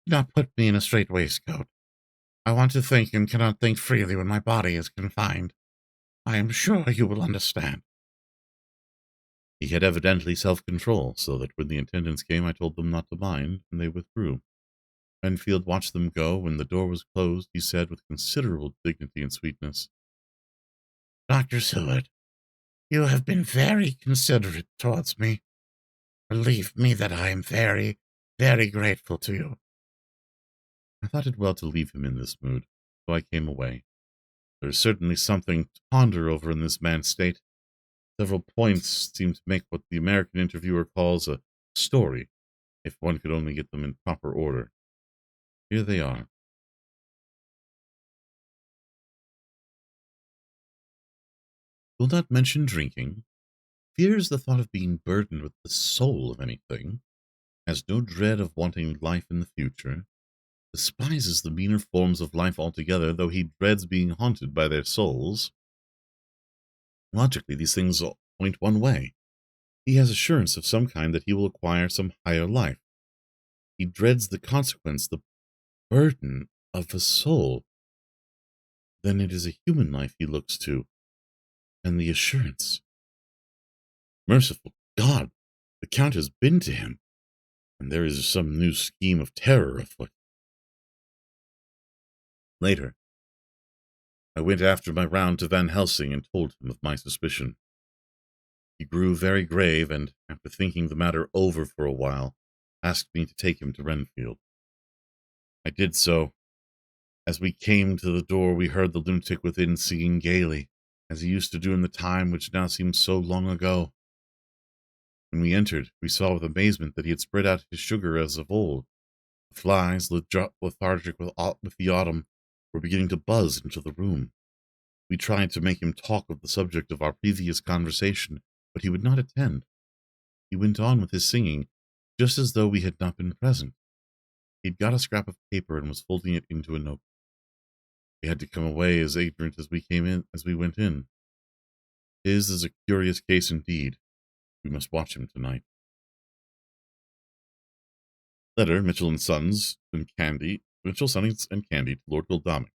do not put me in a strait waistcoat. I want to think and cannot think freely when my body is confined. I am sure you will understand. He had evidently self-control, so that when the attendants came, I told them not to mind, and they withdrew. Renfield watched them go. When the door was closed, he said with considerable dignity and sweetness, Dr. Seward, you have been very considerate towards me. Believe me that I am very, very grateful to you. I thought it well to leave him in this mood, so I came away. There is certainly something to ponder over in this man's state. Several points seem to make what the American interviewer calls a story, if one could only get them in proper order. Here they are. Will not mention drinking. Fears the thought of being burdened with the soul of anything. has no dread of wanting life in the future, despises the meaner forms of life altogether, though he dreads being haunted by their souls. Logically, these things point one way. He has assurance of some kind that he will acquire some higher life. He dreads the consequence, the burden of a soul. Then it is a human life he looks to, and the assurance. Merciful God, the Count has been to him, and there is some new scheme of terror afoot. Later, I went after my round to Van Helsing and told him of my suspicion. He grew very grave, and, after thinking the matter over for a while, asked me to take him to Renfield. I did so. As we came to the door, we heard the lunatic within singing gaily, as he used to do in the time which now seems so long ago. When we entered, we saw with amazement that he had spread out his sugar as of old. The flies, lethargic with the autumn, were beginning to buzz into the room. We tried to make him talk of the subject of our previous conversation, but he would not attend. He went on with his singing, just as though we had not been present. He had got a scrap of paper and was folding it into a note. We had to come away as ignorant as we went in. His is a curious case indeed. We must watch him tonight. Letter, Mitchell and Sons and Candy, Mitchell, Sons and Candy to Lord Godalming.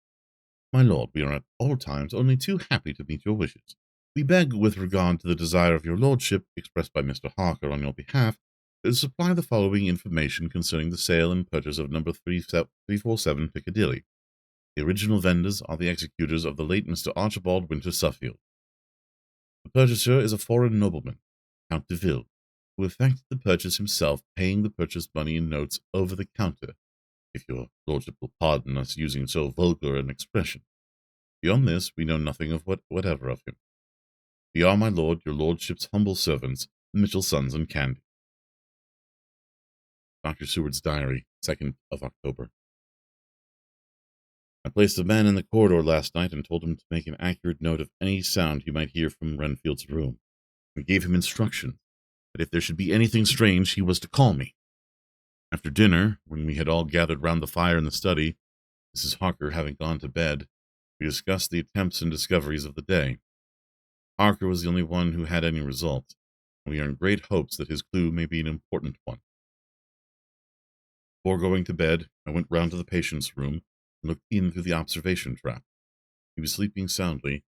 My lord, we are at all times only too happy to meet your wishes. We beg, with regard to the desire of your lordship, expressed by Mr. Harker on your behalf, to supply the following information concerning the sale and purchase of number 347 Piccadilly. The original vendors are the executors of the late Mr. Archibald Winter Suffield. The purchaser is a foreign nobleman, Count de Ville, who effected the purchase himself, paying the purchase money in notes over the counter, if your lordship will pardon us using so vulgar an expression. Beyond this, we know nothing of whatever of him. We are, my lord, your lordship's humble servants, Mitchell, Sons and Candy. Dr. Seward's Diary, 2nd of October. I placed a man in the corridor last night and told him to make an accurate note of any sound he might hear from Renfield's room, and gave him instructions that if there should be anything strange, he was to call me. After dinner, when we had all gathered round the fire in the study, Mrs. Harker having gone to bed, we discussed the attempts and discoveries of the day. Harker was the only one who had any result, and we are in great hopes that his clue may be an important one. Before going to bed, I went round to the patient's room and looked in through the observation trap. He was sleeping soundly,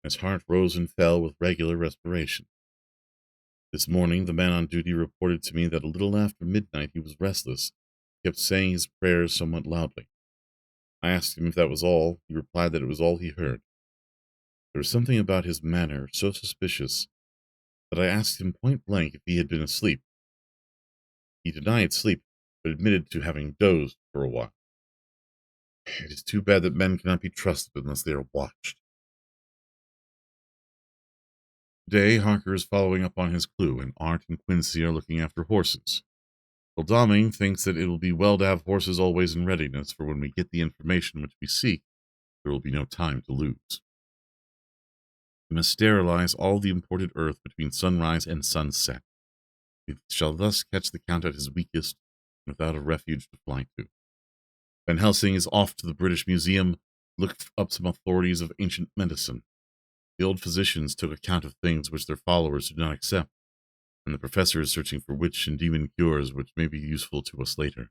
and his heart rose and fell with regular respiration. This morning, the man on duty reported to me that a little after midnight he was restless, kept saying his prayers somewhat loudly. I asked him if that was all. He replied that it was all he heard. There was something about his manner so suspicious that I asked him point blank if he had been asleep. He denied sleep, but admitted to having dozed for a while. It is too bad that men cannot be trusted unless they are watched. Today, Harker is following up on his clue, and Art and Quincy are looking after horses. Godalming thinks that it will be well to have horses always in readiness, for when we get the information which we seek, there will be no time to lose. We must sterilize all the imported earth between sunrise and sunset. We shall thus catch the Count at his weakest, and without a refuge to fly to. Van Helsing is off to the British Museum to look up some authorities of ancient medicine. The old physicians took account of things which their followers did not accept, and the professor is searching for witch and demon cures which may be useful to us later.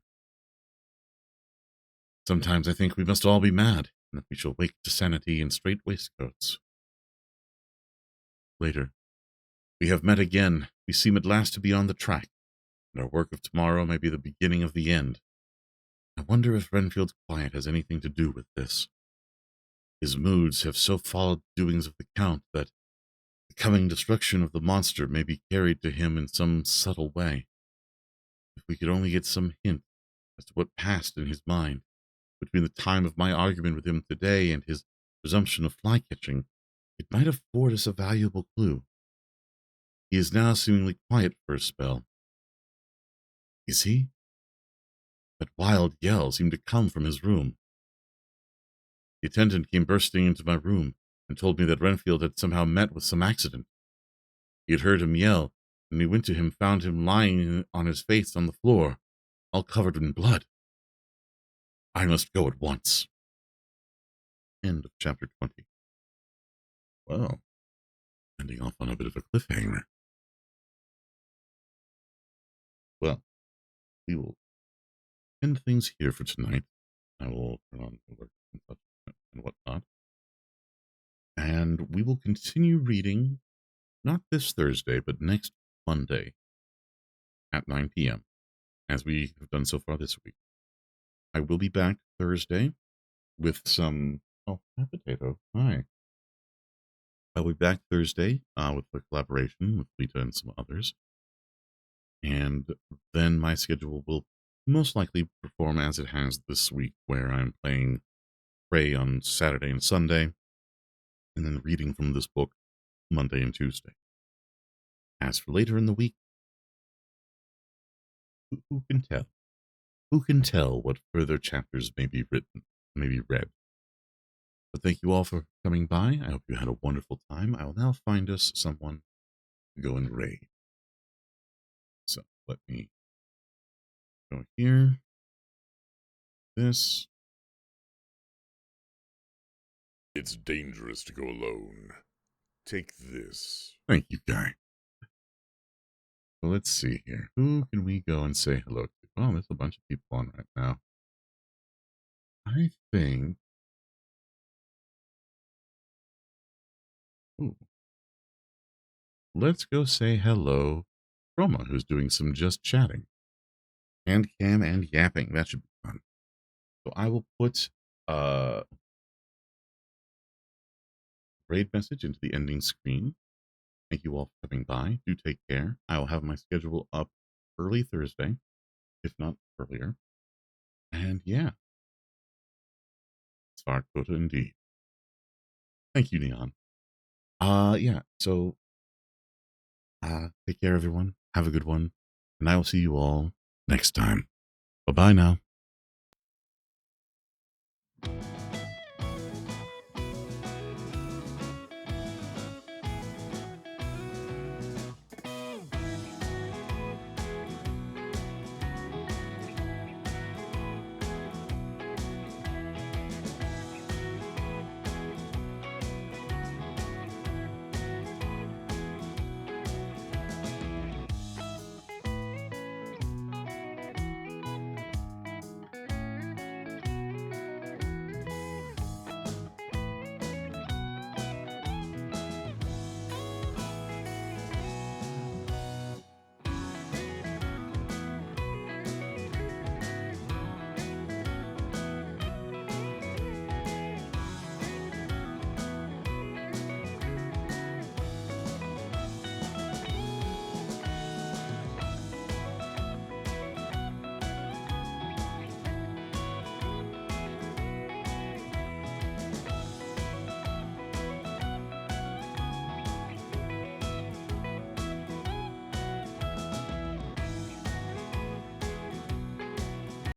Sometimes I think we must all be mad, and that we shall wake to sanity in strait waistcoats. Later. We have met again. We seem at last to be on the track, and our work of tomorrow may be the beginning of the end. I wonder if Renfield's quiet has anything to do with this. His moods have so followed the doings of the Count that the coming destruction of the monster may be carried to him in some subtle way. If we could only get some hint as to what passed in his mind between the time of my argument with him today and his presumption of fly-catching, it might afford us a valuable clue. He is now seemingly quiet for a spell. Is he? That wild yell seemed to come from his room. The attendant came bursting into my room and told me that Renfield had somehow met with some accident. He had heard him yell, and we went to him, found him lying on his face on the floor, all covered in blood. I must go at once. End of chapter 20. Well, ending off on a bit of a cliffhanger. Well, we will end things here for tonight. I will turn on the work and such and whatnot. And we will continue reading, not this Thursday, but next Monday at 9 p.m., as we have done so far this week. I will be back Thursday with some... Oh, hi, Potato. Hi. I'll be back Thursday with a collaboration with Lita and some others. And then my schedule will most likely perform as it has this week, where I'm playing Prey on Saturday and Sunday, and then reading from this book Monday and Tuesday. As for later in the week, who can tell? Who can tell what further chapters may be written, may be read? But thank you all for coming by. I hope you had a wonderful time. I will now find us someone to go and raid. So let me go here. This. It's dangerous to go alone. Take this. Thank you, Guy. Well, let's see here. Who can we go and say hello to? Oh, there's a bunch of people on right now. I think... Ooh. Let's go say hello to Roma, who's doing some just chatting. And Cam and yapping. That should be fun. So I will put raid message into the ending screen. Thank you all for coming by. Do take care. I will have my schedule up early Thursday, if not earlier. And yeah. Svarkota indeed. Thank you, Neon. Yeah, so take care, everyone. Have a good one. And I will see you all next time. Bye-bye now.